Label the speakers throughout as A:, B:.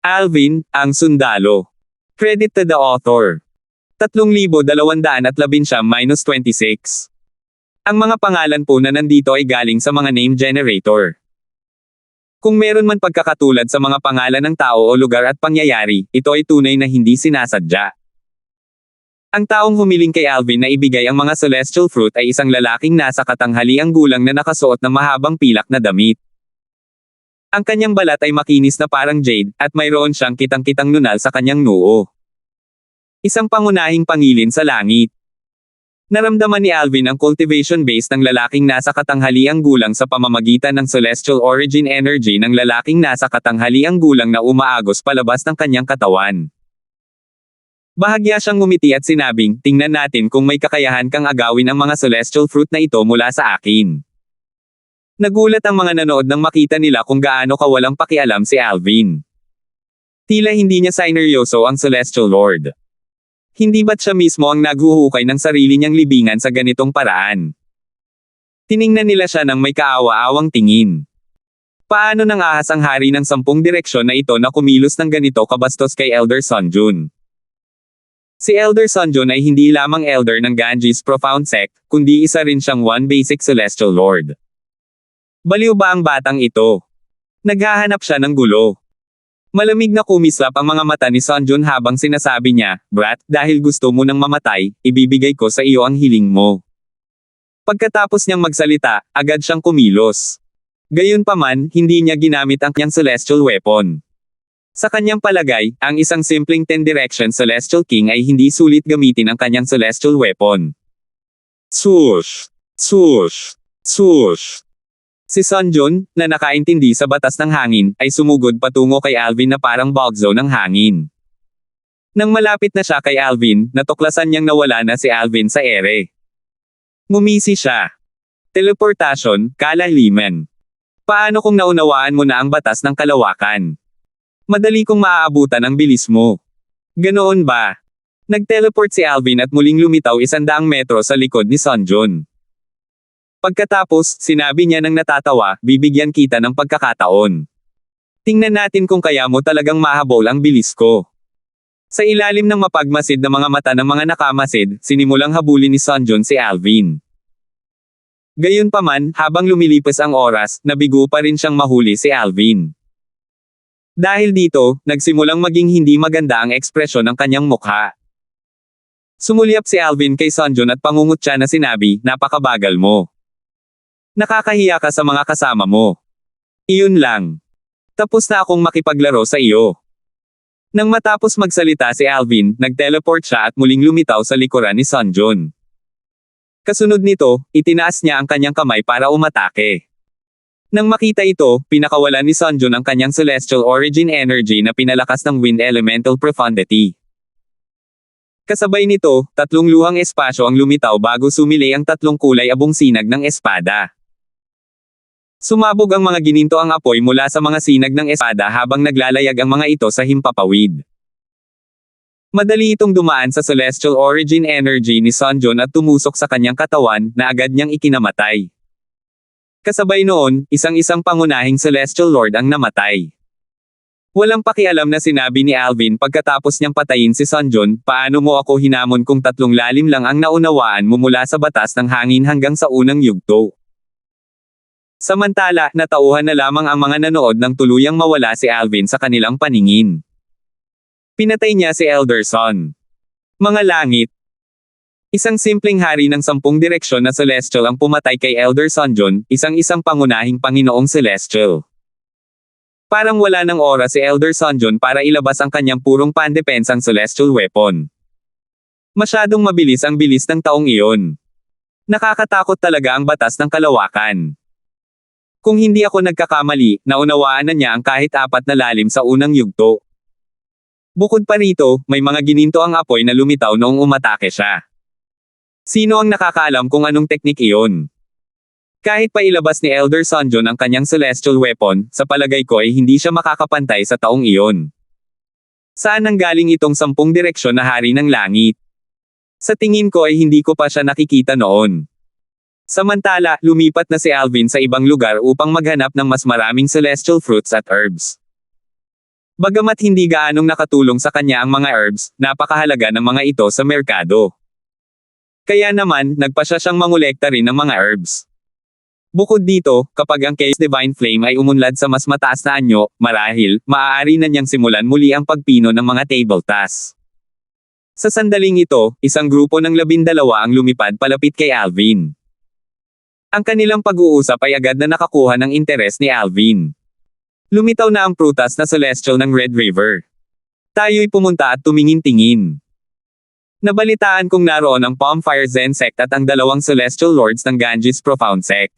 A: Alvin, ang sundalo. Credit to the author. 3,219-26. Ang mga pangalan po na nandito ay galing sa mga name generator. Kung meron man pagkakatulad sa mga pangalan ng tao o lugar at pangyayari, ito ay tunay na hindi sinasadya. Ang taong humiling kay Alvin na ibigay ang mga celestial fruit ay isang lalaking nasa katanghaliang gulang na nakasuot ng mahabang pilak na damit. Ang kanyang balat ay makinis na parang jade, at mayroon siyang kitang-kitang nunal sa kanyang noo. Isang pangunahing pangilin sa langit. Naramdaman ni Alvin ang cultivation base ng lalaking nasa katanghaliang gulang sa pamamagitan ng celestial origin energy ng lalaking nasa katanghaliang gulang na umaagos palabas ng kanyang katawan. Bahagya siyang ngumiti at sinabing, tingnan natin kung may kakayahan kang agawin ang mga celestial fruit na ito mula sa akin. Nagulat ang mga nanood nang makita nila kung gaano kawalang pakialam si Alvin. Tila hindi niya sineryoso ang Celestial Lord. Hindi ba't siya mismo ang naghuhukay ng sarili niyang libingan sa ganitong paraan? Tiningnan nila siya ng may kaawa-awang tingin. Paano nang ahas ang hari ng 10 direksyon na ito na kumilos ng ganito kabastos kay Elder Sunjun? Si Elder Sunjun ay hindi lamang elder ng Ganges Profound Sect, kundi isa rin siyang one basic Celestial Lord. Baliw ba ang batang ito? Naghahanap siya ng gulo. Malamig na kumislap ang mga mata ni Sunjun habang sinasabi niya, Brat, dahil gusto mo nang mamatay, ibibigay ko sa iyo ang hiling mo. Pagkatapos niyang magsalita, agad siyang kumilos. Gayunpaman, hindi niya ginamit ang kanyang celestial weapon. Sa kanyang palagay, ang isang simpleng 10-direction Celestial King ay hindi sulit gamitin ang kanyang celestial weapon. Swoosh! Swoosh! Swoosh! Si Sunjun, na nakaintindi sa batas ng hangin, ay sumugod patungo kay Alvin na parang bugzo ng hangin. Nang malapit na siya kay Alvin, natuklasan niyang nawala na si Alvin sa ere. Ngumisi siya. Teleportasyon, kalaliman. Paano kung naunawaan mo na ang batas ng kalawakan? Madali kong maaabutan ang bilis mo. Ganoon ba? Nag-teleport si Alvin at muling lumitaw 100 metro sa likod ni Sunjun. Pagkatapos, sinabi niya ng natatawa, bibigyan kita ng pagkakataon. Tingnan natin kung kaya mo talagang mahabol ang bilis ko. Sa ilalim ng mapagmasid na mga mata ng mga nakamasid, sinimulang habulin ni Sunjun si Alvin. Gayunpaman, habang lumilipas ang oras, nabigo pa rin siyang mahuli si Alvin. Dahil dito, nagsimulang maging hindi maganda ang ekspresyon ng kanyang mukha. Sumulyap si Alvin kay Sunjun at pangungutya na sinabi, napakabagal mo. Nakakahiya ka sa mga kasama mo. Iyon lang. Tapos na akong makipaglaro sa iyo. Nang matapos magsalita si Alvin, nag-teleport siya at muling lumitaw sa likuran ni Sunjun. Kasunod nito, itinaas niya ang kanyang kamay para umatake. Nang makita ito, pinakawalan ni Sunjun ang kanyang celestial origin energy na pinalakas ng wind elemental profundity. Kasabay nito, 3 luhang espasyo ang lumitaw bago sumili ang 3 kulay abong sinag ng espada. Sumabog ang mga gininto ang apoy mula sa mga sinag ng espada habang naglalayag ang mga ito sa himpapawid. Madali itong dumaan sa celestial origin energy ni Sunjun at tumusok sa kanyang katawan na agad niyang ikinamatay. Kasabay noon, isang-isang pangunahing celestial lord ang namatay. Walang pakialam na sinabi ni Alvin pagkatapos niyang patayin si Sunjun, paano mo ako hinamon kung 3 lalim lang ang naunawaan mo mula sa batas ng hangin hanggang sa unang yugto. Samantala, natauhan na lamang ang mga nanood nang tuluyang mawala si Alvin sa kanilang paningin. Pinatay niya si Elder Sun. Mga langit. Isang simpleng hari ng 10 direksyon na celestial ang pumatay kay Elder Sunjun, isang-isang pangunahing Panginoong Celestial. Parang wala ng oras si Elder Sunjun para ilabas ang kanyang purong pandepensang celestial weapon. Masyadong mabilis ang bilis ng taong iyon. Nakakatakot talaga ang batas ng kalawakan. Kung hindi ako nagkakamali, naunawaan na niya ang kahit 4 na lalim sa unang yugto. Bukod pa rito, may mga gininto ang apoy na lumitaw noong umatake siya. Sino ang nakakaalam kung anong teknik iyon? Kahit pa ilabas ni Elder Sunjun ang kanyang celestial weapon, sa palagay ko ay hindi siya makakapantay sa taong iyon. Saan nanggaling itong 10 direksyon na hari ng langit? Sa tingin ko ay hindi ko pa siya nakikita noon. Samantala, lumipat na si Alvin sa ibang lugar upang maghanap ng mas maraming celestial fruits at herbs. Bagamat hindi gaanong nakatulong sa kanya ang mga herbs, napakahalaga ng mga ito sa merkado. Kaya naman, nagpasya siyang mangolekta rin ng mga herbs. Bukod dito, kapag ang Chaos Divine Flame ay umunlad sa mas mataas na anyo, marahil, maaari na niyang simulan muli ang pagpino ng mga table tasks. Sa sandaling ito, isang grupo ng 12 ang lumipad palapit kay Alvin. Ang kanilang pag-uusap ay agad na nakakuha ng interes ni Alvin. Lumitaw na ang prutas na celestial ng Red River. Tayo'y pumunta at tumingin-tingin. Nabalitaan kong naroon ang Palmfire Zen Sect at ang dalawang Celestial Lords ng Ganges Profound Sect.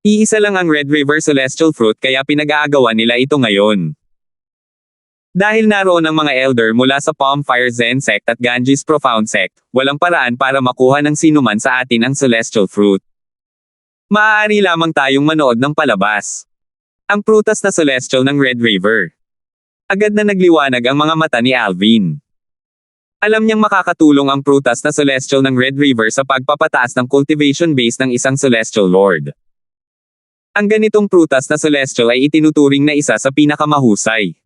A: Iisa lang ang Red River Celestial Fruit kaya pinag-aagawan nila ito ngayon. Dahil naroon ang mga elder mula sa Palmfire Zen Sect at Ganges Profound Sect, walang paraan para makuha ng sinuman sa atin ang Celestial Fruit. Maaari lamang tayong manood ng palabas. Ang prutas na Celestial ng Red River. Agad na nagliwanag ang mga mata ni Alvin. Alam niyang makakatulong ang prutas na Celestial ng Red River sa pagpapataas ng cultivation base ng isang Celestial Lord. Ang ganitong prutas na Celestial ay itinuturing na isa sa pinakamahusay.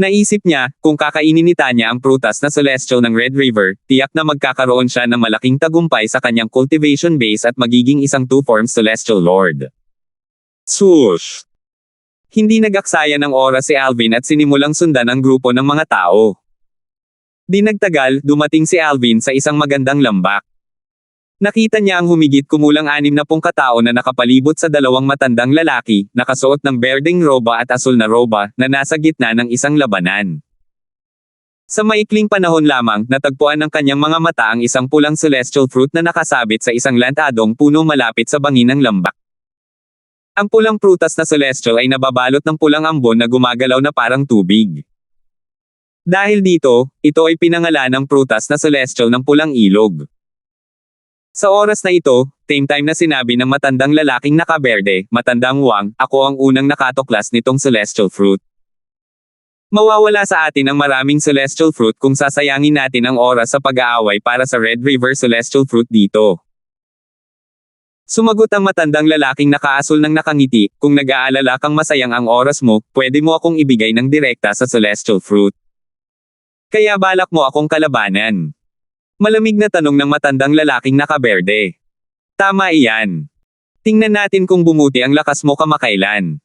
A: Naisip niya, kung kakainin ni Tanya ang prutas na Celestial ng Red River, tiyak na magkakaroon siya ng malaking tagumpay sa kanyang cultivation base at magiging isang two-form Celestial Lord. Swoosh! Hindi nag-aksaya ng oras si Alvin at sinimulang sundan ang grupo ng mga tao. Di nagtagal, dumating si Alvin sa isang magandang lambak. Nakita niya ang humigit kumulang 60 katao na nakapalibot sa dalawang matandang lalaki, nakasuot ng berdeng roba at asul na roba, na nasa gitna ng isang labanan. Sa maikling panahon lamang, natagpuan ng kanyang mga mata ang isang pulang celestial fruit na nakasabit sa isang lantadong puno malapit sa bangin ng lambak. Ang pulang prutas na celestial ay nababalot ng pulang ambon na gumagalaw na parang tubig. Dahil dito, ito ay pinangalan ng prutas na celestial ng pulang ilog. Sa oras na ito, same time na sinabi ng matandang lalaking nakaberde, matandang Wang, ako ang unang nakatuklas nitong celestial fruit. Mawawala sa atin ang maraming celestial fruit kung sasayangin natin ang oras sa pag-aaway para sa Red River celestial fruit dito. Sumagot ang matandang lalaking nakaasul ng nakangiti, kung nag-aalala kang masayang ang oras mo, pwede mo akong ibigay ng direkta sa celestial fruit. Kaya balak mo akong kalabanan. Malamig na tanong ng matandang lalaking nakaberde. Tama iyan. Tingnan natin kung bumuti ang lakas mo kamakailan.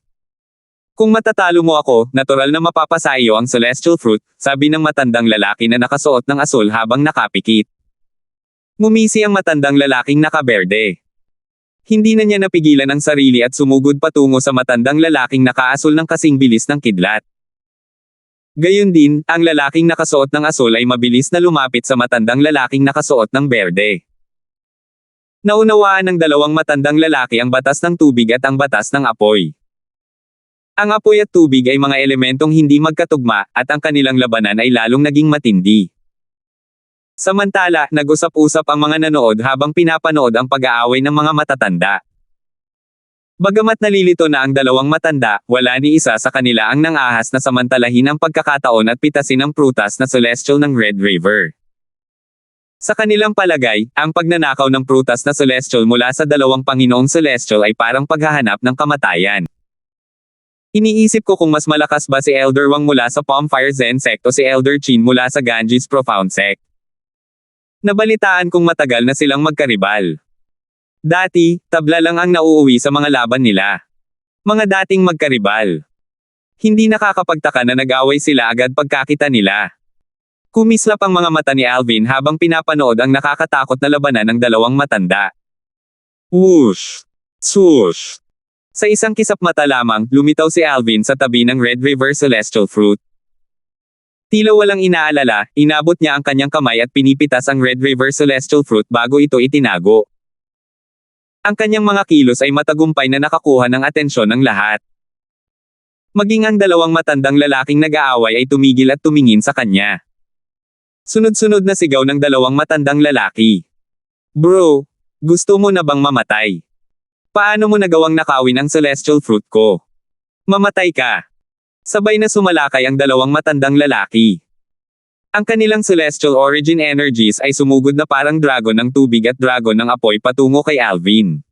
A: Kung matatalo mo ako, natural na mapapasa iyo ang celestial fruit, sabi ng matandang lalaki na nakasuot ng asul habang nakapikit. Ngumisi ang matandang lalaking nakaberde. Hindi na niya napigilan ang sarili at sumugod patungo sa matandang lalaking nakaasul ng kasing bilis ng kidlat. Gayun din, ang lalaking nakasuot ng asul ay mabilis na lumapit sa matandang lalaking nakasuot ng berde. Naunawaan ng dalawang matandang lalaki ang batas ng tubig at ang batas ng apoy. Ang apoy at tubig ay mga elementong hindi magkatugma, at ang kanilang labanan ay lalong naging matindi. Samantala, nag-usap-usap ang mga nanood habang pinapanood ang pag-aaway ng mga matatanda. Bagamat nalilito na ang dalawang matanda, wala ni isa sa kanila ang nangahas na samantalahin ang pagkakataon at pitasin ang prutas na celestial ng Red River. Sa kanilang palagay, ang pagnanakaw ng prutas na celestial mula sa dalawang Panginoong celestial ay parang paghahanap ng kamatayan. Iniisip ko kung mas malakas ba si Elder Wang mula sa Palmfire Zen Sect o si Elder Qin mula sa Ganges Profound Sect. Nabalitaan kong matagal na silang magkaribal. Dati, tabla lang ang nauuwi sa mga laban nila. Mga dating magkaribal. Hindi nakakapagtaka na nag-away sila agad pagkakita nila. Kumislap ang mga mata ni Alvin habang pinapanood ang nakakatakot na labanan ng dalawang matanda. Whoosh! Swoosh! Sa isang kisap mata lamang, lumitaw si Alvin sa tabi ng Red River Celestial Fruit. Tila walang inaalala, inabot niya ang kanyang kamay at pinipitas ang Red River Celestial Fruit bago ito itinago. Ang kanyang mga kilos ay matagumpay na nakakuha ng atensyon ng lahat. Maging ang dalawang matandang lalaking nag-aaway ay tumigil at tumingin sa kanya. Sunod-sunod na sigaw ng dalawang matandang lalaki. Bro, gusto mo na bang mamatay? Paano mo nagawang nakawin ang celestial fruit ko? Mamatay ka. Sabay na sumalakay ang dalawang matandang lalaki. Ang kanilang celestial origin energies ay sumugod na parang dragon ng tubig at dragon ng apoy patungo kay Alvin.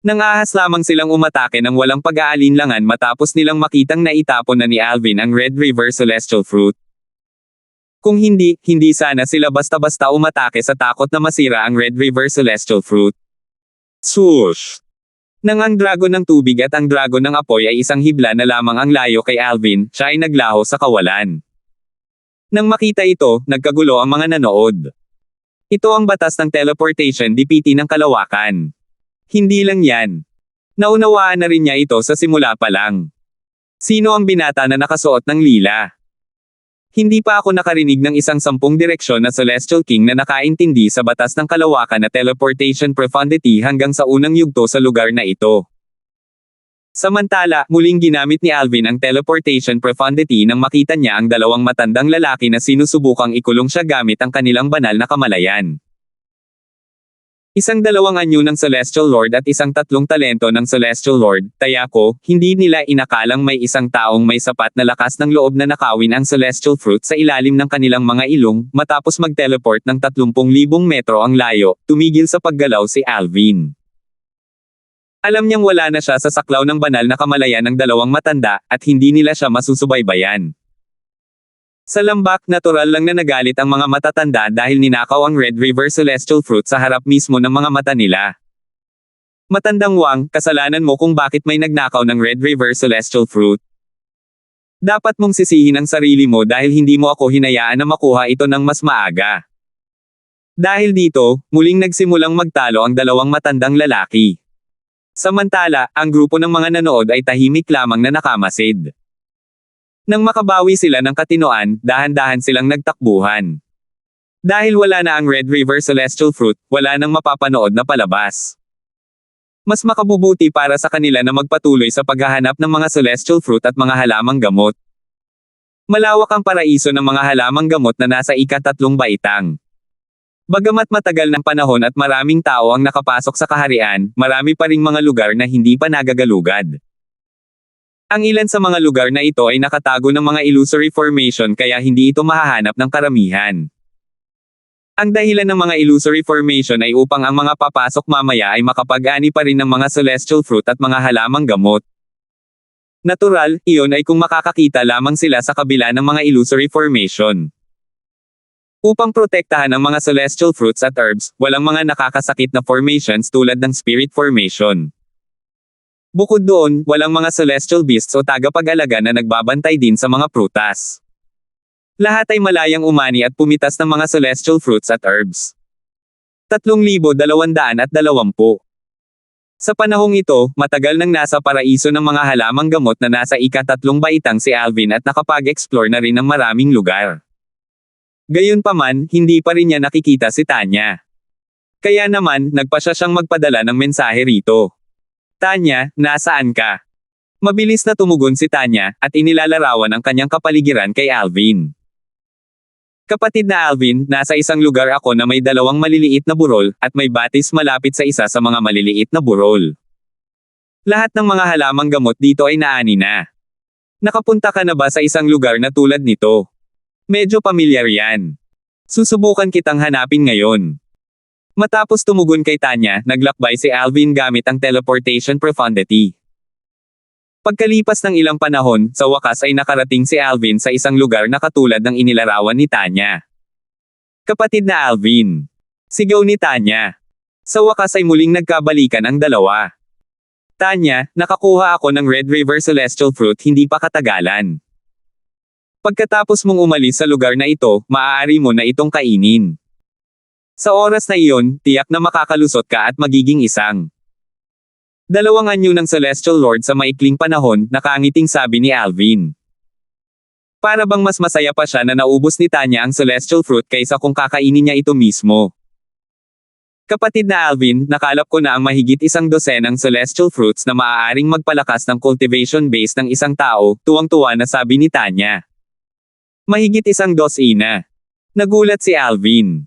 A: Nang-ahas lamang silang umatake ng walang pag-aalinlangan matapos nilang makitang naitapon na ni Alvin ang Red River Celestial Fruit. Kung hindi sana sila basta-basta umatake sa takot na masira ang Red River Celestial Fruit. Swoosh! Nang ang dragon ng tubig at ang dragon ng apoy ay isang hibla na lamang ang layo kay Alvin, siya ay naglaho sa kawalan. Nang makita ito, nagkagulo ang mga nanood. Ito ang batas ng teleportation DPT ng kalawakan. Hindi lang yan. Naunawaan na rin niya ito sa simula pa lang. Sino ang binata na nakasuot ng lila? Hindi pa ako nakarinig ng isang 10 direksyon na Celestial King na nakaintindi sa batas ng kalawakan na teleportation profundity hanggang sa unang yugto sa lugar na ito. Samantala, muling ginamit ni Alvin ang teleportation profundity nang makita niya ang dalawang matandang lalaki na sinusubukang ikulong siya gamit ang kanilang banal na kamalayan. Isang 2 anyo ng Celestial Lord at isang 3 talento ng Celestial Lord, Tayako, hindi nila inakalang may isang taong may sapat na lakas ng loob na nakawin ang Celestial Fruit sa ilalim ng kanilang mga ilong, matapos mag-teleport ng 30,000 metro ang layo, tumigil sa paggalaw si Alvin. Alam niyang wala na siya sa saklaw ng banal na kamalayan ng dalawang matanda, at hindi nila siya masusubaybayan. Sa lambak, natural lang na nagalit ang mga matatanda dahil ninakaw ang Red River Celestial Fruit sa harap mismo ng mga mata nila. Matandang Wang, kasalanan mo kung bakit may nagnakaw ng Red River Celestial Fruit. Dapat mong sisihin ang sarili mo dahil hindi mo ako hinayaan na makuha ito ng mas maaga. Dahil dito, muling nagsimulang magtalo ang dalawang matandang lalaki. Samantala, ang grupo ng mga nanood ay tahimik lamang na nakamasid. Nang makabawi sila ng katinoan, dahan-dahan silang nagtakbuhan. Dahil wala na ang Red River Celestial Fruit, wala nang mapapanood na palabas. Mas makabubuti para sa kanila na magpatuloy sa paghahanap ng mga Celestial Fruit at mga halamang gamot. Malawak ang paraiso ng mga halamang gamot na nasa ika-3 baitang. Bagamat matagal ng panahon at maraming tao ang nakapasok sa kaharian, marami pa ring mga lugar na hindi pa nagagalugad. Ang ilan sa mga lugar na ito ay nakatago ng mga illusory formation kaya hindi ito mahahanap ng karamihan. Ang dahilan ng mga illusory formation ay upang ang mga papasok mamaya ay makapag-ani pa rin ng mga celestial fruit at mga halamang gamot. Natural, iyon ay kung makakakita lamang sila sa kabila ng mga illusory formation. Upang protektahan ang mga celestial fruits at herbs, walang mga nakakasakit na formations tulad ng spirit formation. Bukod doon, walang mga celestial beasts o tagapag-alaga na nagbabantay din sa mga prutas. Lahat ay malayang umani at pumitas ng mga celestial fruits at herbs. 3,220. Sa panahong ito, matagal nang nasa paraiso ng mga halamang gamot na nasa ika-3 baitang si Alvin at nakapag-explore na rin ng maraming lugar. Gayunpaman, hindi pa rin niya nakikita si Tanya. Kaya naman, nagpasya siyang magpadala ng mensahe rito. Tanya, nasaan ka? Mabilis na tumugon si Tanya, at inilalarawan ang kanyang kapaligiran kay Alvin. Kapatid na Alvin, nasa isang lugar ako na may 2 maliliit na burol, at may batis malapit sa isa sa mga maliliit na burol. Lahat ng mga halamang gamot dito ay naani na. Nakapunta ka na ba sa isang lugar na tulad nito? Medyo pamilyar yan. Susubukan kitang hanapin ngayon. Matapos tumugon kay Tanya, naglakbay si Alvin gamit ang teleportation profundity. Pagkalipas ng ilang panahon, sa wakas ay nakarating si Alvin sa isang lugar na katulad ng inilarawan ni Tanya. Kapatid na Alvin. Sigaw ni Tanya. Sa wakas ay muling nagkabalikan ang dalawa. Tanya, nakakuha ako ng Red River Celestial Fruit hindi pa katagalan. Pagkatapos mong umalis sa lugar na ito, maaari mo na itong kainin. Sa oras na iyon, tiyak na makakalusot ka at magiging isang 2 anyo ng Celestial Lord sa maikling panahon, nakangiting sabi ni Alvin. Para bang mas masaya pa siya na naubos ni Tanya ang Celestial Fruit kaysa kung kakainin niya ito mismo. Kapatid na Alvin, nakalap ko na ang mahigit 12 Celestial Fruits na maaaring magpalakas ng cultivation base ng isang tao, tuwang-tuwa na sabi ni Tanya. Mahigit 12. Nagulat si Alvin.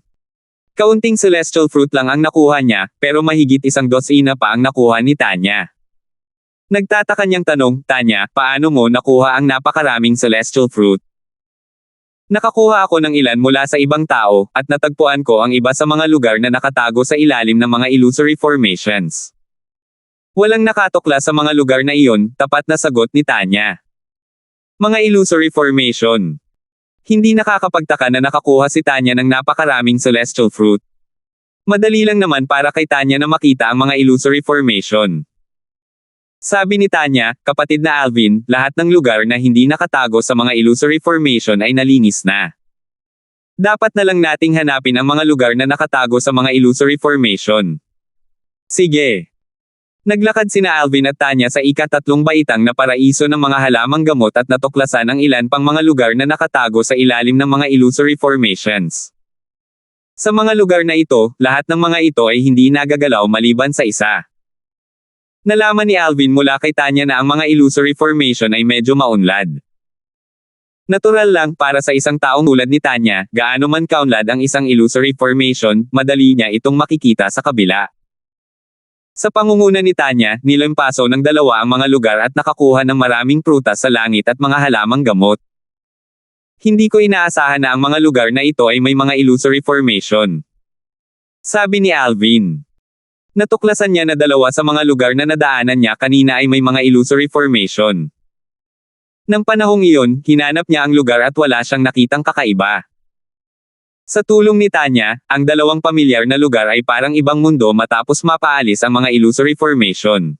A: Kaunting celestial fruit lang ang nakuha niya, pero mahigit 12 pa ang nakuha ni Tanya. Nagtataka niyang tanong, Tanya, paano mo nakuha ang napakaraming celestial fruit? Nakakuha ako ng ilan mula sa ibang tao, at natagpuan ko ang iba sa mga lugar na nakatago sa ilalim ng mga illusory formations. Walang nakatukla sa mga lugar na iyon, tapat na sagot ni Tanya. Mga illusory formation. Hindi nakakapagtaka na nakakuha si Tanya ng napakaraming celestial fruit. Madali lang naman para kay Tanya na makita ang mga illusory formation. Sabi ni Tanya, kapatid na Alvin, lahat ng lugar na hindi nakatago sa mga illusory formation ay nalinis na. Dapat na lang nating hanapin ang mga lugar na nakatago sa mga illusory formation. Sige. Naglakad sina Alvin at Tanya sa ika-3 baitang na paraiso ng mga halamang gamot at natuklasan ang ilan pang mga lugar na nakatago sa ilalim ng mga illusory formations. Sa mga lugar na ito, lahat ng mga ito ay hindi nagagalaw maliban sa isa. Nalaman ni Alvin mula kay Tanya na ang mga illusory formation ay medyo maunlad. Natural lang para sa isang taong tulad ni Tanya, gaano man kaunlad ang isang illusory formation, madali niya itong makikita sa kabila. Sa pangunguna ni Tanya, nilampaso ng dalawa ang mga lugar at nakakuha ng maraming prutas sa langit at mga halamang gamot. Hindi ko inaasahan na ang mga lugar na ito ay may mga illusory formation. Sabi ni Alvin. Natuklasan niya na dalawa sa mga lugar na nadaanan niya kanina ay may mga illusory formation. Nang panahong iyon, hinanap niya ang lugar at wala siyang nakitang kakaiba. Sa tulong ni Tanya, ang dalawang pamilyar na lugar ay parang ibang mundo matapos mapaalis ang mga illusory formation.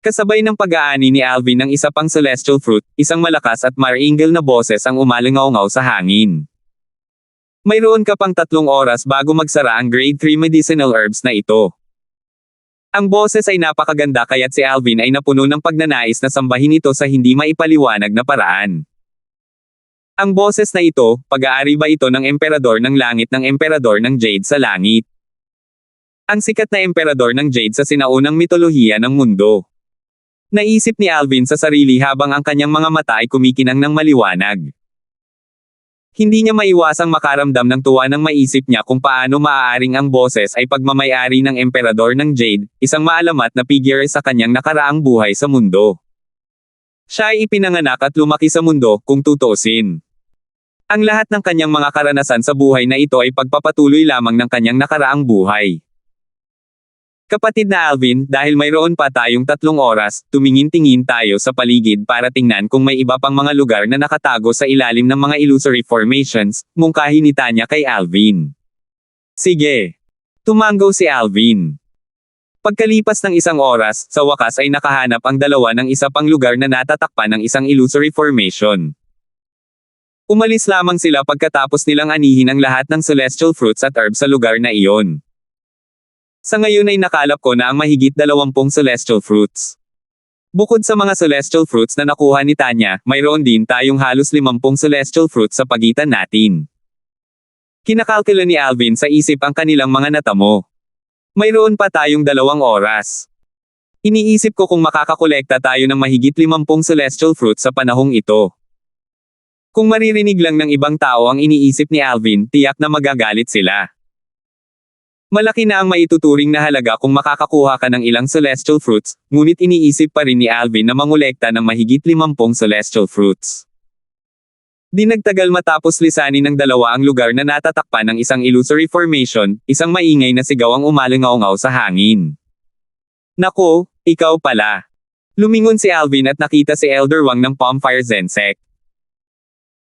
A: Kasabay ng pag-aani ni Alvin ng isa pang celestial fruit, isang malakas at maringal na boses ang umalingaw-ngaw sa hangin. Mayroon ka pang 3 oras bago magsara ang grade 3 medicinal herbs na ito. Ang boses ay napakaganda kaya't si Alvin ay napuno ng pagnanais na sambahin ito sa hindi maipaliwanag na paraan. Ang boses na ito, pag-aari ba ito ng emperador ng langit ng emperador ng Jade sa langit? Ang sikat na emperador ng Jade sa sinaunang mitolohiya ng mundo. Naisip ni Alvin sa sarili habang ang kanyang mga mata ay kumikinang ng maliwanag. Hindi niya maiwasang makaramdam ng tuwa nang maisip niya kung paano maaaring ang boses ay pagmamay-ari ng emperador ng Jade, isang maalamat na figure sa kanyang nakaraang buhay sa mundo. Siya ay ipinanganak at lumaki sa mundo, kung tutuusin. Ang lahat ng kanyang mga karanasan sa buhay na ito ay pagpapatuloy lamang ng kanyang nakaraang buhay. Kapatid na Alvin, dahil mayroon pa tayong 3 oras, tumingin-tingin tayo sa paligid para tingnan kung may iba pang mga lugar na nakatago sa ilalim ng mga illusory formations, mungkahi ni Tanya kay Alvin. Sige. Tumanggo si Alvin. Pagkalipas ng 1 oras, sa wakas ay nakahanap ang dalawa ng isa pang lugar na natatakpan ng isang illusory formation. Umalis lamang sila pagkatapos nilang anihin ang lahat ng celestial fruits at herbs sa lugar na iyon. Sa ngayon ay nakalap ko na ang mahigit 20 celestial fruits. Bukod sa mga celestial fruits na nakuha ni Tanya, mayroon din tayong halos 50 celestial fruits sa pagitan natin. Kinakalkula ni Alvin sa isip ang kanilang mga natamo. Mayroon pa tayong 2 oras. Iniisip ko kung makakakolekta tayo ng mahigit 50 celestial fruits sa panahong ito. Kung maririnig lang ng ibang tao ang iniisip ni Alvin, tiyak na magagalit sila. Malaki na ang maituturing na halaga kung makakakuha ka ng ilang celestial fruits, ngunit iniisip pa rin ni Alvin na mangolekta ng mahigit 50 celestial fruits. Di nagtagal matapos lisanin ng dalawa ang lugar na natatakpan ng isang illusory formation, isang maingay na sigaw ang umalingaw-ngaw sa hangin. Nako, ikaw pala. Lumingon si Alvin at nakita si Elder Wang ng Palmfire Zensek.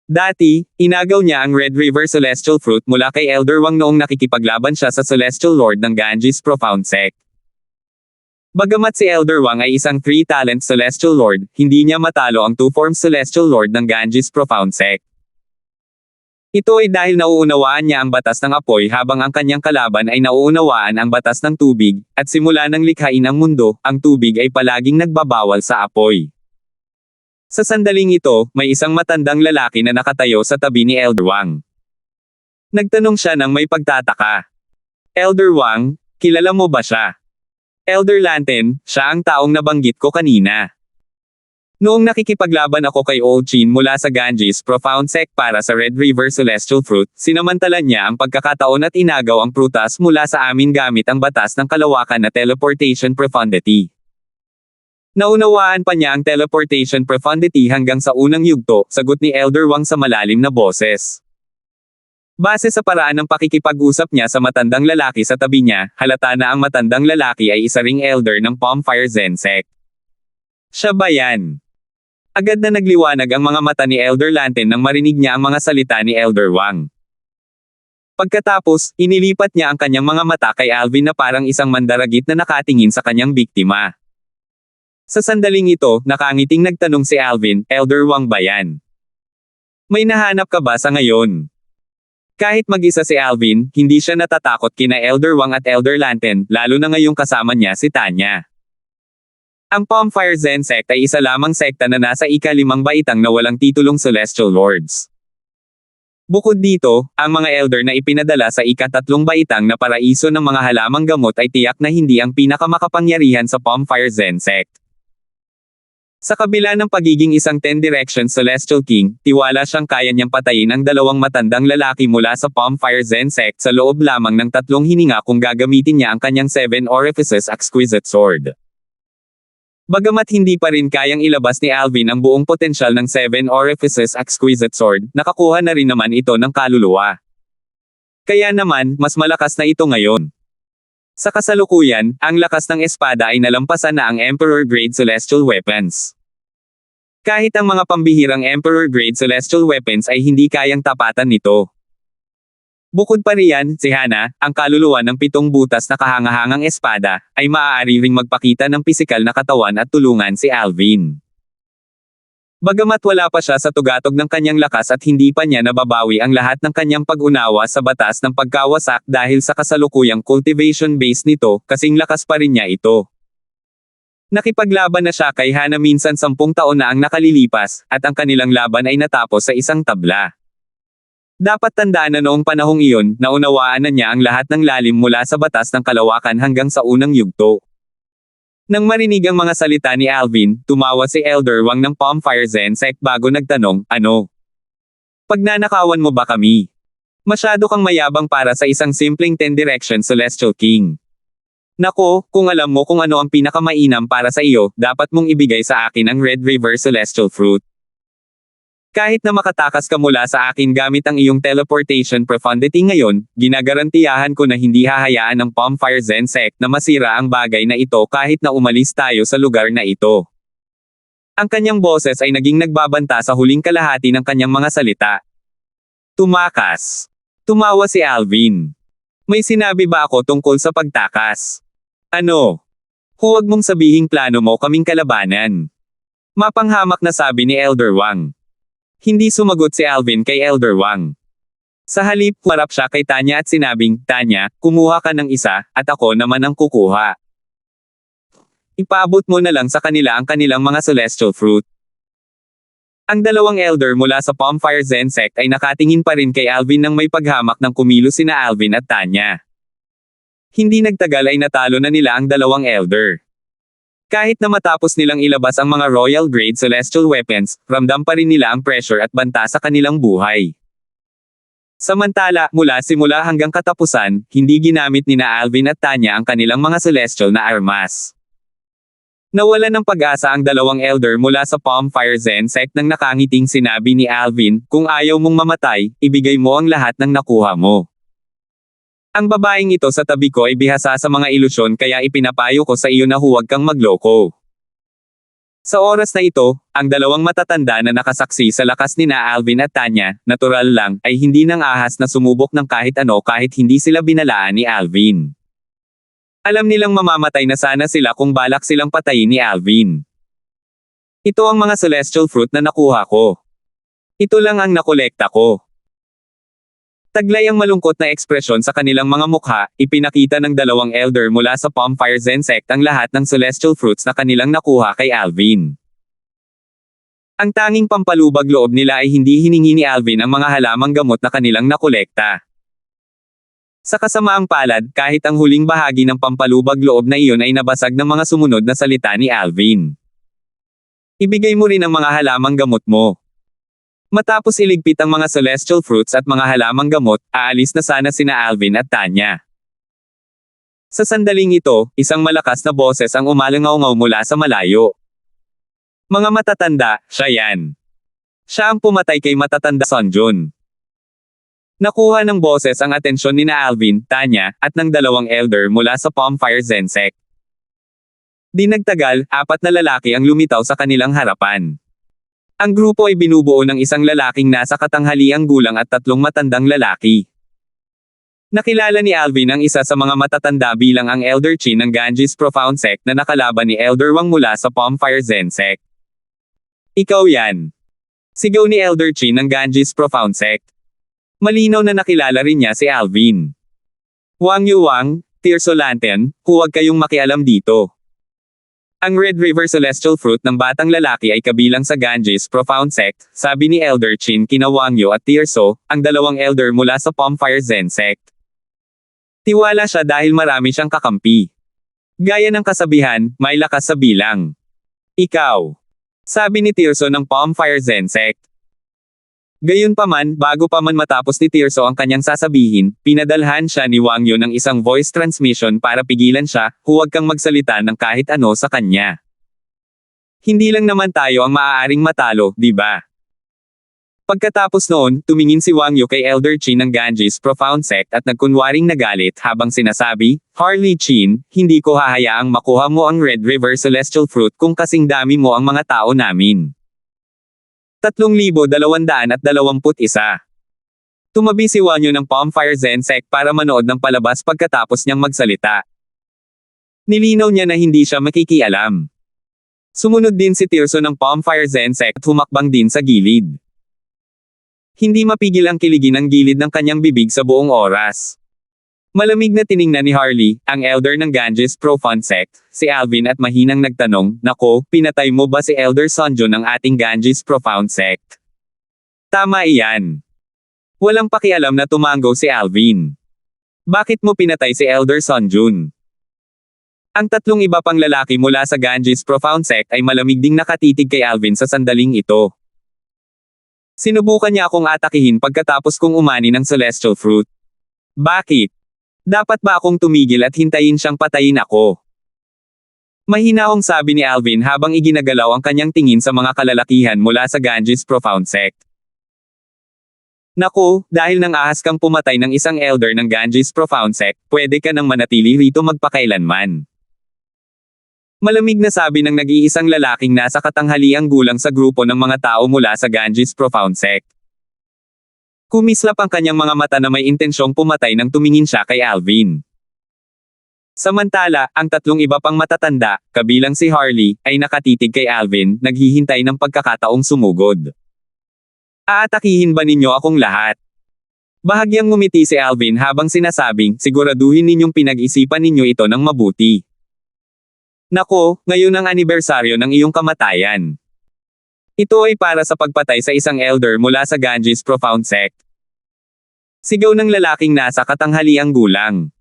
A: Dati, inagaw niya ang Red River Celestial Fruit mula kay Elder Wang noong nakikipaglaban siya sa Celestial Lord ng Ganges Profound Sect. Bagamat si Elder Wang ay isang 3-talent Celestial Lord, hindi niya matalo ang 2-form Celestial Lord ng Ganges Profound Sect. Ito ay dahil nauunawaan niya ang batas ng apoy habang ang kanyang kalaban ay nauunawaan ang batas ng tubig, at simula nang likhain ang mundo, ang tubig ay palaging nagbabawal sa apoy. Sa sandaling ito, may isang matandang lalaki na nakatayo sa tabi ni Elder Wang. Nagtanong siya ng may pagtataka. Elder Wang, kilala mo ba siya? Elder Lanten, siya ang taong nabanggit ko kanina. Noong nakikipaglaban ako kay Old Chin mula sa Ganges Profound Sect para sa Red River Celestial Fruit, sinamantala niya ang pagkakataon at inagaw ang prutas mula sa amin gamit ang batas ng kalawakan na teleportation profundity. Naunawaan pa niya ang teleportation profundity hanggang sa unang yugto, sagot ni Elder Wang sa malalim na boses. Base sa paraan ng pakikipag-usap niya sa matandang lalaki sa tabi niya, halata na ang matandang lalaki ay isa ring elder ng Bonfire Zen sect. Siya ba yan? Agad na nagliwanag ang mga mata ni Elder Lanten nang marinig niya ang mga salita ni Elder Wang. Pagkatapos, inilipat niya ang kanyang mga mata kay Alvin na parang isang mandaragit na nakatingin sa kanyang biktima. Sa sandaling ito, nakangiting nagtanong si Alvin, Elder Wang ba yan? May nahanap ka ba sa ngayon? Kahit mag-isa si Alvin, hindi siya natatakot kina Elder Wang at Elder Lanten, lalo na ngayong kasama niya si Tanya. Ang Bonfire Zen sect ay isa lamang sekta na nasa ika-5 baitang na walang titulong Celestial Lords. Bukod dito, ang mga elder na ipinadala sa ika-3 baitang na paraiso ng mga halamang gamot ay tiyak na hindi ang pinakamakapangyarihan sa Bonfire Zen sect. Sa kabila ng pagiging isang 10-direction Celestial King, tiwala siyang kaya niyang patayin ang 2 matandang lalaki mula sa Bonfire Zen sect sa loob lamang ng 3 hininga kung gagamitin niya ang kanyang 7 Orifices Exquisite Sword. Bagamat hindi pa rin kayang ilabas ni Alvin ang buong potensyal ng 7 Orifices Exquisite Sword, nakakuha na rin naman ito ng kaluluwa. Kaya naman, mas malakas na ito ngayon. Sa kasalukuyan, ang lakas ng espada ay nalampasan na ang Emperor-grade Celestial Weapons. Kahit ang mga pambihirang Emperor-grade Celestial Weapons ay hindi kayang tapatan nito. Bukod pa riyan, si Hana, ang kaluluwa ng 7 butas na kahangahangang espada, ay maaari ring magpakita ng pisikal na katawan at tulungan si Alvin. Bagamat wala pa siya sa tugatog ng kanyang lakas at hindi pa niya nababawi ang lahat ng kanyang pag-unawa sa batas ng pagkawasak dahil sa kasalukuyang cultivation base nito, kasing lakas pa rin niya ito. Nakipaglaban na siya kay Hana minsan 10 taon na ang nakalilipas, at ang kanilang laban ay natapos sa isang tabla. Dapat tandaan na noong panahong iyon, naunawaan na niya ang lahat ng lalim mula sa batas ng kalawakan hanggang sa unang yugto. Nang marinig ang mga salita ni Alvin, tumawa si Elder Wang ng Bonfire Zen sect bago nagtanong, ano? Pagnanakawan mo ba kami? Masyado kang mayabang para sa isang simpleng 10-direction Celestial King. Nako, kung alam mo kung ano ang pinakamainam para sa iyo, dapat mong ibigay sa akin ang Red River Celestial Fruit. Kahit na makatakas ka mula sa akin gamit ang iyong teleportation profundity ngayon, ginagarantiyahan ko na hindi hahayaan ng Bonfire Zen sect na masira ang bagay na ito kahit na umalis tayo sa lugar na ito. Ang kanyang boses ay naging nagbabanta sa huling kalahati ng kanyang mga salita. Tumakas. Tumawa si Alvin. May sinabi ba ako tungkol sa pagtakas? Ano? Huwag mong sabihing plano mo kaming kalabanan. Mapanghamak na sabi ni Elder Wang. Hindi sumagot si Alvin kay Elder Wang. Sa halip, humarap siya kay Tanya at sinabing, Tanya, kumuha ka ng isa, at ako naman ang kukuha. Ipaabot mo na lang sa kanila ang kanilang mga celestial fruit. Ang 2 elder mula sa Bonfire Zen sect ay nakatingin pa rin kay Alvin nang may paghamak ng kumilos sina Alvin at Tanya. Hindi nagtagal ay natalo na nila ang 2 elder. Kahit na matapos nilang ilabas ang mga royal grade celestial weapons, ramdam pa rin nila ang pressure at banta sa kanilang buhay. Samantala, mula simula hanggang katapusan, hindi ginamit nina Alvin at Tanya ang kanilang mga celestial na armas. Nawalan ng pag-asa ang 2 elder mula sa Bonfire Zen sect nang nakangiting sinabi ni Alvin, kung ayaw mong mamatay, ibigay mo ang lahat ng nakuha mo. Ang babaeng ito sa tabi ko ay bihasa sa mga ilusyon kaya ipinapayo ko sa iyo na huwag kang magloko. Sa oras na ito, ang 2 matatanda na nakasaksi sa lakas nina Alvin at Tanya, natural lang, ay hindi nang ahas na sumubok ng kahit ano kahit hindi sila binalaan ni Alvin. Alam nilang mamamatay na sana sila kung balak silang patayin ni Alvin. Ito ang mga celestial fruit na nakuha ko. Ito lang ang nakolekta ko. Taglay ang malungkot na ekspresyon sa kanilang mga mukha, ipinakita ng 2 elder mula sa Bonfire Zen sect ang lahat ng celestial fruits na kanilang nakuha kay Alvin. Ang tanging pampalubag loob nila ay hindi hiningi ni Alvin ang mga halamang gamot na kanilang nakolekta. Sa kasamaang palad, kahit ang huling bahagi ng pampalubag loob na iyon ay nabasag ng mga sumunod na salita ni Alvin. Ibigay mo rin ang mga halamang gamot mo. Matapos iligpit ang mga celestial fruits at mga halamang gamot, aalis na sana sina Alvin at Tanya. Sa sandaling ito, isang malakas na boses ang umalangaw-ngaw mula sa malayo. Mga matatanda, siya yan. Siya ang pumatay kay matatanda Sonjun. Nakuha ng boses ang atensyon ni na Alvin, Tanya, at ng dalawang elder mula sa Bonfire Zen Sect. Di nagtagal, 4 na lalaki ang lumitaw sa kanilang harapan. Ang grupo ay binubuo ng isang lalaking nasa katanghaliang gulang at 3 matandang lalaki. Nakilala ni Alvin ang isa sa mga matatanda bilang ang Elder Chin ng Ganges Profound Sect na nakalaban ni Elder Wang mula sa Bonfire Zen Sect. Ikaw yan. Sigaw ni Elder Chin ng Ganges Profound Sect. Malinaw na nakilala rin niya si Alvin. Wang Yuwang, Tirso Lanten, huwag kayong makialam dito. Ang Red River Celestial Fruit ng batang lalaki ay kabilang sa Ganges Profound Sect, sabi ni Elder Chin kina Wang Yu at Tirso, ang dalawang elder mula sa Bonfire Zen Sect. Tiwala siya dahil marami siyang kakampi. Gaya ng kasabihan, may lakas sa bilang. Ikaw. Sabi ni Tirso ng Bonfire Zen Sect. Gayunpaman, bago pa man matapos ni Tirso ang kanyang sasabihin, pinadalhan siya ni Wang Yu ng isang voice transmission para pigilan siya, huwag kang magsalita ng kahit ano sa kanya. Hindi lang naman tayo ang maaaring matalo, di ba? Pagkatapos noon, tumingin si Wang Yu kay Elder Chin ng Ganges Profound Sect at nagkunwaring nagalit habang sinasabi, Harley Chin, hindi ko hahayaang makuha mo ang Red River Celestial Fruit kung kasing dami mo ang mga tao namin. 3,221. Tumabi si Wang Yu ng Bonfire Zen Sect para manood ng palabas pagkatapos niyang magsalita. Nilinaw niya na hindi siya makikialam. Sumunod din si Tirso ng Bonfire Zen Sect at humakbang din sa gilid. Hindi mapigil ang kiligin ng gilid ng kanyang bibig sa buong oras. Malamig na tiningnan ni Harley, ang elder ng Ganges Profound Sect, si Alvin at mahinang nagtanong, Nako, pinatay mo ba si Elder Sonjo ng ating Ganges Profound Sect? Tama iyan. Walang pakialam na tumango si Alvin. Bakit mo pinatay si Elder Sonjun? Ang 3 iba pang lalaki mula sa Ganges Profound Sect ay malamig ding nakatitig kay Alvin sa sandaling ito. Sinubukan niya akong atakihin pagkatapos kong umani ng Celestial Fruit. Bakit? Dapat ba akong tumigil at hintayin siyang patayin ako? Mahinahong sabi ni Alvin habang iginagalaw ang kanyang tingin sa mga kalalakihan mula sa Ganges Profound Sect. Naku, dahil nang ahas kang pumatay ng isang elder ng Ganges Profound Sect, pwede ka nang manatili rito magpakailanman. Malamig na sabi ng nag-iisang lalaking nasa katanghaliang gulang sa grupo ng mga tao mula sa Ganges Profound Sect. Kumislap ang kanyang mga mata na may intensyong pumatay nang tumingin siya kay Alvin. Samantala, ang 3 iba pang matatanda, kabilang si Harley, ay nakatitig kay Alvin, naghihintay ng pagkakataong sumugod. Aatakihin ba ninyo akong lahat? Bahagyang ngumiti si Alvin habang sinasabing, siguraduhin ninyong pinag-isipan ninyo ito ng mabuti. Nako, ngayon ang anibersaryo ng iyong kamatayan. Ito ay para sa pagpatay sa isang elder mula sa Ganges Profound Sect. Sigaw ng lalaking nasa katanghaliang gulang.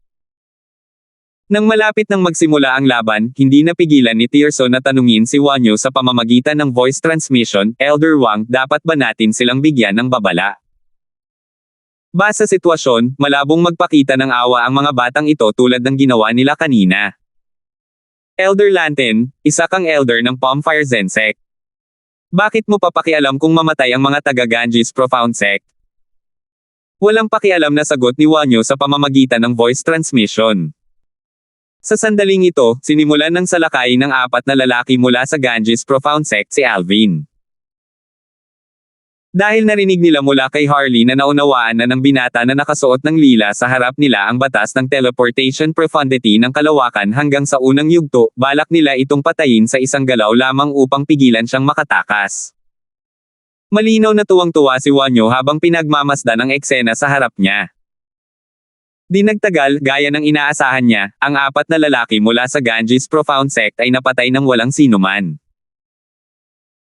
A: Nang malapit nang magsimula ang laban, hindi napigilan ni Tirso na tanungin si Wang Yu sa pamamagitan ng voice transmission, Elder Wang, dapat ba natin silang bigyan ng babala? Base sa sitwasyon, malabong magpakita ng awa ang mga batang ito tulad ng ginawa nila kanina. Elder Lanten, isa kang elder ng Bonfire Zen Sect. Bakit mo papakialam kung mamatay ang mga taga-Ganges Profound Sect? Walang pakialam na sagot ni Wang Yu sa pamamagitan ng voice transmission. Sa sandaling ito, sinimulan ng salakayin ng 4 na lalaki mula sa Ganges Profound Sect si Alvin. Dahil narinig nila mula kay Harley na naunawaan na ng binata na nakasuot ng lila sa harap nila ang batas ng teleportation profundity ng kalawakan hanggang sa unang yugto, balak nila itong patayin sa isang galaw lamang upang pigilan siyang makatakas. Malinaw na tuwang-tuwa si Wang Yu habang pinagmamasdan ang eksena sa harap niya. Di nagtagal, gaya ng inaasahan niya, ang 4 na lalaki mula sa Ganges Profound Sect ay napatay ng walang sinuman.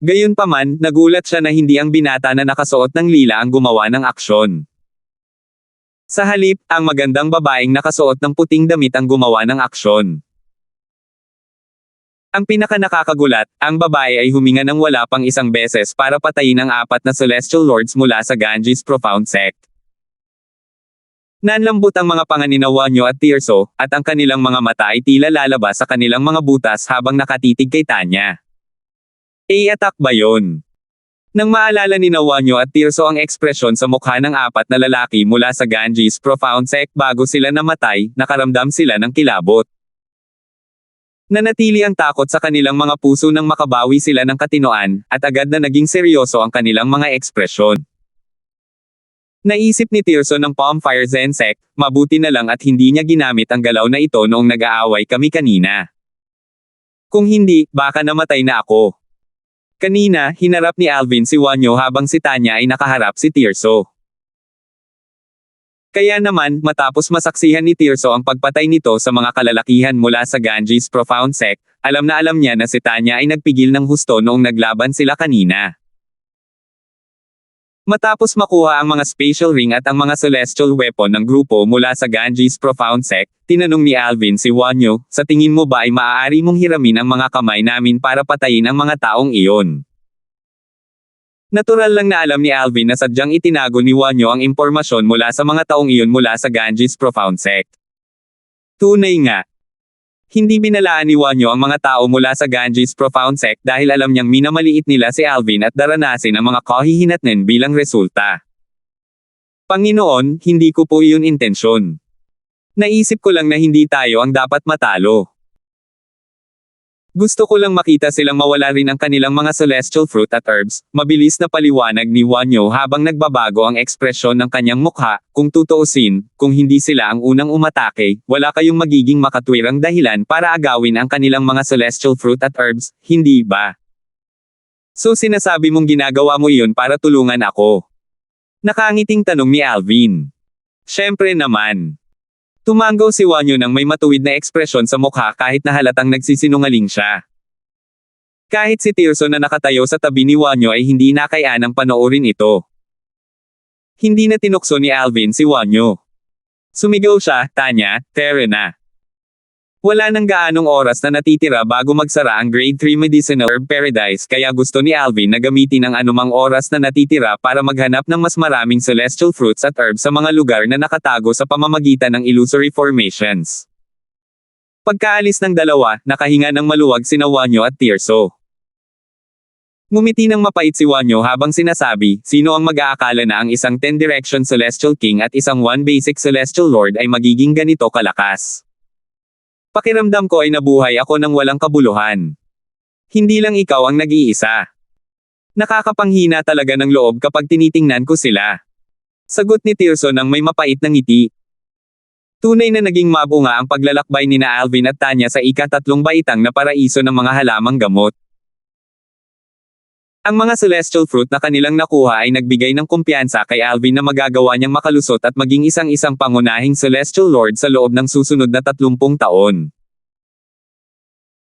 A: Gayunpaman, nagulat siya na hindi ang binata na nakasuot ng lila ang gumawa ng aksyon. Sa halip, ang magandang babaeng nakasuot ng puting damit ang gumawa ng aksyon. Ang pinakanakakagulat, ang babae ay huminga ng wala pang isang beses para patayin ang 4 na Celestial Lords mula sa Ganges Profound Sect. Nanlambot ang mga panga ni Wang Yu at Tirso, at ang kanilang mga mata ay tila lalabas sa kanilang mga butas habang nakatitig kay Tanya. Attack ba yon? Nang maalala ni Wanyo at Tirso ang ekspresyon sa mukha ng apat na lalaki mula sa Ganges Profound Sect bago sila namatay, nakaramdam sila ng kilabot. Nanatili ang takot sa kanilang mga puso nang makabawi sila ng katinoan, at agad na naging seryoso ang kanilang mga ekspresyon. Naisip ni Tirso ng Palmfire Zen Sect, mabuti na lang at hindi niya ginamit ang galaw na ito noong nag-aaway kami kanina. Kung hindi, baka namatay na ako. Kanina, hinarap ni Alvin si Wanyo habang si Tanya ay nakaharap si Tirso. Kaya naman, matapos masaksihan ni Tirso ang pagpatay nito sa mga kalalakihan mula sa Ganges Profound Sect, alam na alam niya na si Tanya ay nagpigil ng husto noong naglaban sila kanina. Matapos makuha ang mga spatial ring at ang mga celestial weapon ng grupo mula sa Ganges Profound Sect, tinanong ni Alvin si Wanyo, sa tingin mo ba ay maaari mong hiramin ang mga kamay namin para patayin ang mga taong iyon? Natural lang na alam ni Alvin na sadyang itinago ni Wanyo ang impormasyon mula sa mga taong iyon mula sa Ganges Profound Sect. Tunay nga. Hindi binalaan ni Wanyo ang mga tao mula sa Ganges Profound Sect dahil alam niyang minamaliit nila si Alvin at daranasin ang mga kahihinatnan bilang resulta. Panginoon, hindi ko po iyon intensyon. Naisip ko lang na hindi tayo ang dapat matalo. Gusto ko lang makita silang mawala rin ang kanilang mga celestial fruit at herbs, mabilis na paliwanag ni Wanyo habang nagbabago ang ekspresyon ng kanyang mukha. Kung tutuusin, kung hindi sila ang unang umatake, wala kayong magiging makatwirang dahilan para agawin ang kanilang mga celestial fruit at herbs, hindi ba? So sinasabi mong ginagawa mo iyon para tulungan ako? Nakangiting tanong ni Alvin. Siyempre naman. Tumanggaw si Wanyo nang may matuwid na ekspresyon sa mukha kahit na halatang nagsisinungaling siya. Kahit si Tirso na nakatayo sa tabi ni Wanyo ay hindi nakayanang panoorin ito. Hindi na tinukso ni Alvin si Wanyo. Sumigaw siya, Tanya, tara na. Wala nang gaanong oras na natitira bago magsara ang Grade 3 Medicinal Herb Paradise kaya gusto ni Alvin na gamitin ang anumang oras na natitira para maghanap ng mas maraming celestial fruits at herbs sa mga lugar na nakatago sa pamamagitan ng illusory formations. Pagkaalis ng dalawa, nakahinga ng maluwag sina Wanyo at Tirso. Ngumiti ng mapait si Wanyo habang sinasabi, sino ang mag-aakala na ang isang 10-direction Celestial King at isang 1 basic Celestial Lord ay magiging ganito kalakas? Pakiramdam ko ay nabuhay ako ng walang kabuluhan. Hindi lang ikaw ang nag-iisa. Nakakapanghina talaga ng loob kapag tinitingnan ko sila. Sagot ni Tirso nang may mapait na ngiti. Tunay na naging mabunga ang paglalakbay ni na Alvin at Tanya sa ika-3 baitang na paraiso ng mga halamang gamot. Ang mga celestial fruit na kanilang nakuha ay nagbigay ng kumpiyansa kay Alvin na magagawa niyang makalusot at maging isang pangunahing celestial lord sa loob ng susunod na 30 taon.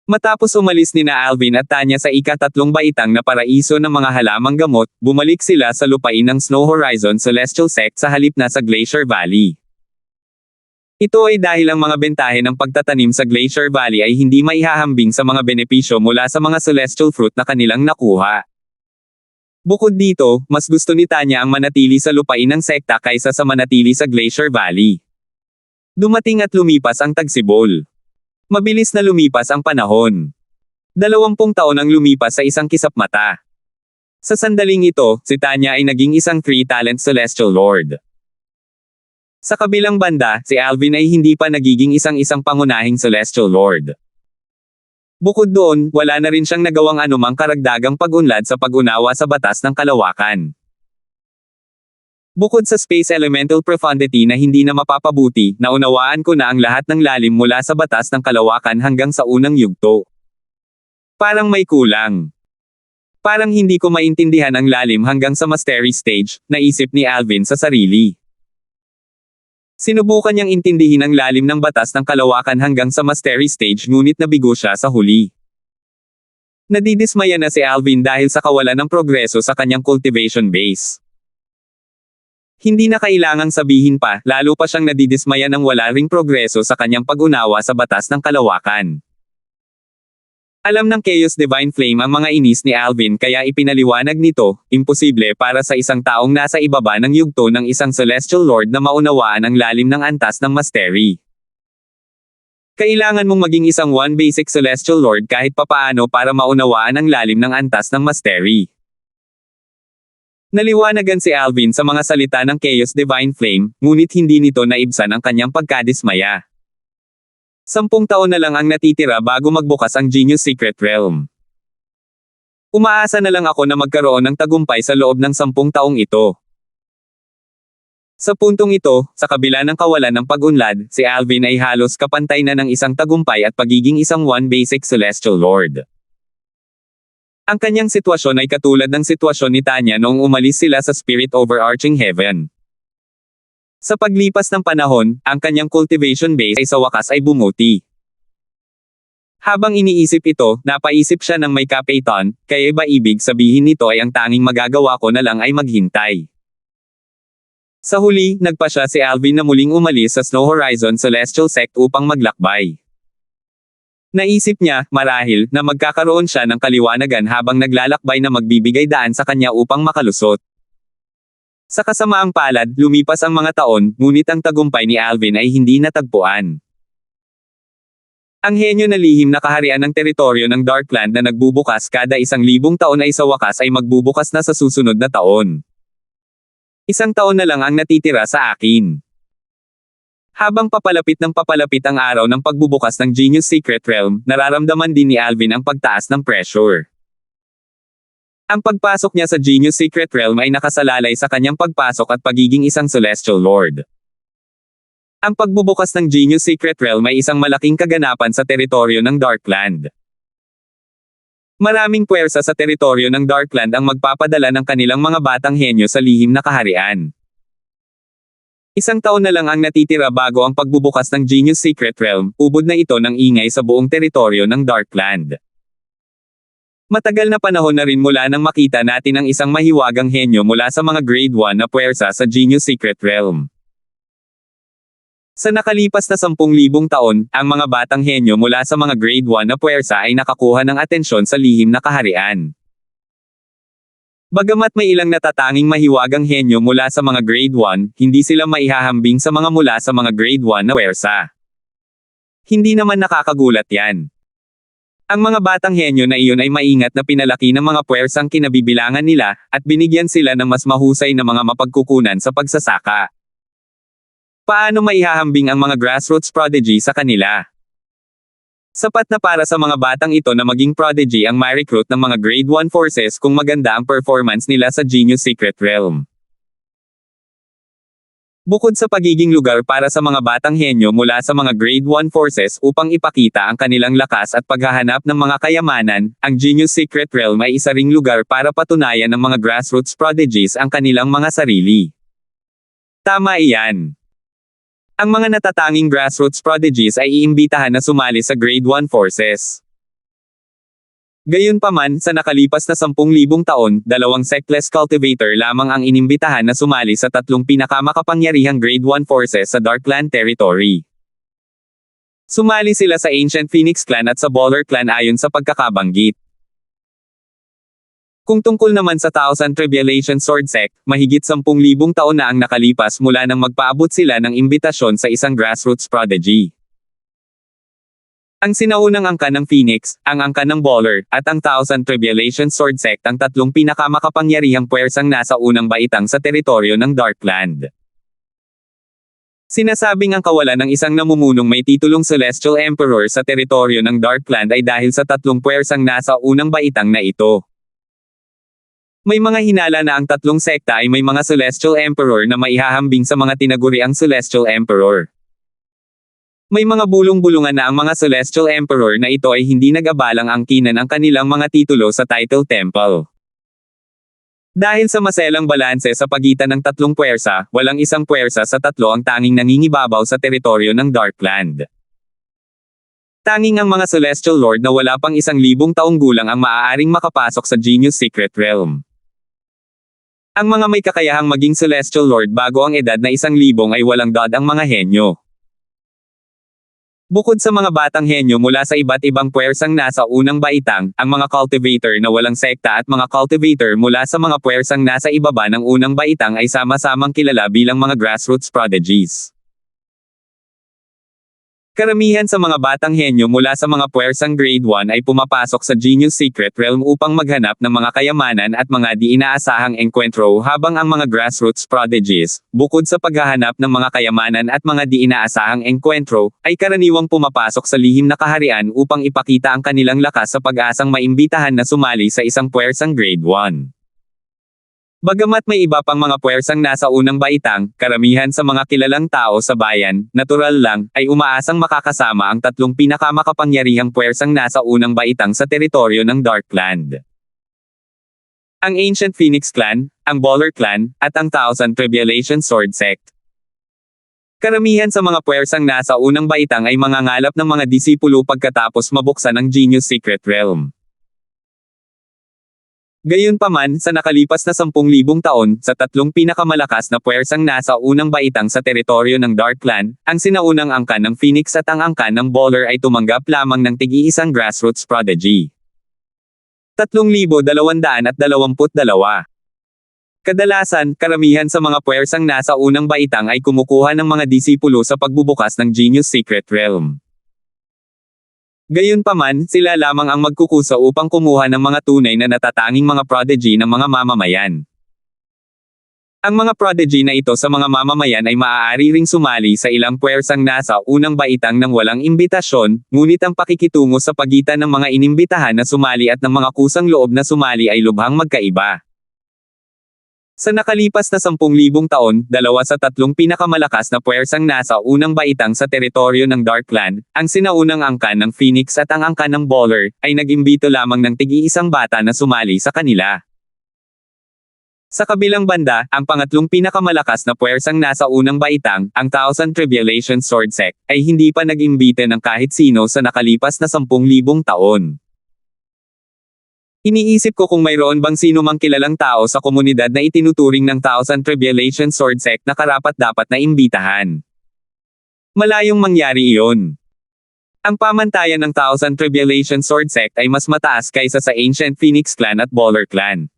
A: Matapos umalis ni na Alvin at Tanya sa ika-3 baitang na paraiso ng mga halamang gamot, bumalik sila sa lupain ng Snow Horizon Celestial Sect sa halip na sa Glacier Valley. Ito ay dahil ang mga bentahe ng pagtatanim sa Glacier Valley ay hindi maihahambing sa mga benepisyo mula sa mga celestial fruit na kanilang nakuha. Bukod dito, mas gusto ni Tanya ang manatili sa lupain ng sekta kaysa sa manatili sa Glacier Valley. Dumating at lumipas ang tagsibol. Mabilis na lumipas ang panahon. 20 taon ang lumipas sa isang kisap mata. Sa sandaling ito, si Tanya ay naging isang 3-talent Celestial Lord. Sa kabilang banda, si Alvin ay hindi pa nagiging isang pangunahing Celestial Lord. Bukod doon, wala na rin siyang nagawang anumang karagdagang pag-unlad sa pag-unawa sa batas ng kalawakan. Bukod sa space elemental profundity na hindi na mapapabuti, naunawaan ko na ang lahat ng lalim mula sa batas ng kalawakan hanggang sa unang yugto. Parang may kulang. Parang hindi ko maintindihan ang lalim hanggang sa mastery stage, naisip ni Alvin sa sarili. Sinubukan niyang intindihin ang lalim ng batas ng kalawakan hanggang sa mastery stage ngunit nabigo siya sa huli. Nadidismaya na si Alvin dahil sa kawalan ng progreso sa kanyang cultivation base. Hindi na kailangang sabihin pa, lalo pa siyang nadidismaya ng wala ring progreso sa kanyang pag-unawa sa batas ng kalawakan. Alam ng Chaos Divine Flame ang mga inis ni Alvin kaya ipinaliwanag nito, imposible para sa isang taong nasa ibaba ng yugto ng isang Celestial Lord na maunawaan ang lalim ng antas ng mastery. Kailangan mong maging isang 1 basic Celestial Lord kahit papaano para maunawaan ang lalim ng antas ng mastery. Naliwanagan si Alvin sa mga salita ng Chaos Divine Flame, ngunit hindi nito naibsan ang kanyang pagkadismaya. 10 taon na lang ang natitira bago magbukas ang Genius Secret Realm. Umaasa na lang ako na magkaroon ng tagumpay sa loob ng 10 taong ito. Sa puntong ito, sa kabila ng kawalan ng pag-unlad, si Alvin ay halos kapantay na ng isang tagumpay at pagiging isang One Basic Celestial Lord. Ang kanyang sitwasyon ay katulad ng sitwasyon ni Tanya noong umalis sila sa Spirit Overarching Heaven. Sa paglipas ng panahon, ang kanyang cultivation base ay sa wakas ay bumuti. Habang iniisip ito, napaisip siya ng may kapaitan, kaya ba ibig sabihin nito ay ang tanging magagawa ko na lang ay maghintay. Sa huli, nagpa siya si Alvin na muling umalis sa Snow Horizon Celestial Sect upang maglakbay. Naisip niya, marahil, na magkakaroon siya ng kaliwanagan habang naglalakbay na magbibigay daan sa kanya upang makalusot. Sa kasamaang palad, lumipas ang mga taon, ngunit ang tagumpay ni Alvin ay hindi natagpuan. Ang henyo na lihim na kaharian ng teritoryo ng Darkland na nagbubukas kada 1,000 taon ay sa wakas ay magbubukas na sa susunod na taon. 1 taon na lang ang natitira sa akin. Habang papalapit ang araw ng pagbubukas ng Genius Secret Realm, nararamdaman din ni Alvin ang pagtaas ng pressure. Ang pagpasok niya sa Genius Secret Realm ay nakasalalay sa kanyang pagpasok at pagiging isang Celestial Lord. Ang pagbubukas ng Genius Secret Realm ay isang malaking kaganapan sa teritoryo ng Darkland. Maraming puwersa sa teritoryo ng Darkland ang magpapadala ng kanilang mga batang henyo sa lihim na kaharian. 1 taon na lang ang natitira bago ang pagbubukas ng Genius Secret Realm, ubod na ito ng ingay sa buong teritoryo ng Darkland. Matagal na panahon na rin mula nang makita natin ang isang mahiwagang henyo mula sa mga Grade 1 na puwersa sa Genius Secret Realm. Sa nakalipas na 10,000 taon, ang mga batang henyo mula sa mga Grade 1 na puwersa ay nakakuha ng atensyon sa lihim na kaharian. Bagamat may ilang natatanging mahiwagang henyo mula sa mga Grade 1, hindi sila maihahambing sa mga mula sa mga Grade 1 na puwersa. Hindi naman nakakagulat yan. Ang mga batang henyo na iyon ay maingat na pinalaki ng mga puwersang kinabibilangan nila, at binigyan sila ng mas mahusay na mga mapagkukunan sa pagsasaka. Paano maihahambing ang mga grassroots prodigy sa kanila? Sapat na para sa mga batang ito na maging prodigy ang ma-recruit ng mga Grade 1 forces kung maganda ang performance nila sa Genius Secret Realm. Bukod sa pagiging lugar para sa mga batang henyo mula sa mga Grade 1 forces upang ipakita ang kanilang lakas at paghahanap ng mga kayamanan, ang Genius Secret Realm ay isa ring lugar para patunayan ng mga grassroots prodigies ang kanilang mga sarili. Tama iyan. Ang mga natatanging grassroots prodigies ay iimbitahan na sumali sa Grade 1 forces. Gayunpaman, sa nakalipas na 10,000 taon, 2 sectless cultivator lamang ang inimbitahan na sumali sa 3 pinakamakapangyarihang Grade 1 forces sa Darkland Territory. Sumali sila sa Ancient Phoenix Clan at sa Baller Clan ayon sa pagkakabanggit. Kung tungkol naman sa Thousand Tribulation Sword Sect, mahigit 10,000 taon na ang nakalipas mula nang magpaabot sila ng imbitasyon sa isang grassroots prodigy. Ang sinaunang angkan ng Phoenix, ang angkan ng Baller, at ang Thousand Tribulation Sword Sect ang 3 pinakamakapangyarihang puwersang nasa unang baitang sa teritoryo ng Darkland. Sinasabing ang kawalan ng isang namumunong may titulong Celestial Emperor sa teritoryo ng Darkland ay dahil sa 3 puwersang nasa unang baitang na ito. May mga hinala na ang 3 sekta ay may mga Celestial Emperor na maihahambing sa mga tinaguriang Celestial Emperor. May mga bulong-bulungan na ang mga Celestial Emperor na ito ay hindi nag-abalang angkinan ang kanilang mga titulo sa Title Temple. Dahil sa maselang balanse sa pagitan ng 3 puwersa, walang isang puwersa sa 3 ang tanging nangingibabaw sa teritoryo ng Darkland. Tanging ang mga Celestial Lord na wala pang 1,000 taong gulang ang maaaring makapasok sa Genius Secret Realm. Ang mga may kakayahang maging Celestial Lord bago ang edad na 1,000 ay walang dad ang mga henyo. Bukod sa mga batang henyo mula sa iba't ibang puwersang nasa unang baitang, ang mga cultivator na walang sekta at mga cultivator mula sa mga puwersang nasa ibaba ng unang baitang ay sama-samang kilala bilang mga grassroots prodigies. Karamihan sa mga batang henyo mula sa mga puwersang grade 1 ay pumapasok sa Genius Secret Realm upang maghanap ng mga kayamanan at mga di inaasahang engkwentro, habang ang mga grassroots prodigies, bukod sa paghahanap ng mga kayamanan at mga di inaasahang engkwentro, ay karaniwang pumapasok sa lihim na kaharian upang ipakita ang kanilang lakas sa pag-asang maimbitahan na sumali sa isang puwersang grade 1. Bagamat may iba pang mga puwersang nasa unang baitang, karamihan sa mga kilalang tao sa bayan, natural lang, ay umaasang makakasama ang tatlong pinakamakapangyarihang puwersang nasa unang baitang sa teritoryo ng Darkland. Ang Ancient Phoenix Clan, ang Baller Clan, at ang Thousand Tribulation Sword Sect. Karamihan sa mga puwersang nasa unang baitang ay mangangalap ng mga disipulo pagkatapos mabuksan ang Genius Secret Realm. Gayunpaman, sa nakalipas na 10,000 taon, sa tatlong pinakamalakas na puwersang nasa unang baitang sa teritoryo ng Darkland, ang sinaunang angkan ng Phoenix at ang angkan ng Baller ay tumanggap lamang ng tig-iisang grassroots prodigy. 3,222. Kadalasan, karamihan sa mga puwersang nasa unang baitang ay kumukuha ng mga disipulo sa pagbubukas ng Genius Secret Realm. Gayunpaman, sila lamang ang magkukusa upang kumuha ng mga tunay na natatanging mga prodigy ng mga mamamayan. Ang mga prodigy na ito sa mga mamamayan ay maaari ring sumali sa ilang puwersang nasa unang baitang nang walang imbitasyon, ngunit ang pakikitungo sa pagitan ng mga inimbitahan na sumali at ng mga kusang loob na sumali ay lubhang magkaiba. Sa nakalipas na 10,000 taon, dalawa sa tatlong pinakamalakas na puwersang nasa unang baitang sa teritoryo ng Darkland, ang sinaunang angkan ng Phoenix at ang angkan ng Baller, ay nag-imbito lamang ng tig-iisang bata na sumali sa kanila. Sa kabilang banda, ang pangatlong pinakamalakas na puwersang nasa unang baitang, ang Thousand Tribulation Sword Sect, ay hindi pa nag-imbite ng kahit sino sa nakalipas na 10,000 taon. Iniisip ko kung mayroon bang sino mang kilalang tao sa komunidad na itinuturing ng Thousand Tribulation Sword Sect na karapat-dapat na imbitahan. Malayong mangyari iyon. Ang pamantayan ng Thousand Tribulation Sword Sect ay mas mataas kaysa sa Ancient Phoenix Clan at Baller Clan.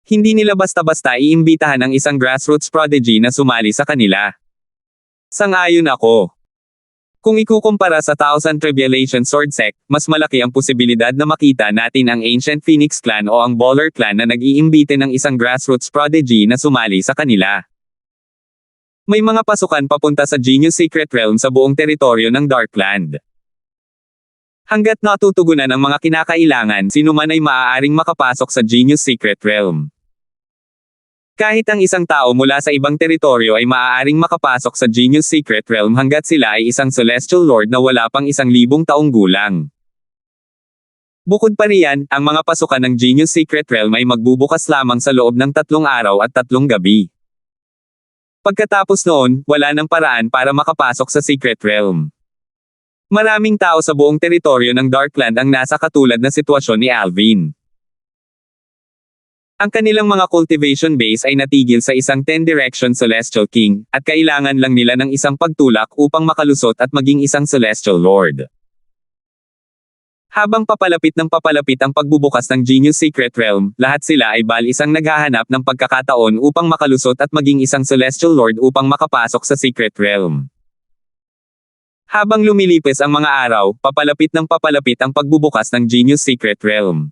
A: Hindi nila basta-basta iimbitahan ang isang grassroots prodigy na sumali sa kanila. Sang-ayon ako. Kung ikukumpara sa Thousand Tribulation Sword Sect, mas malaki ang posibilidad na makita natin ang Ancient Phoenix Clan o ang Baller Clan na nag-iimbite ng isang grassroots prodigy na sumali sa kanila. May mga pasukan papunta sa Genius Secret Realm sa buong teritoryo ng Darkland. Hanggat natutugunan ang mga kinakailangan, sino man ay maaaring makapasok sa Genius Secret Realm. Kahit ang isang tao mula sa ibang teritoryo ay maaaring makapasok sa Genius Secret Realm hanggat sila ay isang Celestial Lord na wala pang 1,000 taong gulang. Bukod pa riyan, ang mga pasukan ng Genius Secret Realm ay magbubukas lamang sa loob ng 3 araw at 3 gabi. Pagkatapos noon, wala nang paraan para makapasok sa Secret Realm. Maraming tao sa buong teritoryo ng Darkland ang nasa katulad na sitwasyon ni Alvin. Ang kanilang mga cultivation base ay natigil sa isang 10-direction Celestial King, at kailangan lang nila ng isang pagtulak upang makalusot at maging isang Celestial Lord. Habang papalapit ng papalapit ang pagbubukas ng Genius Secret Realm, lahat sila ay bal-isang naghahanap ng pagkakataon upang makalusot at maging isang Celestial Lord upang makapasok sa Secret Realm. Habang lumilipis ang mga araw, papalapit ng papalapit ang pagbubukas ng Genius Secret Realm.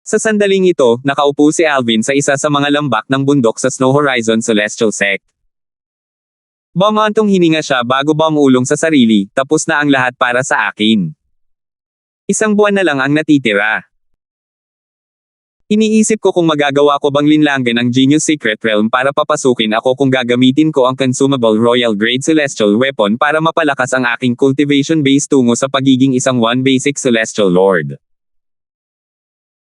A: Sa sandaling ito, nakaupo si Alvin sa isa sa mga lambak ng bundok sa Snow Horizon Celestial Sect. Bumantong hininga siya bago bumulong sa sarili, tapos na ang lahat para sa akin. 1 buwan na lang ang natitira. Iniisip ko kung magagawa ko bang linlanggan ang Genius Secret Realm para papasukin ako kung gagamitin ko ang Consumable Royal Grade Celestial Weapon para mapalakas ang aking cultivation base tungo sa pagiging isang one basic Celestial Lord.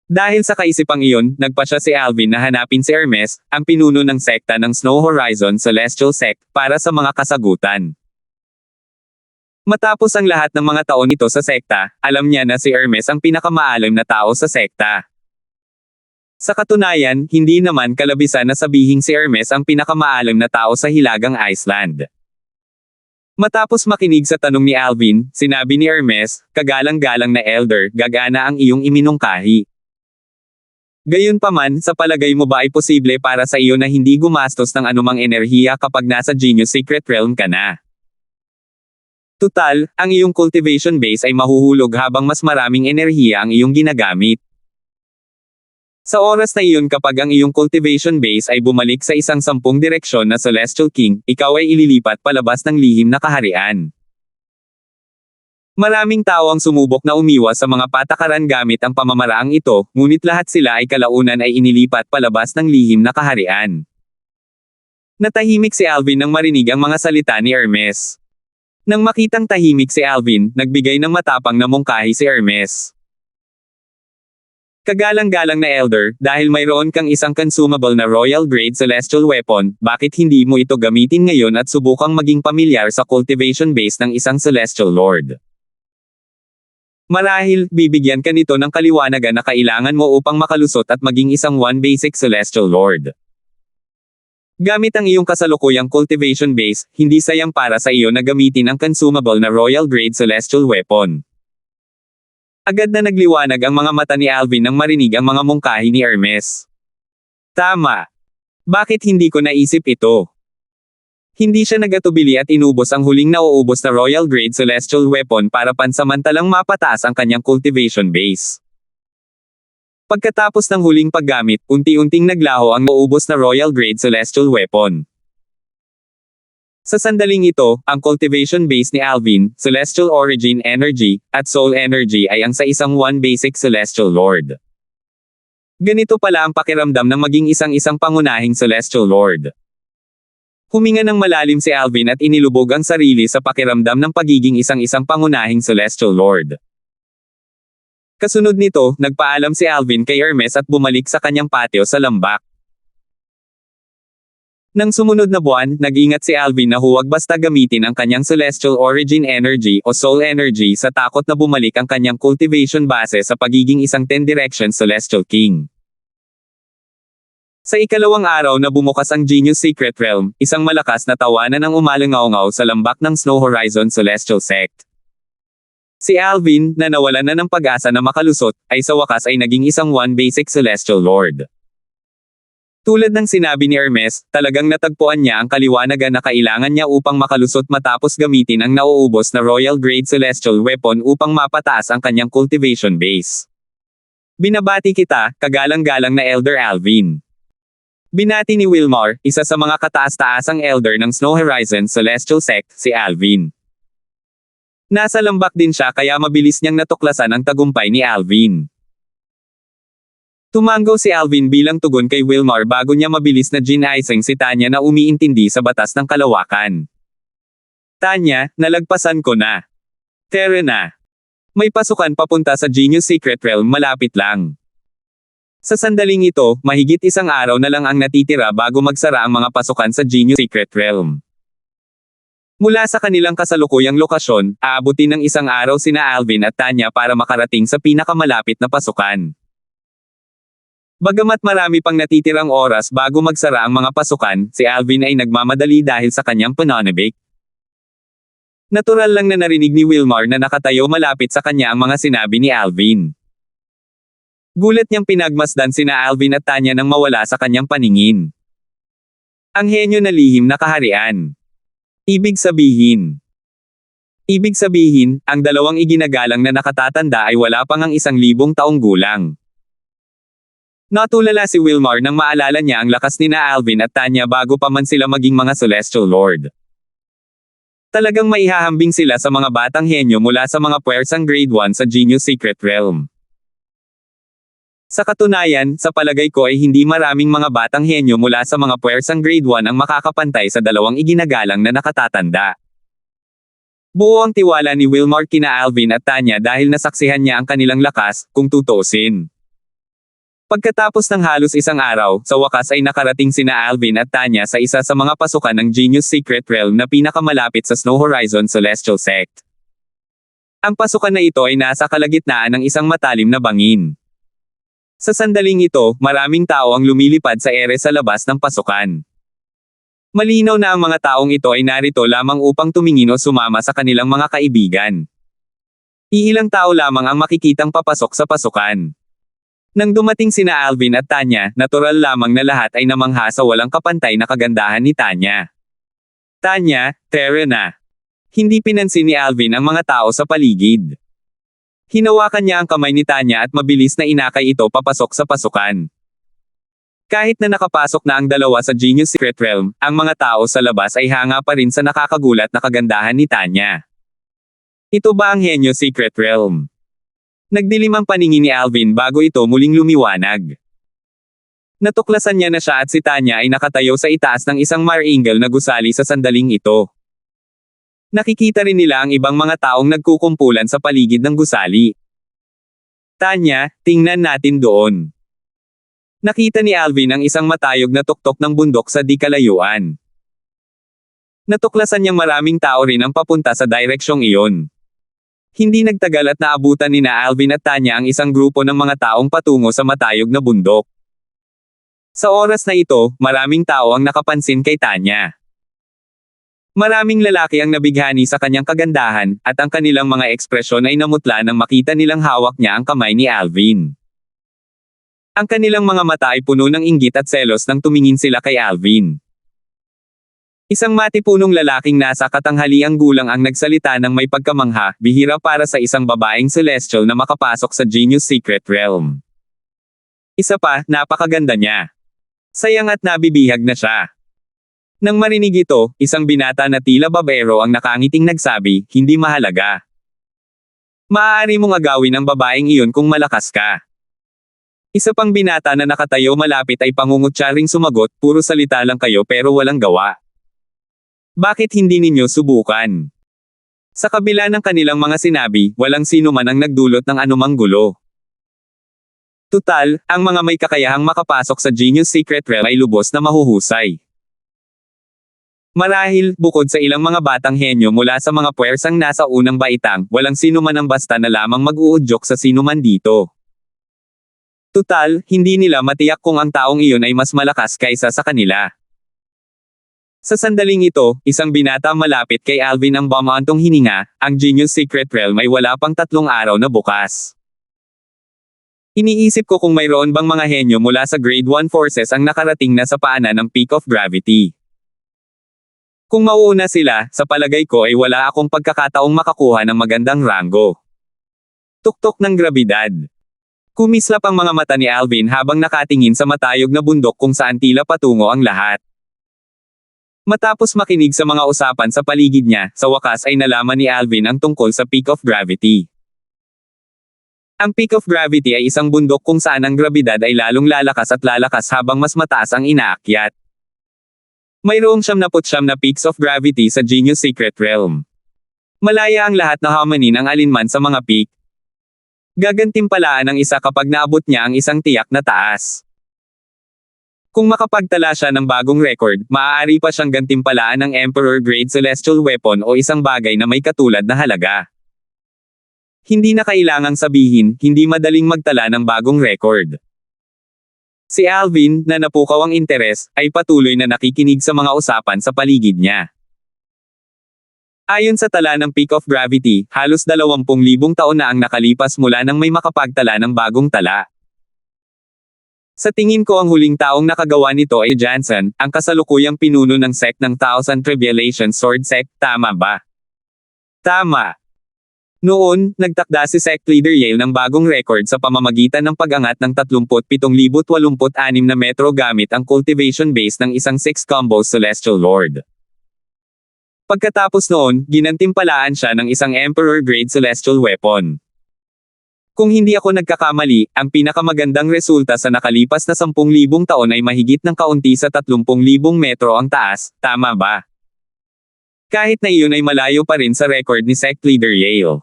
A: Dahil sa kaisipang iyon, nagpasya si Alvin na hanapin si Hermes, ang pinuno ng sekta ng Snow Horizon Celestial Sect, para sa mga kasagutan. Matapos ang lahat ng mga taon nito sa sekta, alam niya na si Hermes ang pinakamaalam na tao sa sekta. Sa katunayan, hindi naman kalabisan na sabihing si Hermes ang pinakamaalam na tao sa Hilagang Iceland. Matapos makinig sa tanong ni Alvin, sinabi ni Hermes, "Kagalang-galang na Elder, gagana ang iyong iminungkahi. Gayunpaman, sa palagay mo ba ay posible para sa iyo na hindi gumastos ng anumang enerhiya kapag nasa Genius Secret Realm ka na?" Tutal, ang iyong cultivation base ay mahuhulog habang mas maraming enerhiya ang iyong ginagamit. Sa oras na iyon kapag ang iyong cultivation base ay bumalik sa isang 10 direksyon na Celestial King, ikaw ay ililipat palabas ng lihim na kaharian. Maraming tao ang sumubok na umiwas sa mga patakaran gamit ang pamamaraang ito, ngunit lahat sila ay kalaunan ay inilipat palabas ng lihim na kaharian. Natahimik si Alvin nang marinig ang mga salita ni Hermes. Nang makitang tahimik si Alvin, nagbigay ng matapang na mungkahi si Hermes. Kagalang-galang na Elder, dahil mayroon kang isang consumable na Royal Grade Celestial Weapon, bakit hindi mo ito gamitin ngayon at subukang maging pamilyar sa cultivation base ng isang Celestial Lord? Marahil, bibigyan ka nito ng kaliwanagan na kailangan mo upang makalusot at maging isang one basic Celestial Lord. Gamit ang iyong kasalukuyang cultivation base, hindi sayang para sa iyo na gamitin ang consumable na Royal Grade Celestial Weapon. Agad na nagliwanag ang mga mata ni Alvin nang marinig ang mga mungkahi ni Hermes. Tama. Bakit hindi ko naisip ito? Hindi siya nagatubili at inubos ang huling nauubos na Royal Grade Celestial Weapon para pansamantalang mapataas ang kanyang cultivation base. Pagkatapos ng huling paggamit, unti-unting naglaho ang nauubos na Royal Grade Celestial Weapon. Sa sandaling ito, ang cultivation base ni Alvin, Celestial Origin Energy, at Soul Energy ay ang sa isang one basic Celestial Lord. Ganito pala ang pakiramdam ng maging isang pangunahing Celestial Lord. Huminga ng malalim si Alvin at inilubog ang sarili sa pakiramdam ng pagiging isang pangunahing Celestial Lord. Kasunod nito, nagpaalam si Alvin kay Hermes at bumalik sa kanyang patio sa lambak. Nang sumunod na buwan, nag-ingat si Alvin na huwag basta gamitin ang kanyang Celestial Origin Energy o Soul Energy sa takot na bumalik ang kanyang cultivation base sa pagiging isang 10-direction Celestial King. Sa ikalawang araw na bumukas ang Genius Secret Realm, isang malakas na tawanan ang umalangaw-ngaw sa lambak ng Snow Horizon Celestial Sect. Si Alvin, na nawalan na ng pag-asa na makalusot, ay sa wakas ay naging isang one basic Celestial Lord. Tulad ng sinabi ni Hermes, talagang natagpuan niya ang kaliwanagan na kailangan niya upang makalusot matapos gamitin ang nauubos na Royal Grade Celestial Weapon upang mapataas ang kanyang cultivation base. Binabati kita, kagalang-galang na Elder Alvin. Binati ni Wilmar, isa sa mga kataas-taasang Elder ng Snow Horizon Celestial Sect, si Alvin. Nasa lambak din siya kaya mabilis niyang natuklasan ang tagumpay ni Alvin. Tumango si Alvin bilang tugon kay Wilmar bago niya mabilis na ginaising si Tanya na umiintindi sa batas ng kalawakan. Tanya, nalagpasan ko na. Tara na. May pasukan papunta sa Genius Secret Realm malapit lang. Sa sandaling ito, mahigit isang araw na lang ang natitira bago magsara ang mga pasukan sa Genius Secret Realm. Mula sa kanilang kasalukuyang lokasyon, aabutin ng isang araw sina Alvin at Tanya para makarating sa pinakamalapit na pasukan. Bagamat marami pang natitirang oras bago magsara ang mga pasukan, si Alvin ay nagmamadali dahil sa kanyang pananabik. Natural lang na narinig ni Wilmar na nakatayo malapit sa kanya ang mga sinabi ni Alvin. Gulat niyang pinagmasdan sina Alvin at Tanya nang mawala sa kanyang paningin. Ang henyo na lihim na kaharian. Ibig sabihin, ang dalawang iginagalang na nakatatanda ay wala pang ang 1,000 taong gulang. Natulala si Wilmar nang maalala niya ang lakas ni na Alvin at Tanya bago pa man sila maging mga Celestial Lord. Talagang maihahambing sila sa mga batang henyo mula sa mga puwersang Grade 1 sa Genius Secret Realm. Sa katunayan, sa palagay ko ay hindi maraming mga batang henyo mula sa mga puwersang Grade 1 ang makakapantay sa dalawang iginagalang na nakatatanda. Buo ang tiwala ni Wilmar kina Alvin at Tanya dahil nasaksihan niya ang kanilang lakas, kung tutuusin. Pagkatapos ng halos isang araw, sa wakas ay nakarating sina Alvin at Tanya sa isa sa mga pasukan ng Genius Secret Realm na pinakamalapit sa Snow Horizon Celestial Sect. Ang pasukan na ito ay nasa kalagitnaan ng isang matalim na bangin. Sa sandaling ito, maraming tao ang lumilipad sa ere sa labas ng pasukan. Malinaw na ang mga taong ito ay narito lamang upang tumingin o sumama sa kanilang mga kaibigan. Iilang tao lamang ang makikitang papasok sa pasukan. Nang dumating sina Alvin at Tanya, natural lamang na lahat ay namangha sa walang kapantay na kagandahan ni Tanya. Tanya, tara na. Hindi pinansin ni Alvin ang mga tao sa paligid. Hinawakan niya ang kamay ni Tanya at mabilis na inakay ito papasok sa pasukan. Kahit na nakapasok na ang dalawa sa Genius Secret Realm, ang mga tao sa labas ay hanga pa rin sa nakakagulat na kagandahan ni Tanya. Ito ba ang Henyo Secret Realm? Nagdilim ang paningin ni Alvin bago ito muling lumiwanag. Natuklasan niya na siya at si Tanya ay nakatayo sa itaas ng isang marangel na gusali sa sandaling ito. Nakikita rin nila ang ibang mga taong nagkukumpulan sa paligid ng gusali. Tanya, tingnan natin doon. Nakita ni Alvin ang isang matayog na tuktok ng bundok sa di kalayuan. Natuklasan niyang maraming tao rin ang papunta sa direksyong iyon. Hindi nagtagal at naabutan ni na Alvin at Tanya ang isang grupo ng mga taong patungo sa matayog na bundok. Sa oras na ito, maraming tao ang nakapansin kay Tanya. Maraming lalaki ang nabighani sa kanyang kagandahan, at ang kanilang mga ekspresyon ay namutla nang makita nilang hawak niya ang kamay ni Alvin. Ang kanilang mga mata ay puno ng inggit at selos nang tumingin sila kay Alvin. Isang matipunong lalaking nasa katanghaliang gulang ang nagsalita ng may pagkamangha, bihira para sa isang babaeng celestial na makapasok sa Genius Secret Realm. Isa pa, napakaganda niya. Sayang at nabibihag na siya. Nang marinig ito, isang binata na tila babaero ang nakangiting nagsabi, hindi mahalaga. Maaari mong agawin ang babaeng iyon kung malakas ka. Isa pang binata na nakatayo malapit ay pangungutyaring sumagot, puro salita lang kayo pero walang gawa. Bakit hindi ninyo subukan? Sa kabila ng kanilang mga sinabi, walang sino man ang nagdulot ng anumang gulo. Tutal, ang mga may kakayahang makapasok sa Genius Secret Realm ay lubos na mahuhusay. Marahil, bukod sa ilang mga batang henyo mula sa mga puwersang nasa unang baitang, walang sino man ang basta na lamang mag-uudyok sa sino man dito. Tutal, hindi nila matiyak kung ang taong iyon ay mas malakas kaysa sa kanila. Sa sandaling ito, isang binata malapit kay Alvin ang bumantong hininga, ang Genius Secret Realm ay wala pang 3 araw na bukas. Iniisip ko kung mayroon bang mga henyo mula sa Grade 1 forces ang nakarating na sa paanan ng Peak of Gravity. Kung mauuna sila, sa palagay ko ay wala akong pagkakataong makakuha ng magandang ranggo. Tuktok ng grabidad. Kumislap ang mga mata ni Alvin habang nakatingin sa matayog na bundok kung saan tila patungo ang lahat. Matapos makinig sa mga usapan sa paligid niya, sa wakas ay nalaman ni Alvin ang tungkol sa Peak of Gravity. Ang Peak of Gravity ay isang bundok kung saan ang grabidad ay lalong lalakas at lalakas habang mas mataas ang inaakyat. Mayroong 79 na Peaks of Gravity sa Genius Secret Realm. Malaya ang lahat na hamanin ang alinman sa mga peak. Gagantimpalaan ang isa kapag naabot niya ang isang tiyak na taas. Kung makapagtala siya ng bagong record, maaari pa siyang gantimpalaan ng Emperor Grade Celestial Weapon o isang bagay na may katulad na halaga. Hindi na kailangang sabihin, hindi madaling magtala ng bagong record. Si Alvin, na napukaw ang interes, ay patuloy na nakikinig sa mga usapan sa paligid niya. Ayon sa tala ng Peak of Gravity, halos 20,000 taon na ang nakalipas mula nang may makapagtala ng bagong tala. Sa tingin ko ang huling taong nakagawa nito ay Jansen, ang kasalukuyang pinuno ng sect ng Thousand Tribulation Sword Sect, tama ba? Tama. Noon, nagtakda si Sect Leader Yale ng bagong record sa pamamagitan ng pag-angat ng 37,086 na metro gamit ang cultivation base ng isang 6-combo Celestial Lord. Pagkatapos noon, ginantimpalaan siya ng isang Emperor Grade Celestial Weapon. Kung hindi ako nagkakamali, ang pinakamagandang resulta sa nakalipas na 10,000 taon ay mahigit ng kaunti sa 30,000 metro ang taas, tama ba? Kahit na iyon ay malayo pa rin sa record ni Sect Leader Yale.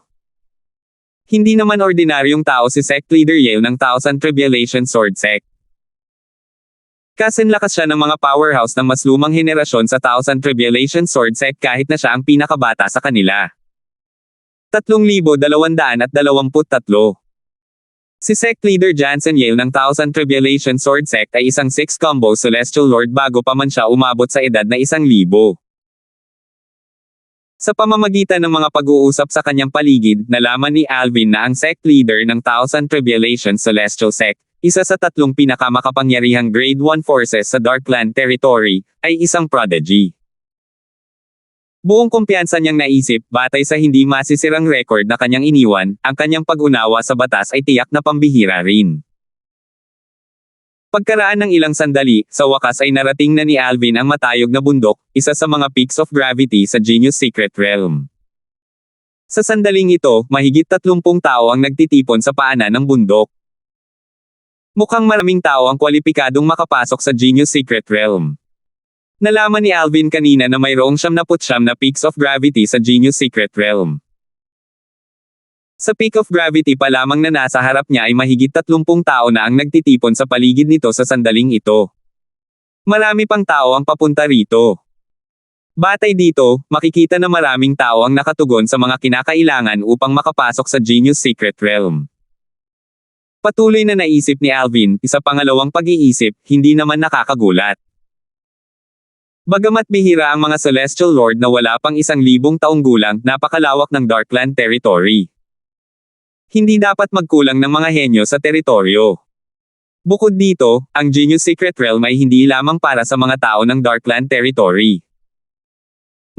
A: Hindi naman ordinaryong tao si Sect Leader Yale ng Thousand Tribulation Sword Sect. Kasinlakas siya ng mga powerhouse ng mas lumang henerasyon sa Thousand Tribulation Sword Sect kahit na siya ang pinakabata sa kanila. 3,223. Si Sect Leader Jansen Yale ng Thousand Tribulation Sword Sect ay isang 6-combo Celestial Lord bago pa man siya umabot sa edad na 1,000. Sa pamamagitan ng mga pag-uusap sa kanyang paligid, nalaman ni Alvin na ang sect leader ng Thousand Tribulation Celestial Sect, isa sa 3 pinakamakapangyarihang Grade 1 forces sa Darkland Territory, ay isang prodigy. Buong kumpiyansa niyang naisip, batay sa hindi masisirang record na kanyang iniwan, ang kanyang pag-unawa sa batas ay tiyak na pambihira rin. Pagkaraan ng ilang sandali, sa wakas ay narating na ni Alvin ang matayog na bundok, isa sa mga peaks of gravity sa Genius Secret Realm. Sa sandaling ito, mahigit 30 tao ang nagtitipon sa paanan ng bundok. Mukhang maraming tao ang kwalipikadong makapasok sa Genius Secret Realm. Nalaman ni Alvin kanina na mayroong 79 na peaks of gravity sa Genius Secret Realm. Sa peak of gravity pa lamang na nasa harap niya ay mahigit 30 tao na ang nagtitipon sa paligid nito sa sandaling ito. Marami pang tao ang papunta rito. Batay dito, makikita na maraming tao ang nakatugon sa mga kinakailangan upang makapasok sa Genius Secret Realm. Patuloy na naisip ni Alvin, sa pangalawang pag-iisip, hindi naman nakakagulat. Bagamat bihira ang mga Celestial Lord na wala pang 1,000 taong gulang, napakalawak ng Darkland Territory. Hindi dapat magkulang ng mga henyo sa teritoryo. Bukod dito, ang Genius Secret Realm ay hindi lamang para sa mga tao ng Darkland Territory.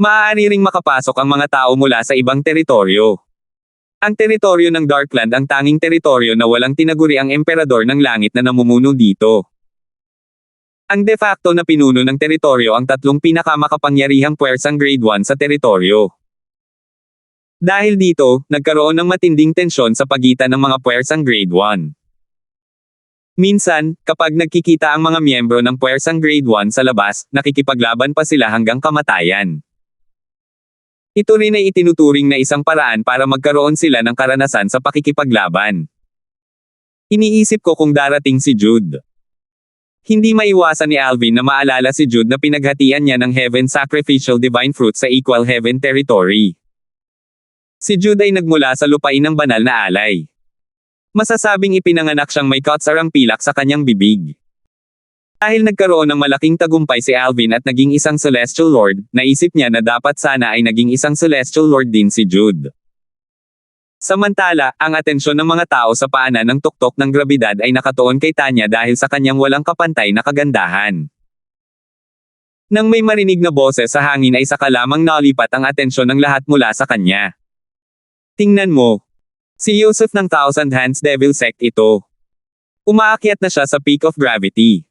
A: Maaari ring makapasok ang mga tao mula sa ibang teritoryo. Ang teritoryo ng Darkland ang tanging teritoryo na walang tinaguri ang Emperador ng Langit na namumuno dito. Ang de facto na pinuno ng teritoryo ang 3 pinakamakapangyarihang puwersang grade 1 sa teritoryo. Dahil dito, nagkaroon ng matinding tensyon sa pagitan ng mga puwersang grade 1. Minsan, kapag nagkikita ang mga miyembro ng puwersang grade 1 sa labas, nakikipaglaban pa sila hanggang kamatayan. Ito rin ay itinuturing na isang paraan para magkaroon sila ng karanasan sa pakikipaglaban. Iniisip ko kung darating si Jude. Hindi maiwasan ni Alvin na maalala si Jude na pinaghatian niya ng Heaven Sacrificial Divine Fruit sa Equal Heaven Territory. Si Jude ay nagmula sa lupain ng banal na alay. Masasabing ipinanganak siyang may katsarang pilak sa kanyang bibig. Dahil nagkaroon ng malaking tagumpay si Alvin at naging isang Celestial Lord, naisip niya na dapat sana ay naging isang Celestial Lord din si Jude. Samantala, ang atensyon ng mga tao sa paanan ng tuktok ng grabidad ay nakatuon kay Tanya dahil sa kanyang walang kapantay na kagandahan. Nang may marinig na boses sa hangin ay saka lamang nalipat ang atensyon ng lahat mula sa kanya. Tingnan mo. Si Yusuf ng Thousand Hands Devil Sect ito. Umaakyat na siya sa peak of gravity.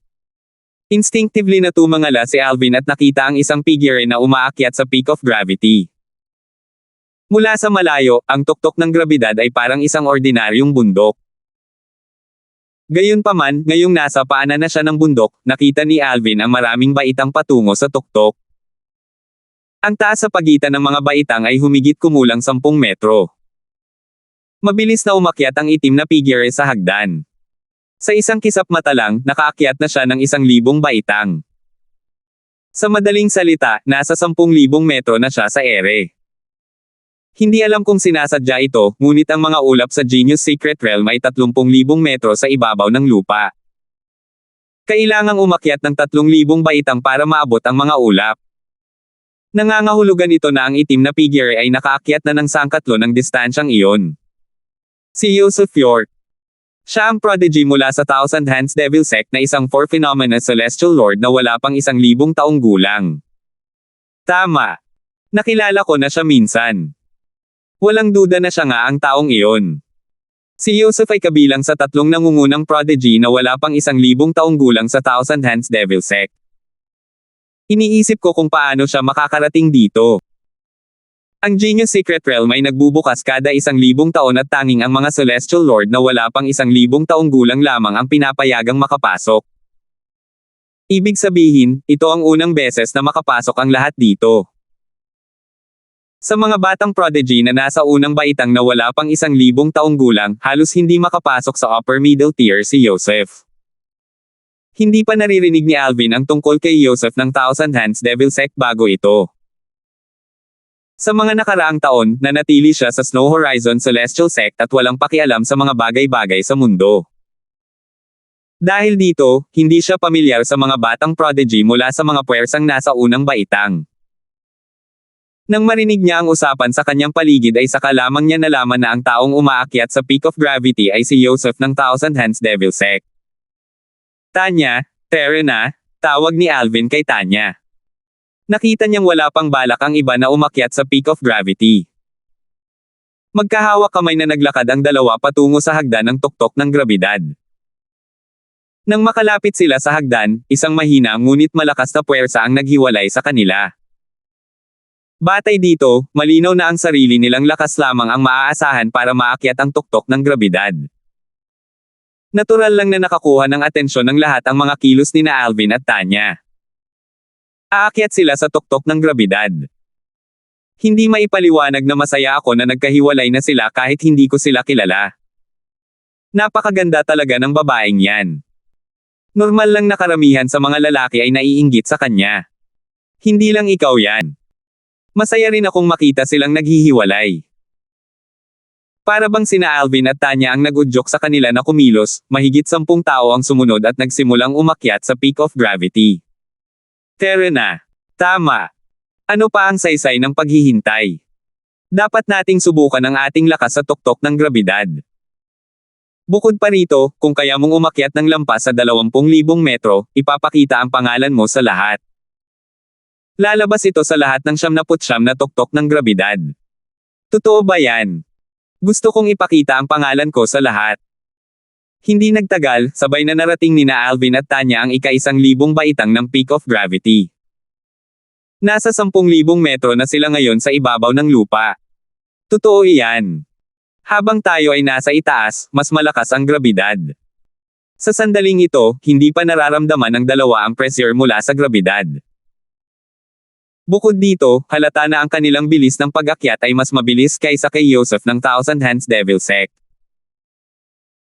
A: Instinctively na tumangala si Alvin at nakita ang isang figure na umaakyat sa peak of gravity. Mula sa malayo, ang tuktok ng grabidad ay parang isang ordinaryong bundok. Gayunpaman, ngayong nasa paanan na siya ng bundok, nakita ni Alvin ang maraming baitang patungo sa tuktok. Ang taas sa pagitan ng mga baitang ay humigit kumulang 10 metro. Mabilis na umakyat ang itim na figure sa hagdan. Sa isang kisap mata lang, nakaakyat na siya ng 1,000 baitang. Sa madaling salita, nasa 10,000 metro na siya sa ere. Hindi alam kung sinasadya ito, ngunit ang mga ulap sa Genius Secret Realm ay 30,000 metro sa ibabaw ng lupa. Kailangang umakyat ng 3,000 baitang para maabot ang mga ulap. Nangangahulugan ito na ang itim na figure ay nakaakyat na ng sangkatlo ng distansyang iyon. Si Yusuf York. Siya ang prodigy mula sa Thousand Hands Devil Sect na isang 4 phenomena Celestial Lord na wala pang 1,000 taong gulang. Tama. Nakilala ko na siya minsan. Walang duda na siya nga ang taong iyon. Si Yusuf ay kabilang sa 3 nangungunang prodigy na wala pang 1,000 taong gulang sa Thousand Hands Devil Sect. Iniisip ko kung paano siya makakarating dito. Ang Genius Secret Realm ay nagbubukas kada 1,000 taon at tanging ang mga Celestial Lord na wala pang 1,000 taong gulang lamang ang pinapayagang makapasok. Ibig sabihin, ito ang unang beses na makapasok ang lahat dito. Sa mga batang prodigy na nasa unang baitang na wala pang 1,000 taong gulang, halos hindi makapasok sa upper middle tier si Joseph. Hindi pa naririnig ni Alvin ang tungkol kay Joseph ng Thousand Hands Devil Sect bago ito. Sa mga nakaraang taon, nanatili siya sa Snow Horizon Celestial Sect at walang pakialam sa mga bagay-bagay sa mundo. Dahil dito, hindi siya pamilyar sa mga batang prodigy mula sa mga puwersang nasa unang baitang. Nang marinig niya ang usapan sa kanyang paligid ay saka lamang niya nalaman na ang taong umaakyat sa peak of gravity ay si Joseph ng Thousand Hands Devil Sect. Tanya, Terena, tawag ni Alvin kay Tanya. Nakita niyang wala pang balak ang iba na umakyat sa peak of gravity. Magkahawak kamay na naglakad ang dalawa patungo sa hagdan ng tuktok ng grabidad. Nang makalapit sila sa hagdan, isang mahina ngunit malakas na puwersa ang naghiwalay sa kanila. Batay dito, malinaw na ang sarili nilang lakas lamang ang maaasahan para maakyat ang tuktok ng grabidad. Natural lang na nakakuha ng atensyon ng lahat ang mga kilos ni na Alvin at Tanya. Aakyat sila sa tuktok ng grabidad. Hindi maipaliwanag na masaya ako na nagkahiwalay na sila kahit hindi ko sila kilala. Napakaganda talaga ng babaeng yan. Normal lang na karamihan sa mga lalaki ay naiinggit sa kanya. Hindi lang ikaw yan. Masaya rin akong makita silang naghihiwalay. Para bang sina Alvin at Tanya ang nag-udyok sa kanila na kumilos, mahigit 10 tao ang sumunod at nagsimulang umakyat sa peak of gravity. Tara na. Tama. Ano pa ang saysay ng paghihintay? Dapat nating subukan ang ating lakas sa tuktok ng grabidad. Bukod pa rito, kung kaya mong umakyat ng lampas sa 20,000 metro, ipapakita ang pangalan mo sa lahat. Lalabas ito sa lahat ng 99 na tuktok ng grabidad. Totoo ba yan? Gusto kong ipakita ang pangalan ko sa lahat. Hindi nagtagal, sabay na narating ni na Alvin at Tanya ang ika-1,000 baitang ng peak of gravity. Nasa 10,000 metro na sila ngayon sa ibabaw ng lupa. Totoo iyan. Habang tayo ay nasa itaas, mas malakas ang grabidad. Sa sandaling ito, hindi pa nararamdaman ng dalawa ang pressure mula sa grabidad. Bukod dito, halata na ang kanilang bilis ng pag-akyat ay mas mabilis kaysa kay Joseph ng Thousand Hands Devil Sect.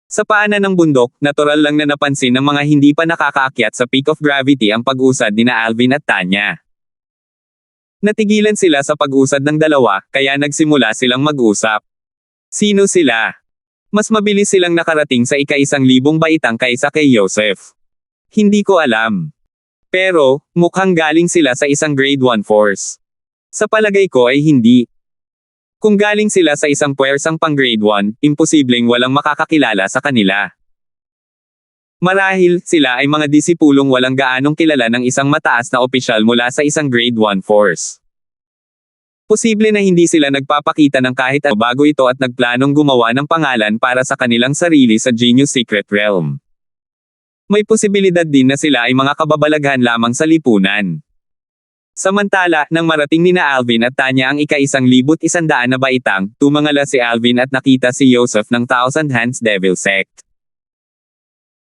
A: Sa paanan ng bundok, natural lang na napansin ng mga hindi pa nakakaakyat sa peak of gravity ang pag-usad ni na Alvin at Tanya. Natigilan sila sa pag-usad ng dalawa, kaya nagsimula silang mag-usap. Sino sila? Mas mabilis silang nakarating sa ika-1,000 baitang kaysa kay Joseph. Hindi ko alam. Pero, mukhang galing sila sa isang grade 1 force. Sa palagay ko ay hindi. Kung galing sila sa isang puwersang pang grade 1, imposibleng walang makakakilala sa kanila. Marahil, sila ay mga disipulong walang gaanong kilala ng isang mataas na opisyal mula sa isang grade 1 force. Posible na hindi sila nagpapakita ng kahit ano bago ito at nagplanong gumawa ng pangalan para sa kanilang sarili sa Genius Secret Realm. May posibilidad din na sila ay mga kababalaghan lamang sa lipunan. Samantala, nang marating ni na Alvin at Tanya ang ika-1,100 na baitang, tumangala si Alvin at nakita si Joseph ng Thousand Hands Devil Sect.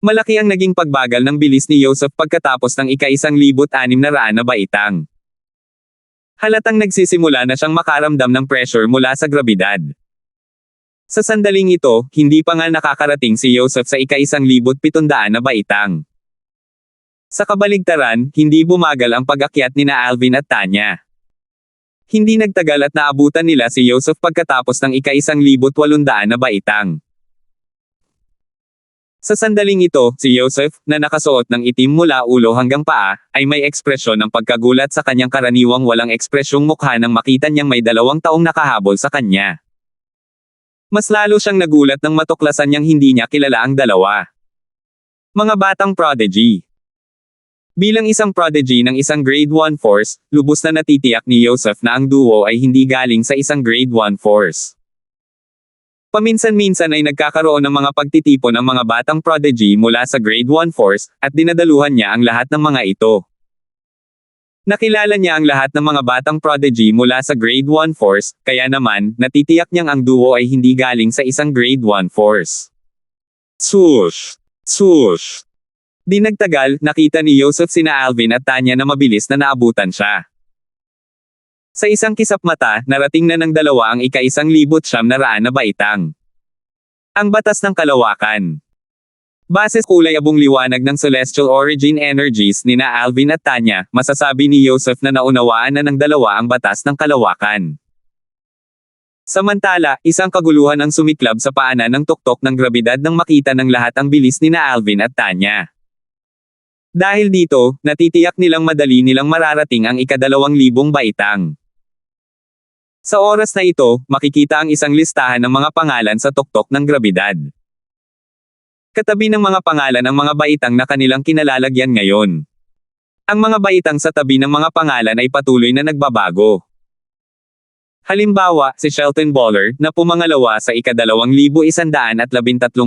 A: Malaki ang naging pagbagal ng bilis ni Joseph pagkatapos ng ika-1,600 na baitang. Halatang nagsisimula na siyang makaramdam ng pressure mula sa grabidad. Sa sandaling ito, hindi pa nga nakakarating si Joseph sa ika-1,700 na baitang. Sa kabaligtaran, hindi bumagal ang pag-akyat ni na Alvin at Tanya. Hindi nagtagal at naabutan nila si Joseph pagkatapos ng ika-1,800 na baitang. Sa sandaling ito, si Joseph, na nakasuot ng itim mula ulo hanggang paa, ay may ekspresyon ng pagkagulat sa kanyang karaniwang walang ekspresyong mukha nang makita niyang may 2 taong nakahabol sa kanya. Mas lalo siyang nagulat nang matuklasan niyang hindi niya kilala ang dalawa. Mga batang prodigy. Bilang isang prodigy ng isang grade 1 force, lubos na natitiyak ni Joseph na ang duo ay hindi galing sa isang grade 1 force. Paminsan-minsan ay nagkakaroon ng mga pagtitipon ng mga batang prodigy mula sa grade 1 force, at dinadaluhan niya ang lahat ng mga ito. Nakilala niya ang lahat ng mga batang prodigy mula sa grade 1 force, kaya naman, natitiyak niyang ang duo ay hindi galing sa isang grade 1 force. Swoosh! Swoosh! Di nagtagal, nakita ni Joseph sina Alvin at Tanya na mabilis na naabutan siya. Sa isang kisap mata, narating na ng dalawa ang ika-1,900 na baitang. Ang batas ng kalawakan. Base sa kulay abong liwanag ng celestial origin energies ni na Alvin at Tanya, masasabi ni Joseph na naunawaan na ng dalawa ang batas ng kalawakan. Samantala, isang kaguluhan ang sumiklab sa paanan ng tuktok ng grabidad nang makita ng lahat ang bilis ni na Alvin at Tanya. Dahil dito, natitiyak nilang madali nilang mararating ang ika-2,000 baitang. Sa oras na ito, makikita ang isang listahan ng mga pangalan sa tuktok ng grabidad. Katabi ng mga pangalan ang mga baitang na kanilang kinalalagyan ngayon. Ang mga baitang sa tabi ng mga pangalan ay patuloy na nagbabago. Halimbawa, si Shelton Bowler, na pumangalawa sa ika-2113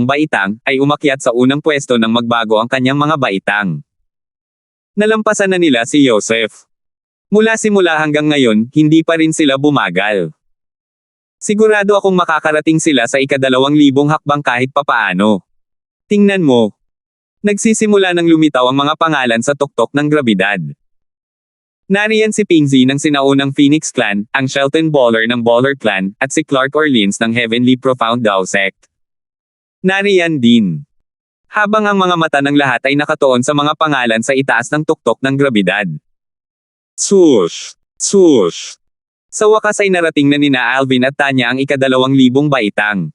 A: baitang, ay umakyat sa unang pwesto nang magbago ang kanyang mga baitang. Nalampasan na nila si Joseph. Mula simula hanggang ngayon, hindi pa rin sila bumagal. Sigurado akong makakarating sila sa ika-2000 hakbang kahit papaano. Tingnan mo. Nagsisimula nang lumitaw ang mga pangalan sa tuktok ng grabidad. Nariyan si Pingzi ng sinaunang Phoenix Clan, ang Shelton Bowler ng Bowler Clan, at si Clark Orleans ng Heavenly Profound Dao Sect. Nariyan din. Habang ang mga mata ng lahat ay nakatuon sa mga pangalan sa itaas ng tuktok ng grabidad. Swoosh! Swoosh! Sa wakas ay narating na nina Alvin at Tanya ang ika-2000 baitang.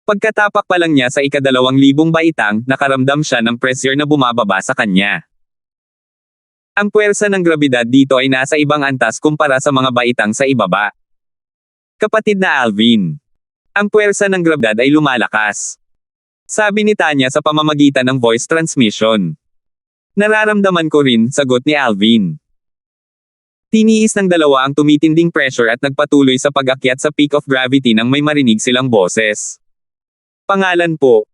A: Pagkatapak pa lang niya sa ika-2000 baitang, nakaramdam siya ng pressure na bumababa sa kanya. Ang puwersa ng grabidad dito ay nasa ibang antas kumpara sa mga baitang sa ibaba. Kapatid na Alvin. Ang puwersa ng grabidad ay lumalakas. Sabi ni Tanya sa pamamagitan ng voice transmission. Nararamdaman ko rin, sagot ni Alvin. Tiniis ng dalawa ang tumitinding pressure at nagpatuloy sa pag-akyat sa peak of gravity nang may marinig silang boses. Pangalan po.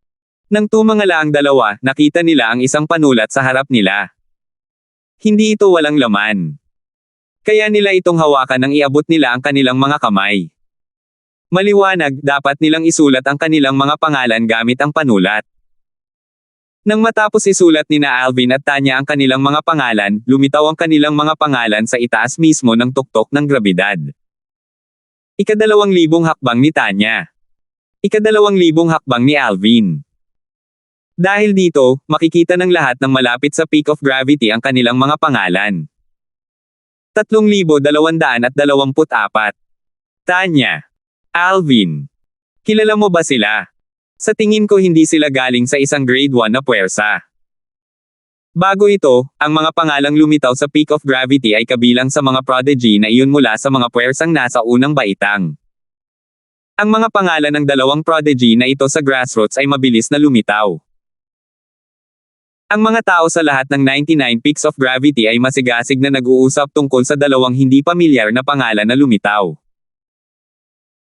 A: Nang tumangala ang dalawa, nakita nila ang isang panulat sa harap nila. Hindi ito walang laman. Kaya nila itong hawakan nang iabot nila ang kanilang mga kamay. Maliwanag, dapat nilang isulat ang kanilang mga pangalan gamit ang panulat. Nang matapos isulat nina Alvin at Tanya ang kanilang mga pangalan, lumitaw ang kanilang mga pangalan sa itaas mismo ng tuktok ng grabidad. Ika-2000 hakbang ni Tanya. Ika-2000 hakbang ni Alvin. Dahil dito, makikita ng lahat ng malapit sa peak of gravity ang kanilang mga pangalan. 3,224. Tanya. Alvin. Kilala mo ba sila? Sa tingin ko hindi sila galing sa isang grade 1 na puwersa. Bago ito, ang mga pangalang lumitaw sa peak of gravity ay kabilang sa mga prodigy na iyon mula sa mga puwersang nasa unang baitang. Ang mga pangalan ng dalawang prodigy na ito sa grassroots ay mabilis na lumitaw. Ang mga tao sa lahat ng 99 peaks of gravity ay masigasig na nag-uusap tungkol sa dalawang hindi pamilyar na pangalan na lumitaw.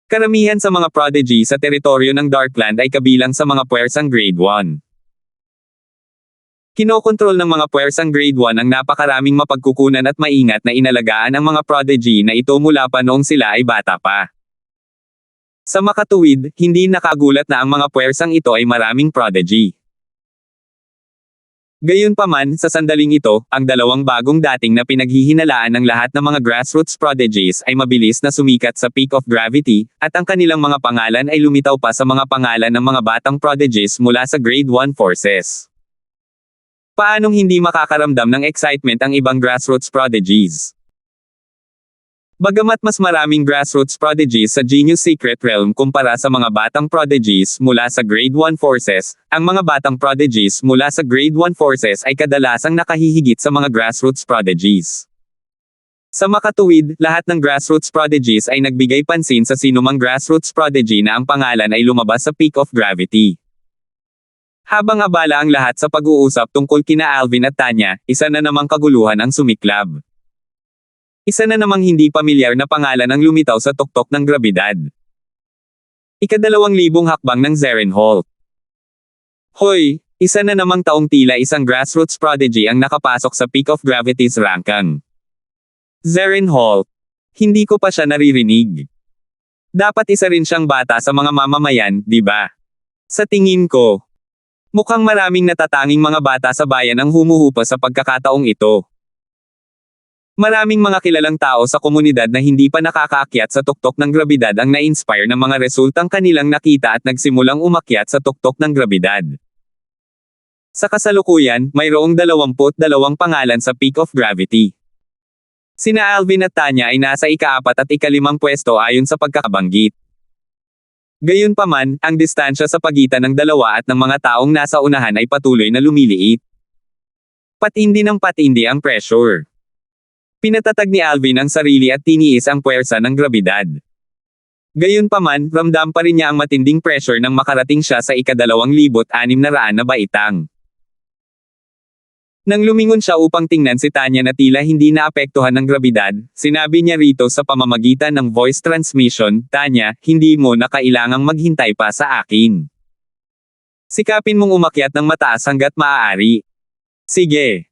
A: Karamihan sa mga prodigy sa teritoryo ng Darkland ay kabilang sa mga puwersang grade 1. Kinokontrol ng mga puwersang grade 1 ang napakaraming mapagkukunan at maingat na inalagaan ang mga prodigy na ito mula pa noong sila ay bata pa. Sa makatuwid, hindi nakagulat na ang mga puwersang ito ay maraming prodigy. Gayunpaman, sa sandaling ito, ang dalawang bagong dating na pinaghihinalaan ng lahat ng mga grassroots prodigies ay mabilis na sumikat sa peak of gravity, at ang kanilang mga pangalan ay lumitaw pa sa mga pangalan ng mga batang prodigies mula sa grade 1 forces. Paanong hindi makakaramdam ng excitement ang ibang grassroots prodigies? Bagamat mas maraming grassroots prodigies sa Genius Secret Realm kumpara sa mga batang prodigies mula sa Grade 1 Forces, ang mga batang prodigies mula sa Grade 1 Forces ay kadalasang nakahihigit sa mga grassroots prodigies. Sa makatuwid, lahat ng grassroots prodigies ay nagbigay pansin sa sinumang grassroots prodigy na ang pangalan ay lumabas sa peak of gravity. Habang abala ang lahat sa pag-uusap tungkol kina Alvin at Tanya, isa na namang kaguluhan ang sumiklab. Isa na namang hindi pamilyar na pangalan ang lumitaw sa tuktok ng grabidad. Ika-2000 hakbang ng Zeren Holt. Hoy, isa na namang taong tila isang grassroots prodigy ang nakapasok sa peak of gravity's ranking. Zeren Holt. Hindi ko pa siya naririnig. Dapat isa rin siyang bata sa mga mamamayan, di ba? Sa tingin ko, mukhang maraming natatanging mga bata sa bayan ang humuhupa sa pagkakataong ito. Maraming mga kilalang tao sa komunidad na hindi pa nakakaakyat sa tuktok ng grabidad ang na-inspire ng mga resultang kanilang nakita at nagsimulang umakyat sa tuktok ng grabidad. Sa kasalukuyan, mayroong 22 pangalan sa peak of gravity. Sina Alvin at Tanya ay nasa ika-4 at ika-5 pwesto ayon sa pagkakabanggit. Gayunpaman, ang distansya sa pagitan ng dalawa at ng mga taong nasa unahan ay patuloy na lumiliit. Patindi ng patindi ang pressure. Pinatatag ni Alvin ang sarili at tiniis ang puwersa ng grabidad. Gayunpaman, ramdam pa rin niya ang matinding pressure nang makarating siya sa ika-2600 na baitang. Nang lumingon siya upang tingnan si Tanya na tila hindi naapektuhan ng grabidad, sinabi niya rito sa pamamagitan ng voice transmission, "Tanya, hindi mo na kailangang maghintay pa sa akin. Sikapin mong umakyat ng mataas hanggat maaari." "Sige."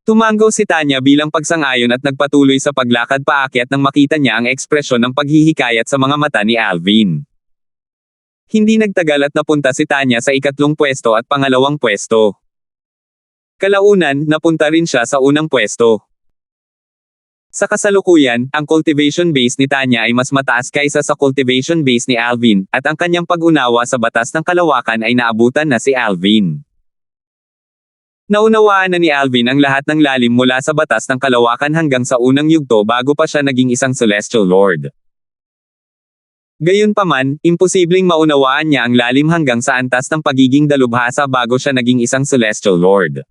A: Tumango si Tanya bilang pagsang-ayon at nagpatuloy sa paglakad paakyat nang makita niya ang ekspresyon ng paghihikayat sa mga mata ni Alvin. Hindi nagtagal at napunta si Tanya sa ikatlong pwesto at pangalawang pwesto. Kalaunan, napunta rin siya sa unang pwesto. Sa kasalukuyan, ang cultivation base ni Tanya ay mas mataas kaysa sa cultivation base ni Alvin, at ang kanyang pag-unawa sa batas ng kalawakan ay naabutan na si Alvin. Naunawaan na ni Alvin ang lahat ng lalim mula sa batas ng kalawakan hanggang sa unang yugto bago pa siya naging isang Celestial Lord. Gayunpaman, imposibleng maunawaan niya ang lalim hanggang sa antas ng pagiging dalubhasa bago siya naging isang Celestial Lord.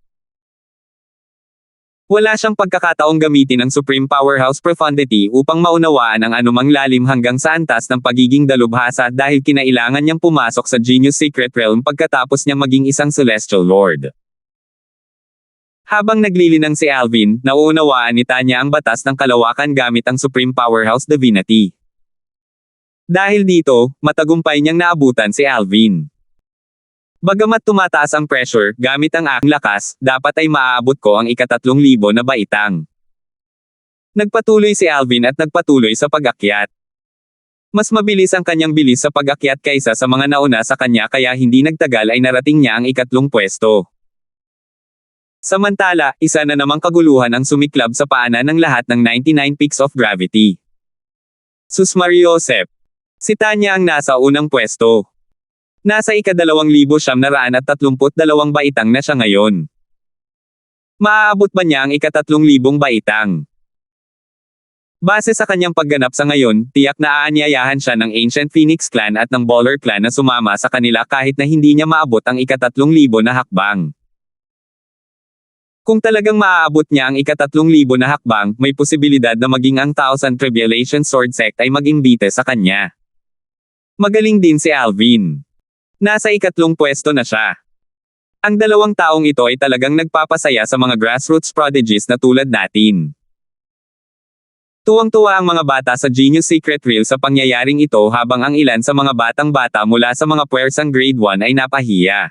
A: Wala siyang pagkakataong gamitin ang Supreme Powerhouse Profundity upang maunawaan ang anumang lalim hanggang sa antas ng pagiging dalubhasa dahil kinailangan niyang pumasok sa Genius Secret Realm pagkatapos niyang maging isang Celestial Lord. Habang naglilinang si Alvin, nauunawaan ni Tanya ang batas ng kalawakan gamit ang Supreme Powerhouse Divinity. Dahil dito, matagumpay niyang naabutan si Alvin. Bagamat tumataas ang pressure, gamit ang aking lakas, dapat ay maaabot ko ang ika-3,000 na baitang. Nagpatuloy si Alvin at nagpatuloy sa pag-akyat. Mas mabilis ang kanyang bilis sa pag-akyat kaysa sa mga nauna sa kanya kaya hindi nagtagal ay narating niya ang ikatlong pwesto. Samantala, isa na namang kaguluhan ang sumiklab sa paanan ng lahat ng 99 peaks of gravity. Sus Mariosep. Si Tanya ang nasa unang pwesto. Nasa ika-2,932 baitang na siya ngayon. Maaabot ba niya ang ika-3,000 baitang? Base sa kanyang pagganap sa ngayon, tiyak na aanyayahan siya ng Ancient Phoenix Clan at ng Baller Clan na sumama sa kanila kahit na hindi niya maabot ang ika-3,000 na hakbang. Kung talagang maaabot niya ang ika-3,000 na hakbang, may posibilidad na maging ang Thousand Tribulation Sword Sect ay mag-imbite sa kanya. Magaling din si Alvin. Nasa ikatlong pwesto na siya. Ang dalawang taong ito ay talagang nagpapasaya sa mga grassroots prodigies na tulad natin. Tuwang-tuwa ang mga bata sa Genius Secret Reel sa pangyayaring ito habang ang ilan sa mga batang-bata mula sa mga puwersang grade 1 ay napahiya.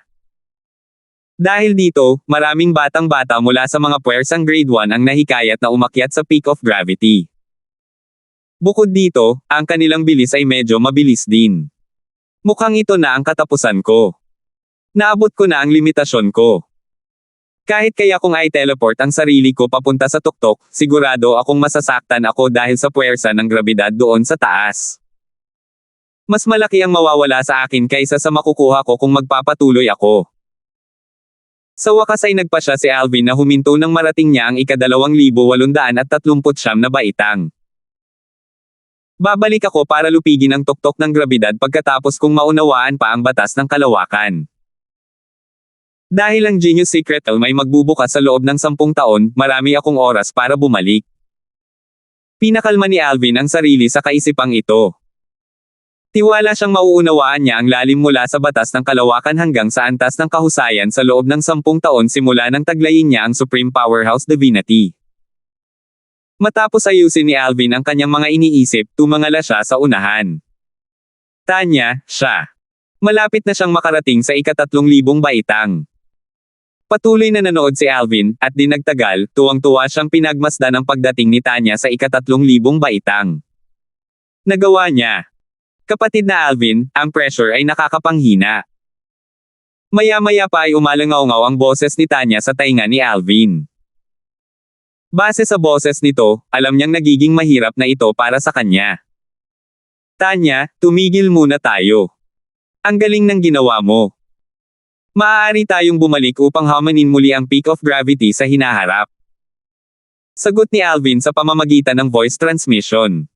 A: Dahil dito, maraming batang-bata mula sa mga puwersang grade 1 ang nahikayat na umakyat sa peak of gravity. Bukod dito, ang kanilang bilis ay medyo mabilis din. Mukhang ito na ang katapusan ko. Naabot ko na ang limitasyon ko. Kahit kaya kung ay teleport ang sarili ko papunta sa tuktok, sigurado akong masasaktan ako dahil sa puwersa ng grabidad doon sa taas. Mas malaki ang mawawala sa akin kaysa sa makukuha ko kung magpapatuloy ako. Sa wakas ay nagpasya si Alvin na huminto nang marating niya ang ika-2,839 na baitang. Babalik ako para lupigin ang tuktok ng grabidad pagkatapos kong maunawaan pa ang batas ng kalawakan. Dahil ang Genius Secret Realm ay magbubukas sa loob ng 10 taon, marami akong oras para bumalik. Pinakalma ni Alvin ang sarili sa kaisipang ito. Tiwala siyang mauunawaan niya ang lalim mula sa batas ng kalawakan hanggang sa antas ng kahusayan sa loob ng 10 taon simula nang taglayin niya ang Supreme Powerhouse Divinity. Matapos ayusin ni Alvin ang kanyang mga iniisip, tumangala siya sa unahan. Tanya, siya. Malapit na siyang makarating sa ika-3,000 baitang. Patuloy na nanood si Alvin, at di nagtagal, tuwang-tuwa siyang pinagmasdan ang pagdating ni Tanya sa ika-3,000 baitang. Nagawa niya. Kapatid na Alvin, ang pressure ay nakakapanghina. Maya-maya pa ay umalangaw-ngaw ang boses ni Tanya sa tainga ni Alvin. Base sa boses nito, alam niyang nagiging mahirap na ito para sa kanya. Tanya, tumigil muna tayo. Ang galing ng ginawa mo. Maaari tayong bumalik upang hamanin muli ang peak of gravity sa hinaharap. Sagot ni Alvin sa pamamagitan ng voice transmission.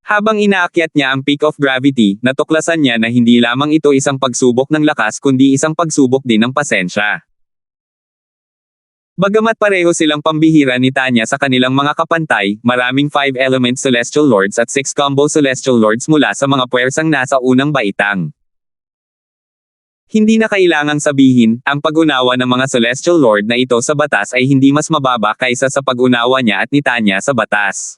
A: Habang inaakyat niya ang peak of gravity, natuklasan niya na hindi lamang ito isang pagsubok ng lakas kundi isang pagsubok din ng pasensya. Bagamat pareho silang pambihira ni Tanya sa kanilang mga kapantay, maraming 5-element Celestial Lords at 6 combo Celestial Lords mula sa mga puwersang nasa unang baitang. Hindi na kailangang sabihin, ang pag-unawa ng mga Celestial Lord na ito sa batas ay hindi mas mababa kaysa sa pag-unawa niya at ni Tanya sa batas.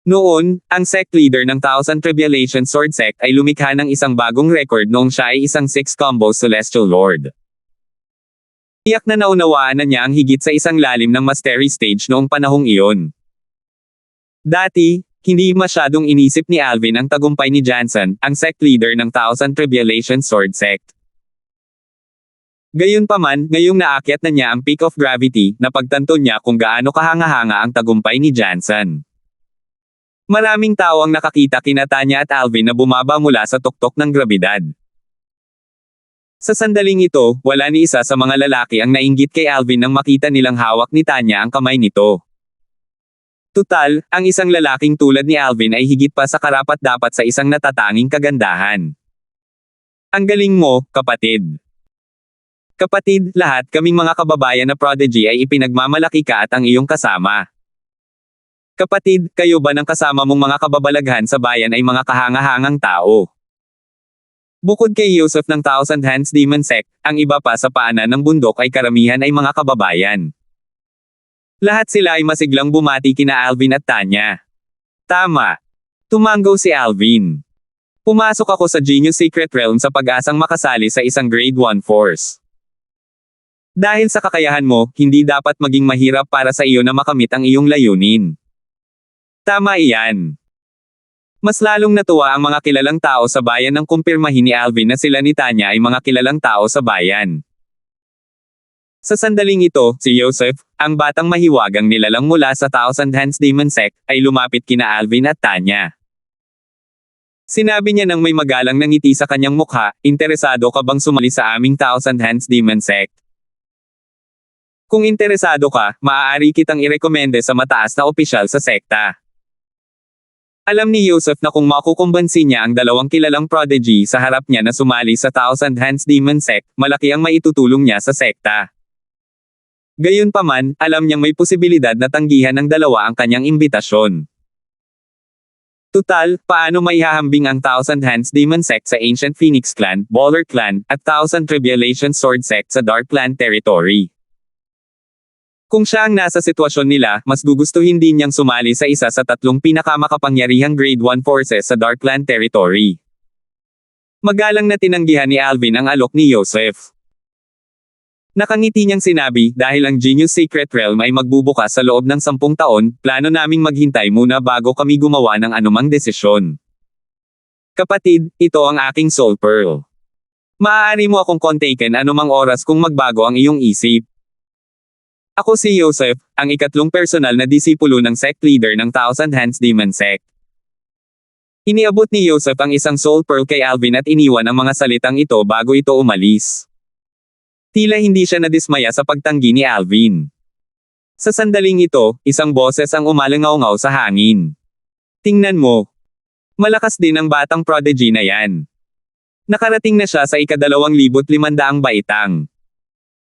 A: Noon, ang sect leader ng Thousand Tribulation Sword Sect ay lumikha ng isang bagong record noong siya ay isang 6-combo Celestial Lord. Tiyak na naunawaan na niya ang higit sa isang lalim ng Mastery Stage noong panahong iyon. Dati, hindi masyadong inisip ni Alvin ang tagumpay ni Jansen, ang sect leader ng Thousand Tribulation Sword Sect. Gayunpaman, ngayong naakyat na niya ang peak of gravity, napagtanto niya kung gaano kahanga-hanga ang tagumpay ni Jansen. Maraming tao ang nakakita kina Tanya at Alvin na bumaba mula sa tuktok ng grabidad. Sa sandaling ito, wala ni isa sa mga lalaki ang nainggit kay Alvin nang makita nilang hawak ni Tanya ang kamay nito. Tutal, ang isang lalaking tulad ni Alvin ay higit pa sa karapat-dapat sa isang natatanging kagandahan. Ang galing mo, kapatid. Kapatid, lahat kaming mga kababayan na prodigy ay ipinagmamalaki ka at ang iyong kasama. Kapatid, kayo ba ng kasama mong mga kababalaghan sa bayan ay mga kahanga-hangang tao? Bukod kay Yusuf ng Thousand Hands Demon Sect, ang iba pa sa paanan ng bundok ay karamihan ay mga kababayan. Lahat sila ay masiglang bumati kina Alvin at Tanya. Tama. Tumanggo si Alvin. Pumasok ako sa Genius Secret Realm sa pag-asang makasali sa isang Grade 1 Force. Dahil sa kakayahan mo, hindi dapat maging mahirap para sa iyo na makamit ang iyong layunin. Tama iyan. Mas lalong natuwa ang mga kilalang tao sa bayan nang kumpirmahin ni Alvin na sila ni Tanya ay mga kilalang tao sa bayan. Sa sandaling ito, si Joseph, ang batang mahiwagang nilalang mula sa Thousand Hands Demon Sect, ay lumapit kina Alvin at Tanya. Sinabi niya nang may magalang na ngiti sa kanyang mukha, interesado ka bang sumali sa aming Thousand Hands Demon Sect? Kung interesado ka, maaari kitang irekomende sa mataas na opisyal sa sekta. Alam ni Yusuf na kung makukumbansi niya ang dalawang kilalang prodigy sa harap niya na sumali sa Thousand Hands Demon Sect, malaki ang maitutulong niya sa sekta. Gayunpaman, alam niyang may posibilidad na tanggihan ng dalawa ang kanyang imbitasyon. Tutal, paano maihahambing ang Thousand Hands Demon Sect sa Ancient Phoenix Clan, Baller Clan, at Thousand Tribulation Sword Sect sa Dark Clan territory? Kung siya ang nasa sitwasyon nila, mas gugustuhin din niyang sumali sa isa sa tatlong pinakamakapangyarihang Grade 1 forces sa Darkland Territory. Magalang na tinanggihan ni Alvin ang alok ni Joseph. Nakangiti niyang sinabi, dahil ang Genius Secret Realm ay magbubukas sa loob ng 10 taon, plano naming maghintay muna bago kami gumawa ng anumang desisyon. Kapatid, ito ang aking Soul Pearl. Maaari mo akong kontaken anumang oras kung magbago ang iyong isip. Ako si Joseph, ang ikatlong personal na disipulo ng sect leader ng Thousand Hands Demon Sect. Iniabot ni Joseph ang isang Soul Pearl kay Alvin at iniwan ang mga salitang ito bago ito umalis. Tila hindi siya nadismaya sa pagtanggi ni Alvin. Sa sandaling ito, isang boses ang umalangaw-ngaw sa hangin. Tingnan mo. Malakas din ang batang prodigy na yan. Nakarating na siya sa ika-2500 baitang.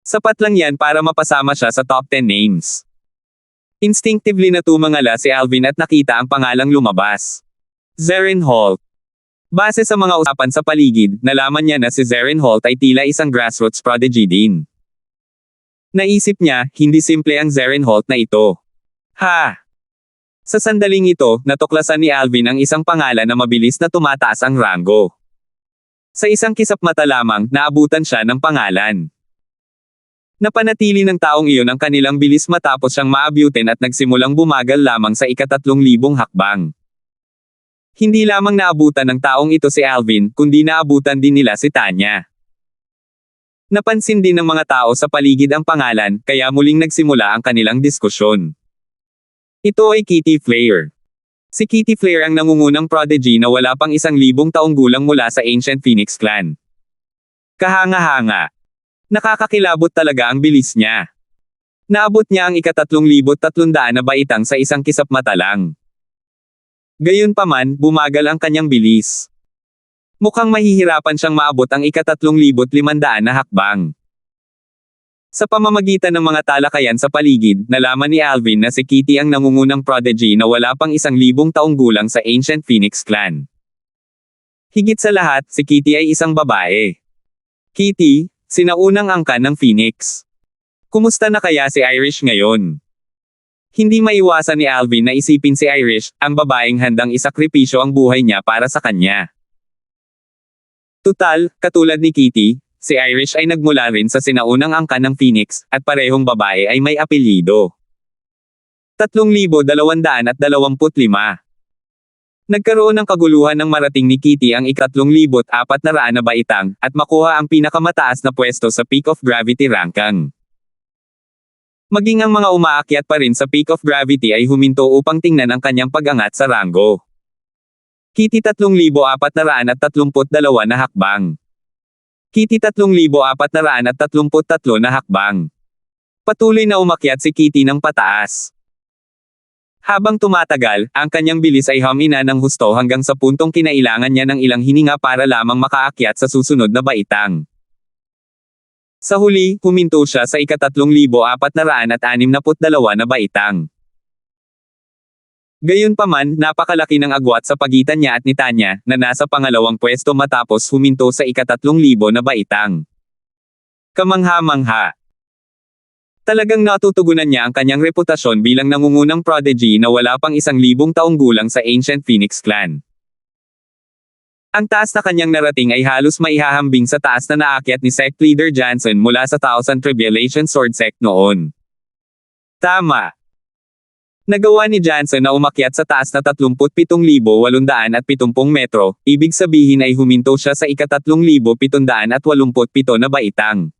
A: Sapat lang yan para mapasama siya sa top 10 names. Instinctively na tumangala si Alvin at nakita ang pangalang lumabas. Zeren Holt. Base sa mga usapan sa paligid, nalaman niya na si Zeren Holt ay tila isang grassroots prodigy din. Naisip niya, hindi simple ang Zeren Holt na ito. Ha! Sa sandaling ito, natuklasan ni Alvin ang isang pangalan na mabilis na tumataas ang ranggo. Sa isang kisap mata lamang, naabutan siya ng pangalan. Napanatili ng taong iyon ang kanilang bilis matapos siyang maabutin at nagsimulang bumagal lamang sa ika-3,000 hakbang. Hindi lamang naabutan ng taong ito si Alvin, kundi naabutan din nila si Tanya. Napansin din ng mga tao sa paligid ang pangalan, kaya muling nagsimula ang kanilang diskusyon. Ito ay Kitty Flare. Si Kitty Flare ang nangungunang prodigy na wala pang 1,000 taong gulang mula sa Ancient Phoenix Clan. Kahanga-hanga. Nakakakilabot talaga ang bilis niya. Naabot niya ang ika-3,300 na baitang sa isang kisap mata lang. Gayunpaman, bumagal ang kanyang bilis. Mukhang mahihirapan siyang maabot ang ika-3,500 na hakbang. Sa pamamagitan ng mga talakayan sa paligid, nalaman ni Alvin na si Kitty ang nangungunang prodigy na wala pang 1,000 taong gulang sa Ancient Phoenix Clan. Higit sa lahat, si Kitty ay isang babae. Kitty, sinaunang angkan ng Phoenix. Kumusta na kaya si Irish ngayon? Hindi maiwasan ni Alvin na isipin si Irish, ang babaeng handang isakripisyo ang buhay niya para sa kanya. Tutal, katulad ni Kitty, si Irish ay nagmula rin sa sinaunang angkan ng Phoenix, at parehong babae ay may apelyido. 3,225. Nagkaroon ng kaguluhan ng marating ni Kitty ang ika-3,400 na baitang, at makuha ang pinakamataas na pwesto sa Peak of Gravity ranking. Maging ang mga umaakyat pa rin sa Peak of Gravity ay huminto upang tingnan ang kanyang pag-angat sa ranggo. Kitty 3,432 na hakbang. Kitty 3,433 na hakbang. Patuloy na umakyat si Kitty ng pataas. Habang tumatagal, ang kanyang bilis ay humina ng husto hanggang sa puntong kinailangan niya ng ilang hininga para lamang makaakyat sa susunod na baitang. Sa huli, huminto siya sa ika-3,462 na baitang. Gayunpaman, napakalaki ng agwat sa pagitan niya at ni Tanya, na nasa pangalawang pwesto matapos huminto sa ika-3,000 na baitang. Kamangha-mangha. Talagang natutugunan niya ang kanyang reputasyon bilang nangungunang prodigy na wala pang 1,000 taong gulang sa Ancient Phoenix Clan. Ang taas na kanyang narating ay halos maihahambing sa taas na naakyat ni Sect Leader Jansen mula sa Thousand Tribulation Sword Sect noon. Tama. Nagawa ni Jansen na umakyat sa taas na 37,870 metro, ibig sabihin ay huminto siya sa ika-3,787 na baitang.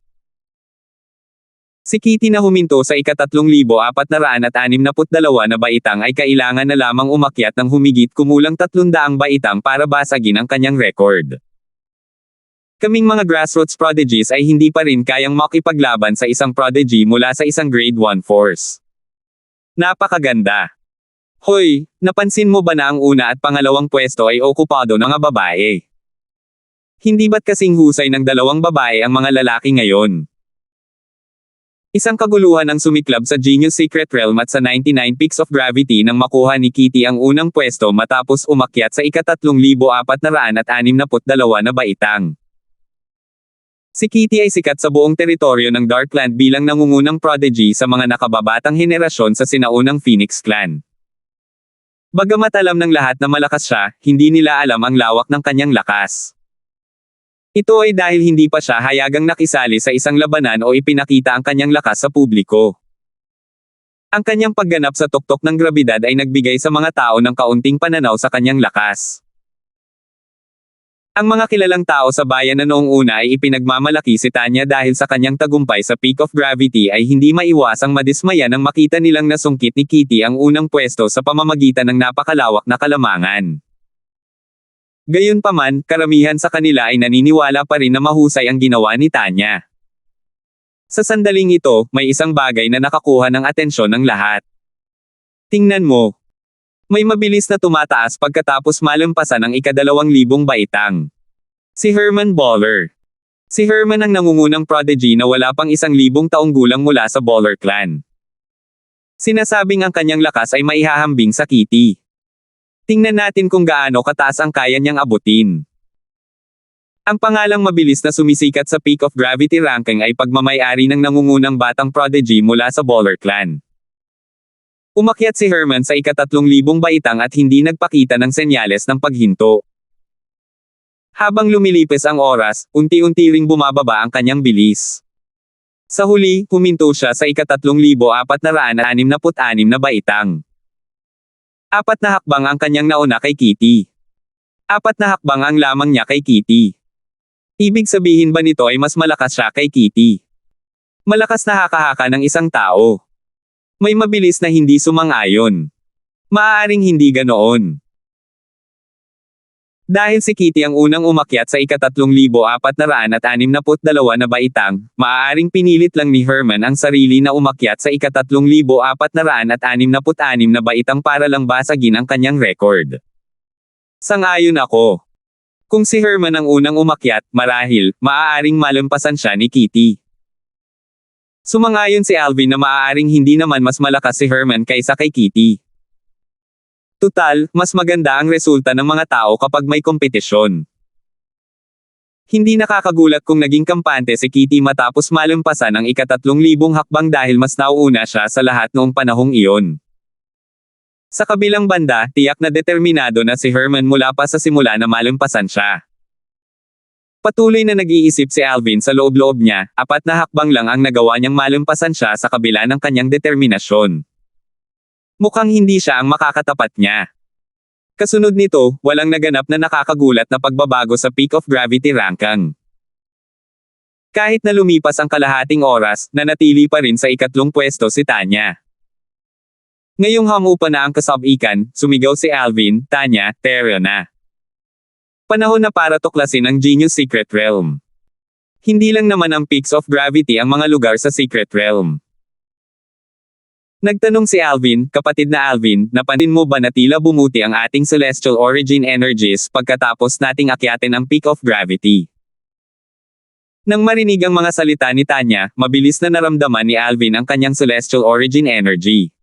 A: Si Kitty na huminto sa ika-3,462 na baitang ay kailangan na lamang umakyat ng humigit kumulang 300 baitang para basagin ang kanyang record. Kaming mga grassroots prodigies ay hindi pa rin kayang makipaglaban sa isang prodigy mula sa isang grade 1 force. Napakaganda. Hoy, napansin mo ba na ang una at pangalawang pwesto ay okupado ng mga babae? Hindi ba't kasing husay ng dalawang babae ang mga lalaki ngayon? Isang kaguluhan ang sumiklab sa Genius Secret Realm at sa 99 Peaks of Gravity nang makuha ni Kitty ang unang pwesto matapos umakyat sa ika-3,462 na baitang. Si Kitty ay sikat sa buong teritoryo ng Darkland bilang nangungunang prodigy sa mga nakababatang henerasyon sa sinaunang Phoenix Clan. Bagamat alam ng lahat na malakas siya, hindi nila alam ang lawak ng kanyang lakas. Ito ay dahil hindi pa siya hayagang nakisali sa isang labanan o ipinakita ang kanyang lakas sa publiko. Ang kanyang pagganap sa tuktok ng grabidad ay nagbigay sa mga tao ng kaunting pananaw sa kanyang lakas. Ang mga kilalang tao sa bayan na noong una ay ipinagmamalaki si Tanya dahil sa kanyang tagumpay sa Peak of Gravity ay hindi maiwasang madismaya nang makita nilang nasungkit ni Kitty ang unang pwesto sa pamamagitan ng napakalawak na kalamangan. Gayunpaman, karamihan sa kanila ay naniniwala pa rin na mahusay ang ginawa ni Tanya. Sa sandaling ito, may isang bagay na nakakuha ng atensyon ng lahat. Tingnan mo. May mabilis na tumataas pagkatapos malampasan ang ika-2,000 baitang. Si Herman Baller. Si Herman ang nangungunang prodigy na wala pang 1,000 taong gulang mula sa Baller Clan. Sinasabing ang kanyang lakas ay maihahambing sa Kitty. Tingnan natin kung gaano kataas ang kaya niyang abutin. Ang pangalang mabilis na sumisikat sa Peak of Gravity ranking ay pagmamay-ari ng nangungunang batang prodigy mula sa Baller Clan. Umakyat si Herman sa ika-3,000 baitang at hindi nagpakita ng senyales ng paghinto. Habang lumilipis ang oras, unti-unti ring bumababa ang kanyang bilis. Sa huli, huminto siya sa ika-3,466 na baitang. 4 na hakbang ang kanyang nauna kay Kitty. 4 na hakbang ang lamang niya kay Kitty. Ibig sabihin ba nito ay mas malakas siya kay Kitty? Malakas na haka-haka ng isang tao. May mabilis na hindi sumang-ayon. Maaaring hindi ganoon. Dahil si Kitty ang unang umakyat sa ika-3,462 na baitang, maaaring pinilit lang ni Herman ang sarili na umakyat sa ika-3,466 na baitang para lang basagin ang kanyang record. Sang-ayon ako. Kung si Herman ang unang umakyat, marahil, maaaring malampasan siya ni Kitty. Sumang-ayon si Alvin na maaaring hindi naman mas malakas si Herman kaysa kay Kitty. Tutal, mas maganda ang resulta ng mga tao kapag may kompetisyon. Hindi nakakagulat kung naging kampante si Kitty matapos malampasan ang ika-3,000 hakbang dahil mas nauuna siya sa lahat noong panahong iyon. Sa kabilang banda, tiyak na determinado na si Herman mula pa sa simula na malampasan siya. Patuloy na nag-iisip si Alvin sa loob-loob niya, 4 na hakbang lang ang nagawa niyang malampasan siya sa kabila ng kanyang determinasyon. Mukhang hindi siya ang makakatapat niya. Kasunod nito, walang naganap na nakakagulat na pagbabago sa peak of gravity ranking. Kahit na lumipas ang kalahating oras, nanatili pa rin sa ika-3 pwesto si Tanya. Ngayong hamupa na ang kasabikan, sumigaw si Alvin, "Tanya, tara na. Panahon na para tuklasin ang Genius Secret Realm." Hindi lang naman ang peaks of gravity ang mga lugar sa Secret Realm. Nagtanong si Alvin, "Kapatid na Alvin, napansin mo ba na tila bumuti ang ating celestial origin energies pagkatapos nating akyatin ang peak of gravity?" Nang marinig ang mga salita ni Tanya, mabilis na naramdaman ni Alvin ang kanyang celestial origin energy.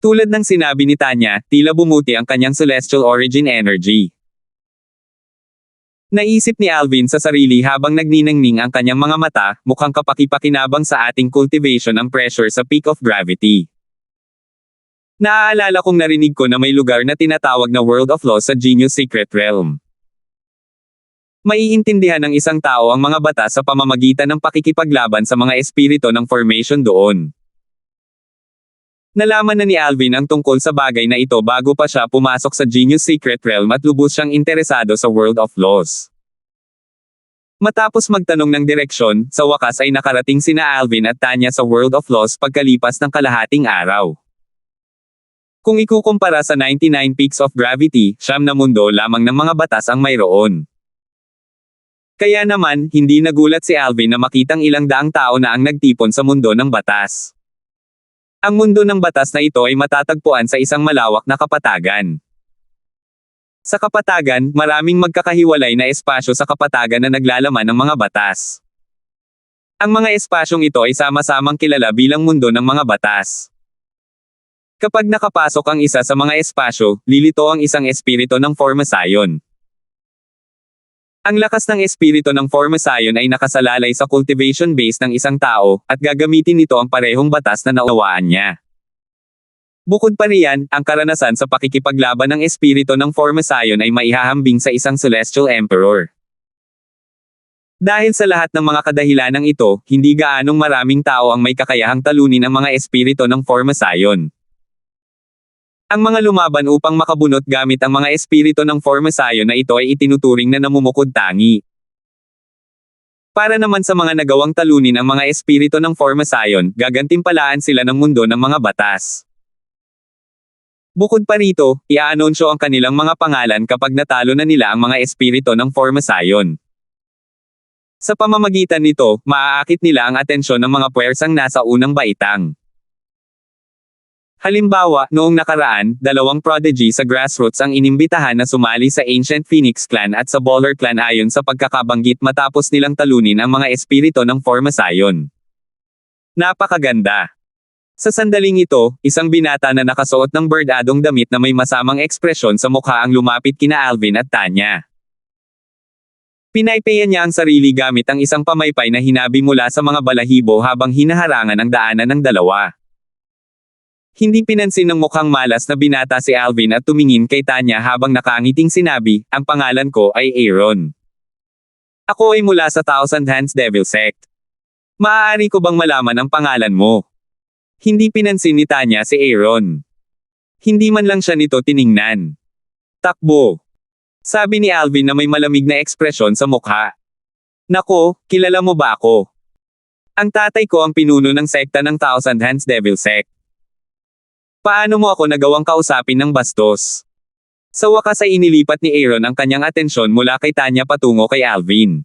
A: Tulad ng sinabi ni Tanya, tila bumuti ang kanyang celestial origin energy. Naisip ni Alvin sa sarili habang nagniningning ang kanyang mga mata, mukhang kapaki-pakinabang sa ating cultivation ang pressure sa peak of gravity. Naaalala kong narinig ko na may lugar na tinatawag na World of Laws sa Genius Secret Realm. Maiintindihan ng isang tao ang mga batas sa pamamagitan ng pakikipaglaban sa mga espiritu ng formation doon. Nalaman na ni Alvin ang tungkol sa bagay na ito bago pa siya pumasok sa Genius Secret Realm at lubos siyang interesado sa World of Laws. Matapos magtanong ng direksyon, sa wakas ay nakarating sina Alvin at Tanya sa World of Laws pagkalipas ng kalahating araw. Kung ikukumpara sa 99 peaks of gravity, 9 na mundo lamang ng mga batas ang mayroon. Kaya naman, hindi nagulat si Alvin na makitang ilang daang tao na ang nagtipon sa mundo ng batas. Ang mundo ng batas na ito ay matatagpuan sa isang malawak na kapatagan. Sa kapatagan, maraming magkakahiwalay na espasyo sa kapatagan na naglalaman ng mga batas. Ang mga espasyong ito ay sama-samang kilala bilang mundo ng mga batas. Kapag nakapasok ang isa sa mga espasyo, lilito ang isang espiritu ng Formosayon. Ang lakas ng espiritu ng Formosayon ay nakasalalay sa cultivation base ng isang tao, at gagamitin nito ang parehong batas na naunawaan niya. Bukod pa riyan, ang karanasan sa pakikipaglaban ng espiritu ng Formosayon ay maihahambing sa isang Celestial Emperor. Dahil sa lahat ng mga kadahilanang ito, hindi gaanong maraming tao ang may kakayahang talunin ang mga espiritu ng Formosayon. Ang mga lumaban upang makabunot gamit ang mga espiritu ng Formosayon na ito ay itinuturing na namumukod tangi. Para naman sa mga nagawang talunin ang mga espiritu ng Formosayon, gagantimpalaan sila ng mundo ng mga batas. Bukod pa rito, i-aanonsyo ang kanilang mga pangalan kapag natalo na nila ang mga espiritu ng Formosayon. Sa pamamagitan nito, maaakit nila ang atensyon ng mga puwersang nasa unang baitang. Halimbawa, noong nakaraan, 2 prodigy sa grassroots ang inimbitahan na sumali sa Ancient Phoenix Clan at sa Baller Clan ayon sa pagkakabanggit matapos nilang talunin ang mga espiritu ng Formosayon. Napakaganda! Sa sandaling ito, isang binata na nakasuot ng berdadong damit na may masamang ekspresyon sa mukha ang lumapit kina Alvin at Tanya. Pinaypayan niya ang sarili gamit ang isang pamaypay na hinabi mula sa mga balahibo habang hinaharangan ang daanan ng dalawa. Hindi pinansin ng mukhang malas na binata si Alvin at tumingin kay Tanya habang nakangiting sinabi, "Ang pangalan ko ay Aaron. Ako ay mula sa Thousand Hands Devil Sect. Maaari ko bang malaman ang pangalan mo?" Hindi pinansin ni Tanya si Aaron. Hindi man lang siya nito tiningnan. "Takbo," sabi ni Alvin na may malamig na ekspresyon sa mukha. "Nako, kilala mo ba ako? Ang tatay ko ang pinuno ng sekta ng Thousand Hands Devil Sect. Paano mo ako nagawang kausapin ng bastos?" Sa wakas ay inilipat ni Aaron ang kanyang atensyon mula kay Tanya patungo kay Alvin.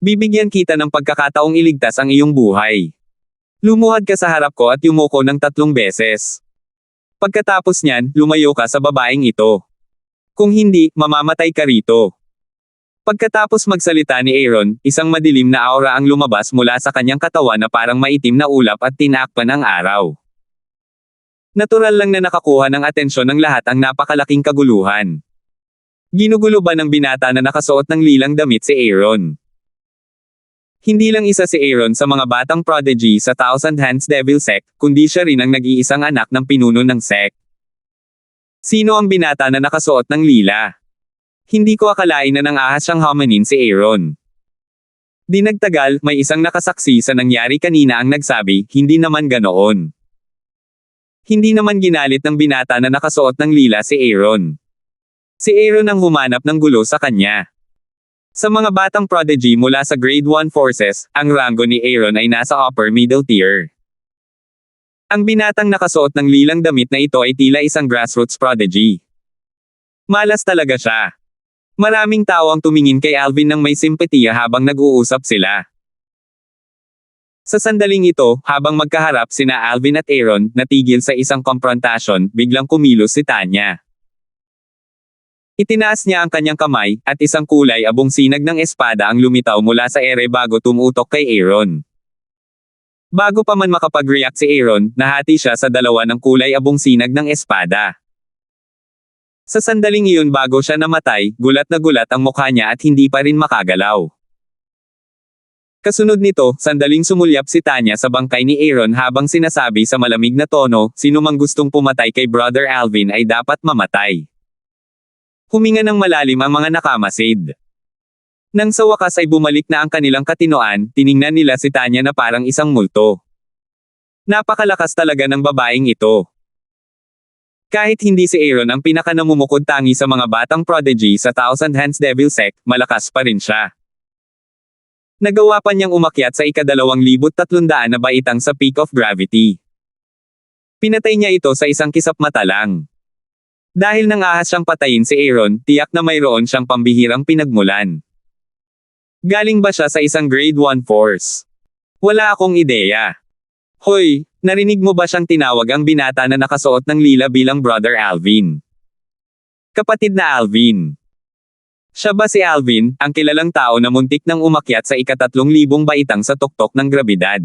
A: "Bibigyan kita ng pagkakataong iligtas ang iyong buhay. Lumuhad ka sa harap ko at yumuko ng 3 beses. Pagkatapos niyan, lumayo ka sa babaeng ito. Kung hindi, mamamatay ka rito." Pagkatapos magsalita ni Aaron, isang madilim na aura ang lumabas mula sa kanyang katawan na parang maitim na ulap at tinakpan ang araw. Natural lang na nakakuha ng atensyon ng lahat ang napakalaking kaguluhan. Ginugulo ba ng binata na nakasuot ng lilang damit si Aaron? Hindi lang isa si Aaron sa mga batang prodigy sa Thousand Hands Devil Sect, kundi siya rin ang nag-iisang anak ng pinuno ng sect. Sino ang binata na nakasuot ng lila? Hindi ko akalain na nang-ahas siyang hominin si Aaron. Di nagtagal, may isang nakasaksi sa nangyari kanina ang nagsabi, hindi naman ganoon. Hindi naman ginalit ng binata na nakasuot ng lila si Aaron. Si Aaron ang humanap ng gulo sa kanya. Sa mga batang prodigy mula sa Grade 1 Forces, ang rango ni Aaron ay nasa upper middle tier. Ang binatang nakasuot ng lilang damit na ito ay tila isang grassroots prodigy. Malas talaga siya. Maraming tao ang tumingin kay Alvin ng may simpatiya habang nag-uusap sila. Sa sandaling ito, habang magkaharap sina Alvin at Aaron, natigil sa isang confrontation, biglang kumilos si Tanya. Itinaas niya ang kanyang kamay, at isang kulay abong sinag ng espada ang lumitaw mula sa ere bago tumutok kay Aaron. Bago pa man makapag-react si Aaron, nahati siya sa dalawa ng kulay abong sinag ng espada. Sa sandaling iyon bago siya namatay, gulat na gulat ang mukha niya at hindi pa rin makagalaw. Kasunod nito, sandaling sumulyap si Tanya sa bangkay ni Aaron habang sinasabi sa malamig na tono, sino mang gustong pumatay kay Brother Alvin ay dapat mamatay. Huminga ng malalim ang mga nakamasid. Nang sa wakas ay bumalik na ang kanilang katinoan, tiningnan nila si Tanya na parang isang multo. Napakalakas talaga ng babaeng ito. Kahit hindi si Aaron ang pinakanamumukod tangi sa mga batang prodigy sa Thousand Hands Devil Sect, malakas pa rin siya. Nagawa pa niyang umakyat sa ika-2300 na baitang sa Peak of Gravity. Pinatay niya ito sa isang kisap mata lang. Dahil nang ahas siyang patayin si Aaron, tiyak na mayroon siyang pambihirang pinagmulan. Galing ba siya sa isang Grade 1 force? Wala akong ideya. Hoy, narinig mo ba siyang tinawag ang binata na nakasuot ng lila bilang Brother Alvin? Kapatid na Alvin. Siya ba si Alvin, ang kilalang tao na muntik nang umakyat sa ika-3000 baitang sa tuktok ng grabidad?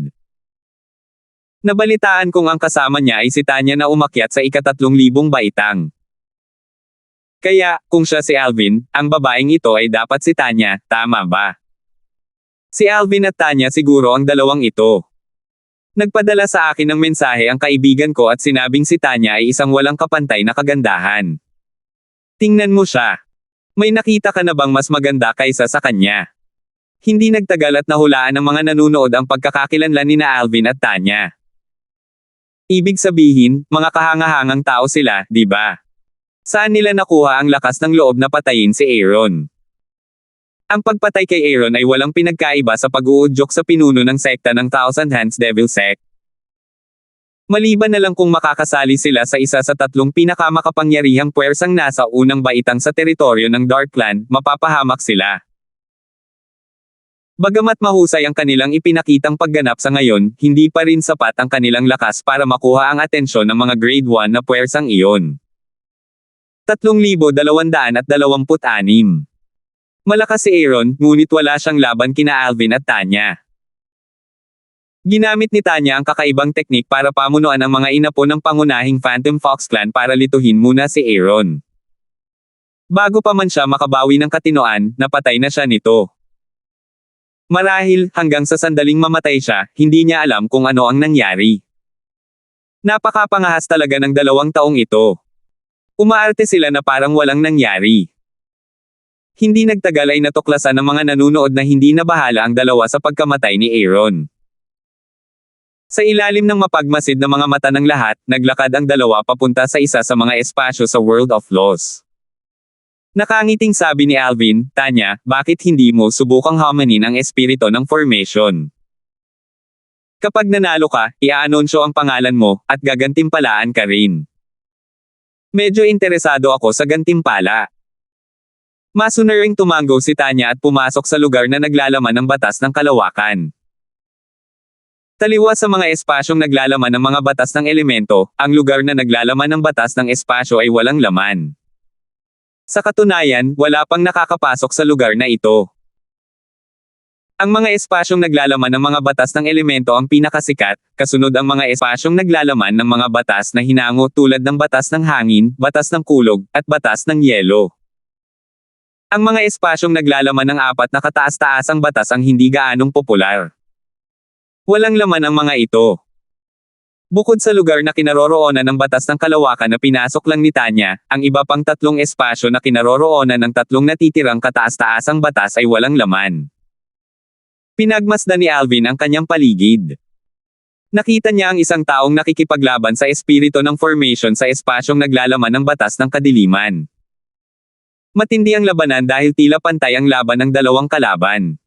A: Nabalitaan kong ang kasama niya ay si Tanya na umakyat sa ika-3000 baitang. Kaya, kung siya si Alvin, ang babaeng ito ay dapat si Tanya, tama ba? Si Alvin at Tanya siguro ang dalawang ito. Nagpadala sa akin ng mensahe ang kaibigan ko at sinabing si Tanya ay isang walang kapantay na kagandahan. Tingnan mo siya. May nakita ka na bang mas maganda kaysa sa kanya? Hindi nagtagal at nahulaan ng mga nanunood ang pagkakakilanlan ni na Alvin at Tanya. Ibig sabihin, mga kahangahangang tao sila, di ba? Saan nila nakuha ang lakas ng loob na patayin si Aaron? Ang pagpatay kay Aaron ay walang pinagkaiba sa pag-uudyok sa pinuno ng sekta ng Thousand Hands Devil Sect. Maliban na lang kung makakasali sila sa isa sa tatlong pinakamakapangyarihang puwersang nasa unang baitang sa teritoryo ng Darkland, mapapahamak sila. Bagamat mahusay ang kanilang ipinakitang pagganap sa ngayon, hindi pa rin sapat ang kanilang lakas para makuha ang atensyon ng mga Grade 1 na puwersang iyon. 3,226. Malakas si Aaron, ngunit wala siyang laban kina Alvin at Tanya. Ginamit ni Tanya ang kakaibang teknik para pamunuan ang mga inapo ng pangunahing Phantom Fox Clan para lituhin muna si Aaron. Bago pa man siya makabawi ng katinoan, napatay na siya nito. Marahil, hanggang sa sandaling mamatay siya, hindi niya alam kung ano ang nangyari. Napakapangahas talaga ng 2 taong ito. Umaarte sila na parang walang nangyari. Hindi nagtagal ay natuklasan ng mga nanunood na hindi nabahala ang dalawa sa pagkamatay ni Aaron. Sa ilalim ng mapagmasid na mga mata ng lahat, naglakad ang dalawa papunta sa isa sa mga espasyo sa World of Laws. Nakangiting sabi ni Alvin, Tanya, bakit hindi mo subukang hamanin ang espiritu ng formation? Kapag nanalo ka, i-aanonsyo ang pangalan mo, at gagantimpalaan ka rin. Medyo interesado ako sa gantimpala. Masunuring tumango si Tanya at pumasok sa lugar na naglalaman ng batas ng kalawakan. Taliwas sa mga espasyong naglalaman ng mga batas ng elemento, ang lugar na naglalaman ng batas ng espasyo ay walang laman. Sa katunayan, wala pang nakakapasok sa lugar na ito. Ang mga espasyong naglalaman ng mga batas ng elemento ang pinakasikat, kasunod ang mga espasyong naglalaman ng mga batas na hinango tulad ng batas ng hangin, batas ng kulog, at batas ng yelo. Ang mga espasyong naglalaman ng apat na kataas-taasang batas ang hindi gaanong popular. Walang laman ang mga ito. Bukod sa lugar na kinaroroonan ng batas ng kalawakan na pinasok lang ni Tanya, ang iba pang tatlong espasyo na kinaroroonan ng tatlong natitirang kataas-taasang batas ay walang laman. Pinagmasdan ni Alvin ang kanyang paligid. Nakita niya ang isang taong nakikipaglaban sa espiritu ng formation sa espasyong naglalaman ng batas ng kadiliman. Matindi ang labanan dahil tila pantay ang laban ng dalawang kalaban.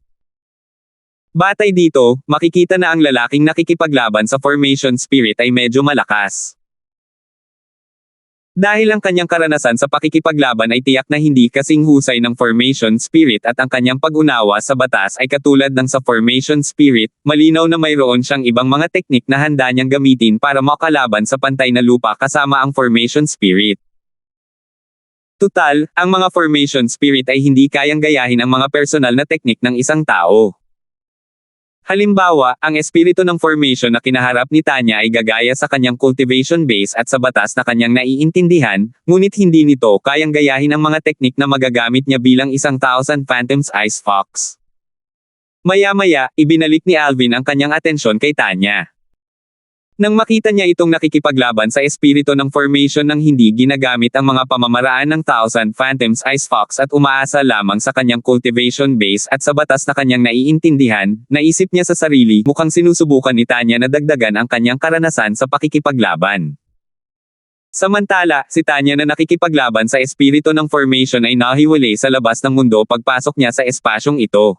A: Batay dito, makikita na ang lalaking nakikipaglaban sa formation spirit ay medyo malakas. Dahil ang kanyang karanasan sa pakikipaglaban ay tiyak na hindi kasing husay ng formation spirit at ang kanyang pag-unawa sa batas ay katulad ng sa formation spirit, malinaw na mayroon siyang ibang mga teknik na handa niyang gamitin para makalaban sa pantay na lupa kasama ang formation spirit. Tutal, ang mga formation spirit ay hindi kayang gayahin ang mga personal na teknik ng isang tao. Halimbawa, ang espiritu ng formation na kinaharap ni Tanya ay gagaya sa kanyang cultivation base at sa batas na kanyang naiintindihan, ngunit hindi nito kayang gayahin ang mga teknik na magagamit niya bilang 1,000 Phantom's Ice Fox. Maya-maya, ibinalik ni Alvin ang kanyang atensyon kay Tanya. Nang makita niya itong nakikipaglaban sa espiritu ng formation nang hindi ginagamit ang mga pamamaraan ng 1,000 Phantom's Ice Fox at umaasa lamang sa kanyang cultivation base at sa batas na kanyang naiintindihan, naisip niya sa sarili, mukhang sinusubukan ni Tanya na dagdagan ang kanyang karanasan sa pakikipaglaban. Samantala, si Tanya na nakikipaglaban sa espiritu ng formation ay nahiwalay sa labas ng mundo pagpasok niya sa espasyong ito.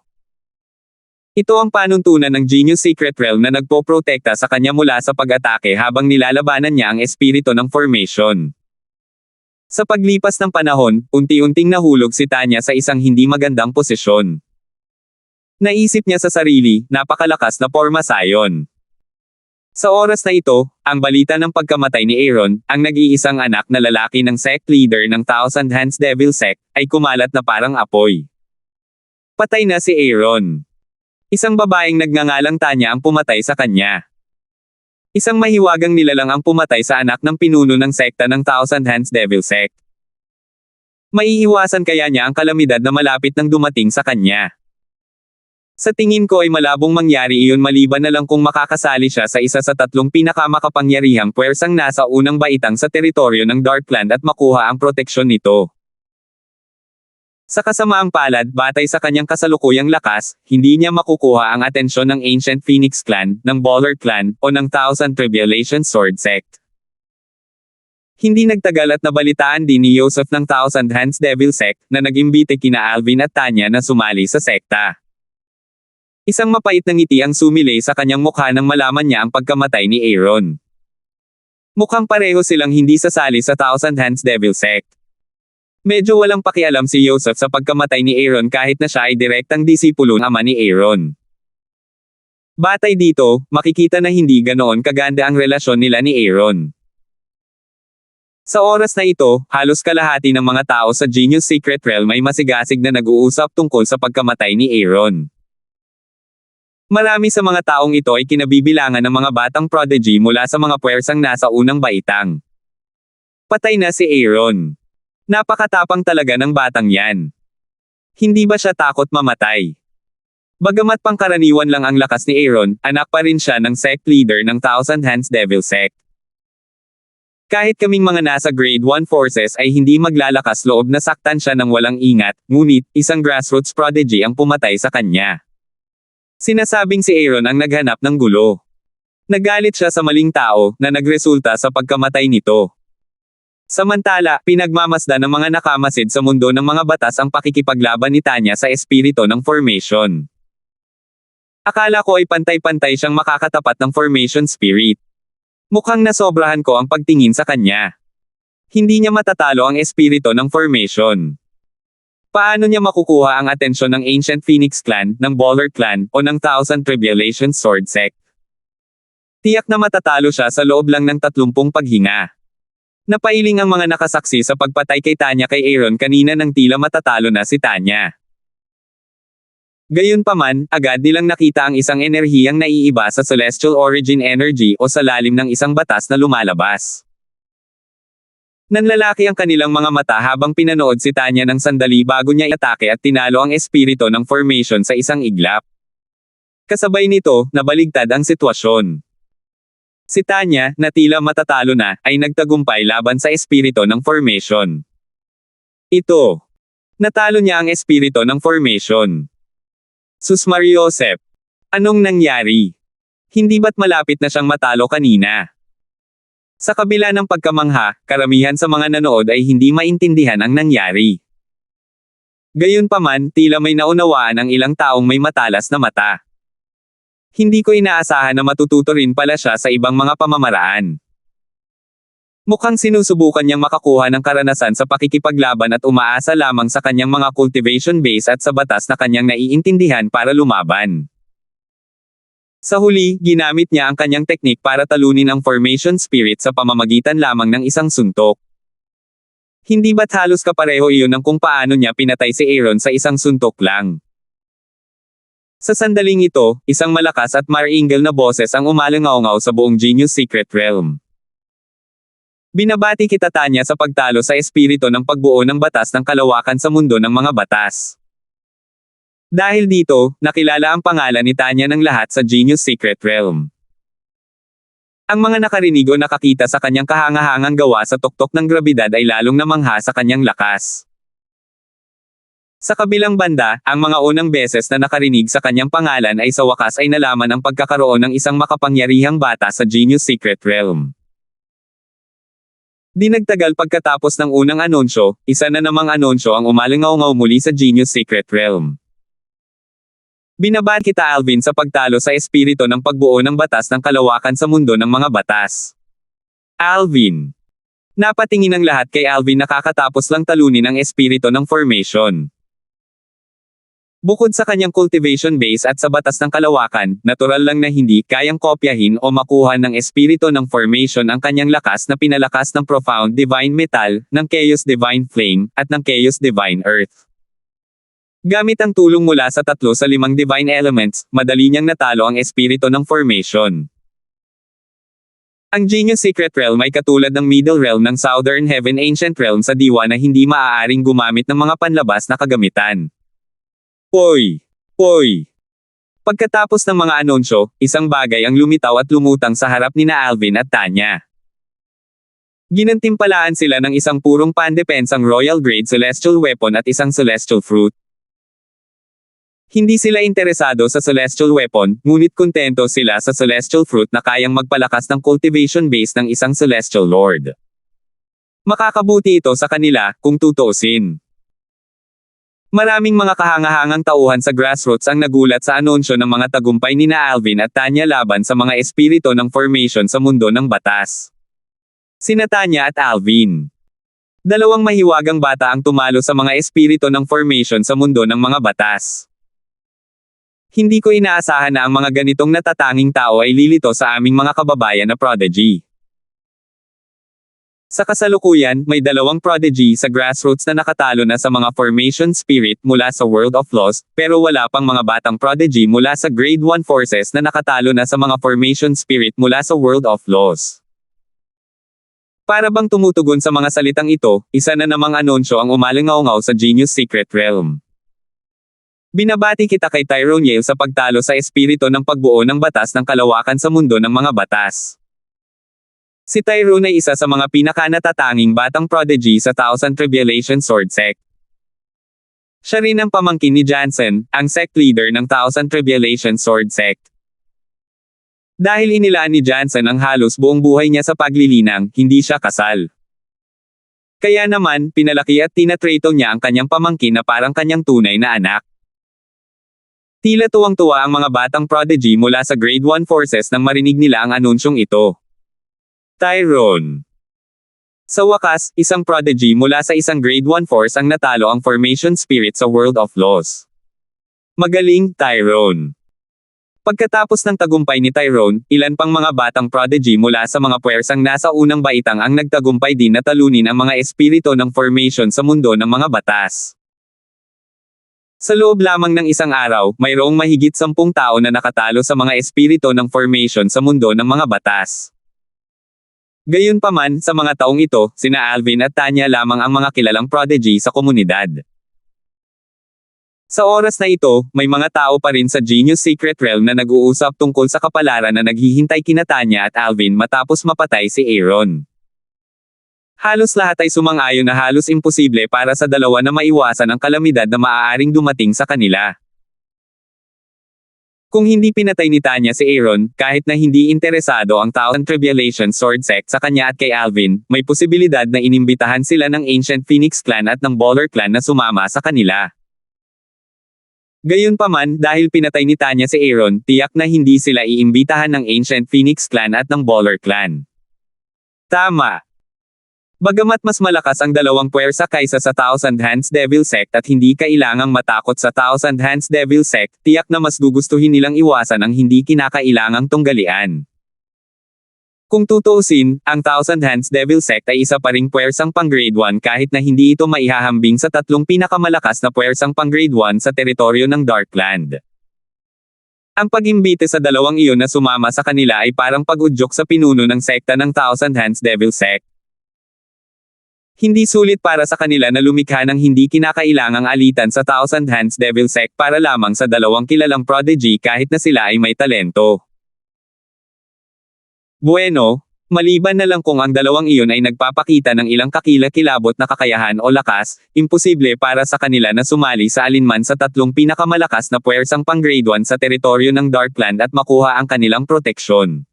A: Ito ang panuntunan ng Genius Secret Realm na nagpoprotekta sa kanya mula sa pag-atake habang nilalabanan niya ang espiritu ng formation. Sa paglipas ng panahon, unti-unting nahulog si Tanya sa isang hindi magandang posisyon. Naisip niya sa sarili, napakalakas na porma sayon. Sa oras na ito, ang balita ng pagkamatay ni Aaron, ang nag-iisang anak na lalaki ng sect leader ng Thousand Hands Devil Sect, ay kumalat na parang apoy. Patay na si Aaron. Isang babaeng nagngangalang Tanya ang pumatay sa kanya. Isang mahiwagang nilalang ang pumatay sa anak ng pinuno ng sekta ng Thousand Hands Devil Sect. Maiiwasan kaya niya ang kalamidad na malapit nang dumating sa kanya. Sa tingin ko ay malabong mangyari iyon maliban na lang kung makakasali siya sa isa sa tatlong pinakamakapangyarihang puwersang nasa unang baitang sa teritoryo ng Darkland at makuha ang proteksyon nito. Sa kasamaang palad, batay sa kanyang kasalukuyang lakas, hindi niya makukuha ang atensyon ng Ancient Phoenix Clan, ng Baller Clan, o ng Thousand Tribulation Sword Sect. Hindi nagtagal at nabalitaan din ni Joseph ng Thousand Hands Devil Sect, na nag-imbite kina Alvin at Tanya na sumali sa sekta. Isang mapait na ngiti ang sumilay sa kanyang mukha nang malaman niya ang pagkamatay ni Aaron. Mukhang pareho silang hindi sasali sa Thousand Hands Devil Sect. Medyo walang pakialam si Joseph sa pagkamatay ni Aaron kahit na siya ay direktang disipulo ng ama ni Aaron. Batay dito, makikita na hindi ganoon kaganda ang relasyon nila ni Aaron. Sa oras na ito, halos kalahati ng mga tao sa Genius Secret Realm ay masigasig na nag-uusap tungkol sa pagkamatay ni Aaron. Marami sa mga taong ito ay kinabibilangan ng mga batang prodigy mula sa mga puwersang nasa unang baitang. Patay na si Aaron. Napakatapang talaga ng batang yan. Hindi ba siya takot mamatay? Bagamat pangkaraniwan lang ang lakas ni Aaron, anak pa rin siya ng sect leader ng Thousand Hands Devil Sect. Kahit kaming mga nasa Grade 1 forces ay hindi maglalakas loob na saktan siya ng walang ingat, ngunit, isang grassroots prodigy ang pumatay sa kanya. Sinasabing si Aaron ang naghanap ng gulo. Nagalit siya sa maling tao, na nagresulta sa pagkamatay nito. Samantala, pinagmamasdan ng mga nakamasid sa mundo ng mga batas ang pakikipaglaban ni Tanya sa espiritu ng formation. Akala ko ay pantay-pantay siyang makakatapat ng formation spirit. Mukhang nasobrahan ko ang pagtingin sa kanya. Hindi niya matatalo ang espiritu ng formation. Paano niya makukuha ang atensyon ng Ancient Phoenix Clan, ng Baller Clan, o ng Thousand Tribulation Sword Sect? Tiyak na matatalo siya sa loob lang ng 30 paghinga. Napailing ang mga nakasaksi sa pagpatay kay Tanya kay Aaron kanina nang tila matatalo na si Tanya. Gayunpaman, agad nilang nakita ang isang enerhiyang naiiba sa Celestial Origin Energy o sa lalim ng isang batas na lumalabas. Nanlalaki ang kanilang mga mata habang pinanood si Tanya ng sandali bago niya iatake at tinalo ang espiritu ng formation sa isang iglap. Kasabay nito, nabaligtad ang sitwasyon. Si Tanya, na tila matatalo na, ay nagtagumpay laban sa espiritu ng formation. Ito. Natalo niya ang espiritu ng formation. Sus Mariosep. Anong nangyari? Hindi ba't malapit na siyang matalo kanina? Sa kabila ng pagkamangha, karamihan sa mga nanood ay hindi maintindihan ang nangyari. Gayunpaman, tila may naunawaan ang ilang taong may matalas na mata. Hindi ko inaasahan na matututo rin pala siya sa ibang mga pamamaraan. Mukhang sinusubukan niyang makakuha ng karanasan sa pakikipaglaban at umaasa lamang sa kanyang mga cultivation base at sa batas na kanyang naiintindihan para lumaban. Sa huli, ginamit niya ang kanyang teknik para talunin ang formation spirit sa pamamagitan lamang ng isang suntok. Hindi ba't halos kapareho iyon ng kung paano niya pinatay si Aaron sa isang suntok lang? Sa sandaling ito, isang malakas at maringal na boses ang umalangaw-ngaw sa buong Genius Secret Realm. Binabati kita Tanya sa pagtalo sa espiritu ng pagbuo ng batas ng kalawakan sa mundo ng mga batas. Dahil dito, nakilala ang pangalan ni Tanya ng lahat sa Genius Secret Realm. Ang mga nakarinig o nakakita sa kanyang kahangahangang gawa sa tuktok ng grabidad ay lalong namangha sa kanyang lakas. Sa kabilang banda, ang mga unang beses na nakarinig sa kanyang pangalan ay sa wakas ay nalaman ang pagkakaroon ng isang makapangyarihang bata sa Genius Secret Realm. Di nagtagal pagkatapos ng unang anunsyo, isa na namang anunsyo ang umalangaw-ngaw muli sa Genius Secret Realm. Binabati kita Alvin sa pagtalo sa espiritu ng pagbuo ng batas ng kalawakan sa mundo ng mga batas. Alvin. Napatingin ang lahat kay Alvin nakakatapos lang talunin ang espiritu ng formation. Bukod sa kanyang cultivation base at sa batas ng kalawakan, natural lang na hindi kayang kopyahin o makuha ng espiritu ng formation ang kanyang lakas na pinalakas ng Profound Divine Metal, ng Chaos Divine Flame, at ng Chaos Divine Earth. Gamit ang tulong mula sa 3 sa 5 divine elements, madali niyang natalo ang espiritu ng formation. Ang Genius Secret Realm ay katulad ng Middle Realm ng Southern Heaven Ancient Realm sa diwa na hindi maaaring gumamit ng mga panlabas na kagamitan. Oy! Oy! Pagkatapos ng mga anunsyo, isang bagay ang lumitaw at lumutang sa harap nina Alvin at Tanya. Ginantimpalaan sila ng isang purong pandepensang Royal Grade Celestial Weapon at isang Celestial Fruit. Hindi sila interesado sa Celestial Weapon, ngunit kontento sila sa Celestial Fruit na kayang magpalakas ng cultivation base ng isang Celestial Lord. Makakabuti ito sa kanila, kung tutuusin. Maraming mga kahangahangang tauhan sa grassroots ang nagulat sa anunsyo ng mga tagumpay nina Alvin at Tanya laban sa mga espiritu ng formation sa mundo ng batas. Sina Tanya at Alvin. Dalawang mahiwagang bata ang tumalo sa mga espiritu ng formation sa mundo ng mga batas. Hindi ko inaasahan na ang mga ganitong natatanging tao ay lilito sa aming mga kababayan na prodigy. Sa kasalukuyan, may 2 prodigy sa grassroots na nakatalo na sa mga formation spirit mula sa World of Laws, pero wala pang mga batang prodigy mula sa Grade 1 forces na nakatalo na sa mga formation spirit mula sa World of Laws. Para bang tumutugon sa mga salitang ito, isa na namang anunsyo ang umalangaw-ngaw sa Genius Secret Realm. Binabati kita kay Tyrone Yale sa pagtalo sa espiritu ng pagbuo ng batas ng kalawakan sa mundo ng mga batas. Si Tyrone ay isa sa mga pinakanatatanging batang prodigy sa Thousand Tribulation Sword Sect. Siya rin ang pamangkin ni Jansen, ang sect leader ng Thousand Tribulation Sword Sect. Dahil inilaan ni Jansen ang halos buong buhay niya sa paglilinang, hindi siya kasal. Kaya naman, pinalaki at tinatrato niya ang kanyang pamangkin na parang kanyang tunay na anak. Tila tuwang-tuwa ang mga batang prodigy mula sa Grade 1 forces nang marinig nila ang anunsyong ito. Tyrone. Sa wakas, isang prodigy mula sa isang Grade 1 force ang natalo ang formation spirit sa World of Laws. Magaling, Tyrone. Pagkatapos ng tagumpay ni Tyrone, ilan pang mga batang prodigy mula sa mga puwersang nasa unang baitang ang nagtagumpay din na talunin ang mga espiritu ng formation sa mundo ng mga batas. Sa loob lamang ng isang araw, mayroong mahigit 10 tao na nakatalo sa mga espiritu ng formation sa mundo ng mga batas. Gayunpaman, sa mga taong ito, sina Alvin at Tanya lamang ang mga kilalang prodigy sa komunidad. Sa oras na ito, may mga tao pa rin sa Genius Secret Realm na nag-uusap tungkol sa kapalaran na naghihintay kina Tanya at Alvin matapos mapatay si Aaron. Halos lahat ay sumang-ayon na halos imposible para sa dalawa na maiwasan ang kalamidad na maaaring dumating sa kanila. Kung hindi pinatay ni Tanya si Aaron, kahit na hindi interesado ang Thousand Tribulation Sword Sect sa kanya at kay Alvin, may posibilidad na inimbitahan sila ng Ancient Phoenix Clan at ng Baller Clan na sumama sa kanila. Gayunpaman, dahil pinatay ni Tanya si Aaron, tiyak na hindi sila iimbitahan ng Ancient Phoenix Clan at ng Baller Clan. Tama. Bagamat mas malakas ang dalawang puwersa kaysa sa Thousand Hands Devil Sect at hindi kailangang matakot sa Thousand Hands Devil Sect, tiyak na mas gugustuhin nilang iwasan ang hindi kinakailangang tunggalian. Kung tutuusin, ang Thousand Hands Devil Sect ay isa pa ring puwersang pang Grade 1 kahit na hindi ito maihahambing sa tatlong pinakamalakas na puwersang pang Grade 1 sa teritoryo ng Darkland. Ang pag-imbite sa dalawang iyon na sumama sa kanila ay parang pag-udyok sa pinuno ng sekta ng Thousand Hands Devil Sect. Hindi sulit para sa kanila na lumikha ng hindi kinakailangang alitan sa Thousand Hands Devil Sect para lamang sa dalawang kilalang prodigy kahit na sila ay may talento. Bueno, maliban na lang kung ang dalawang iyon ay nagpapakita ng ilang kakilakilabot na kakayahan o lakas, imposible para sa kanila na sumali sa alinman sa tatlong pinakamalakas na puwersang pang Grade 1 sa teritoryo ng Darkland at makuha ang kanilang proteksyon.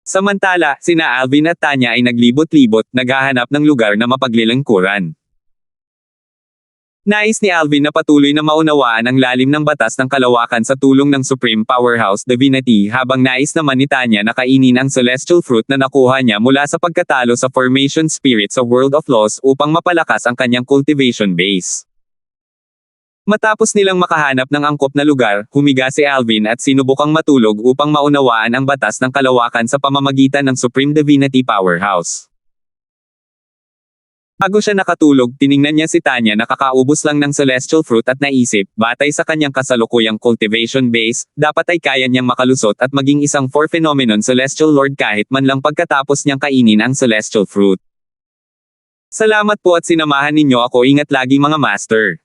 A: Samantala, sina Alvin at Tanya ay naglibot-libot, naghahanap ng lugar na mapaglilingkuran. Nais ni Alvin na patuloy na maunawaan ang lalim ng batas ng kalawakan sa tulong ng Supreme Powerhouse Divinity habang nais naman ni Tanya na kainin ang celestial fruit na nakuha niya mula sa pagkatalo sa Formation Spirit sa World of Laws upang mapalakas ang kanyang cultivation base. Matapos nilang makahanap ng angkop na lugar, humiga si Alvin at sinubukang matulog upang maunawaan ang batas ng kalawakan sa pamamagitan ng Supreme Divinity Powerhouse. Bago siya nakatulog, tiningnan niya si Tanya na kakaubos lang ng celestial fruit at naisip, batay sa kanyang kasalukuyang cultivation base, dapat ay kaya niyang makalusot at maging isang 4 phenomenon celestial lord kahit man lang pagkatapos niyang kainin ang celestial fruit. Salamat po at sinamahan ninyo ako, ingat lagi mga master.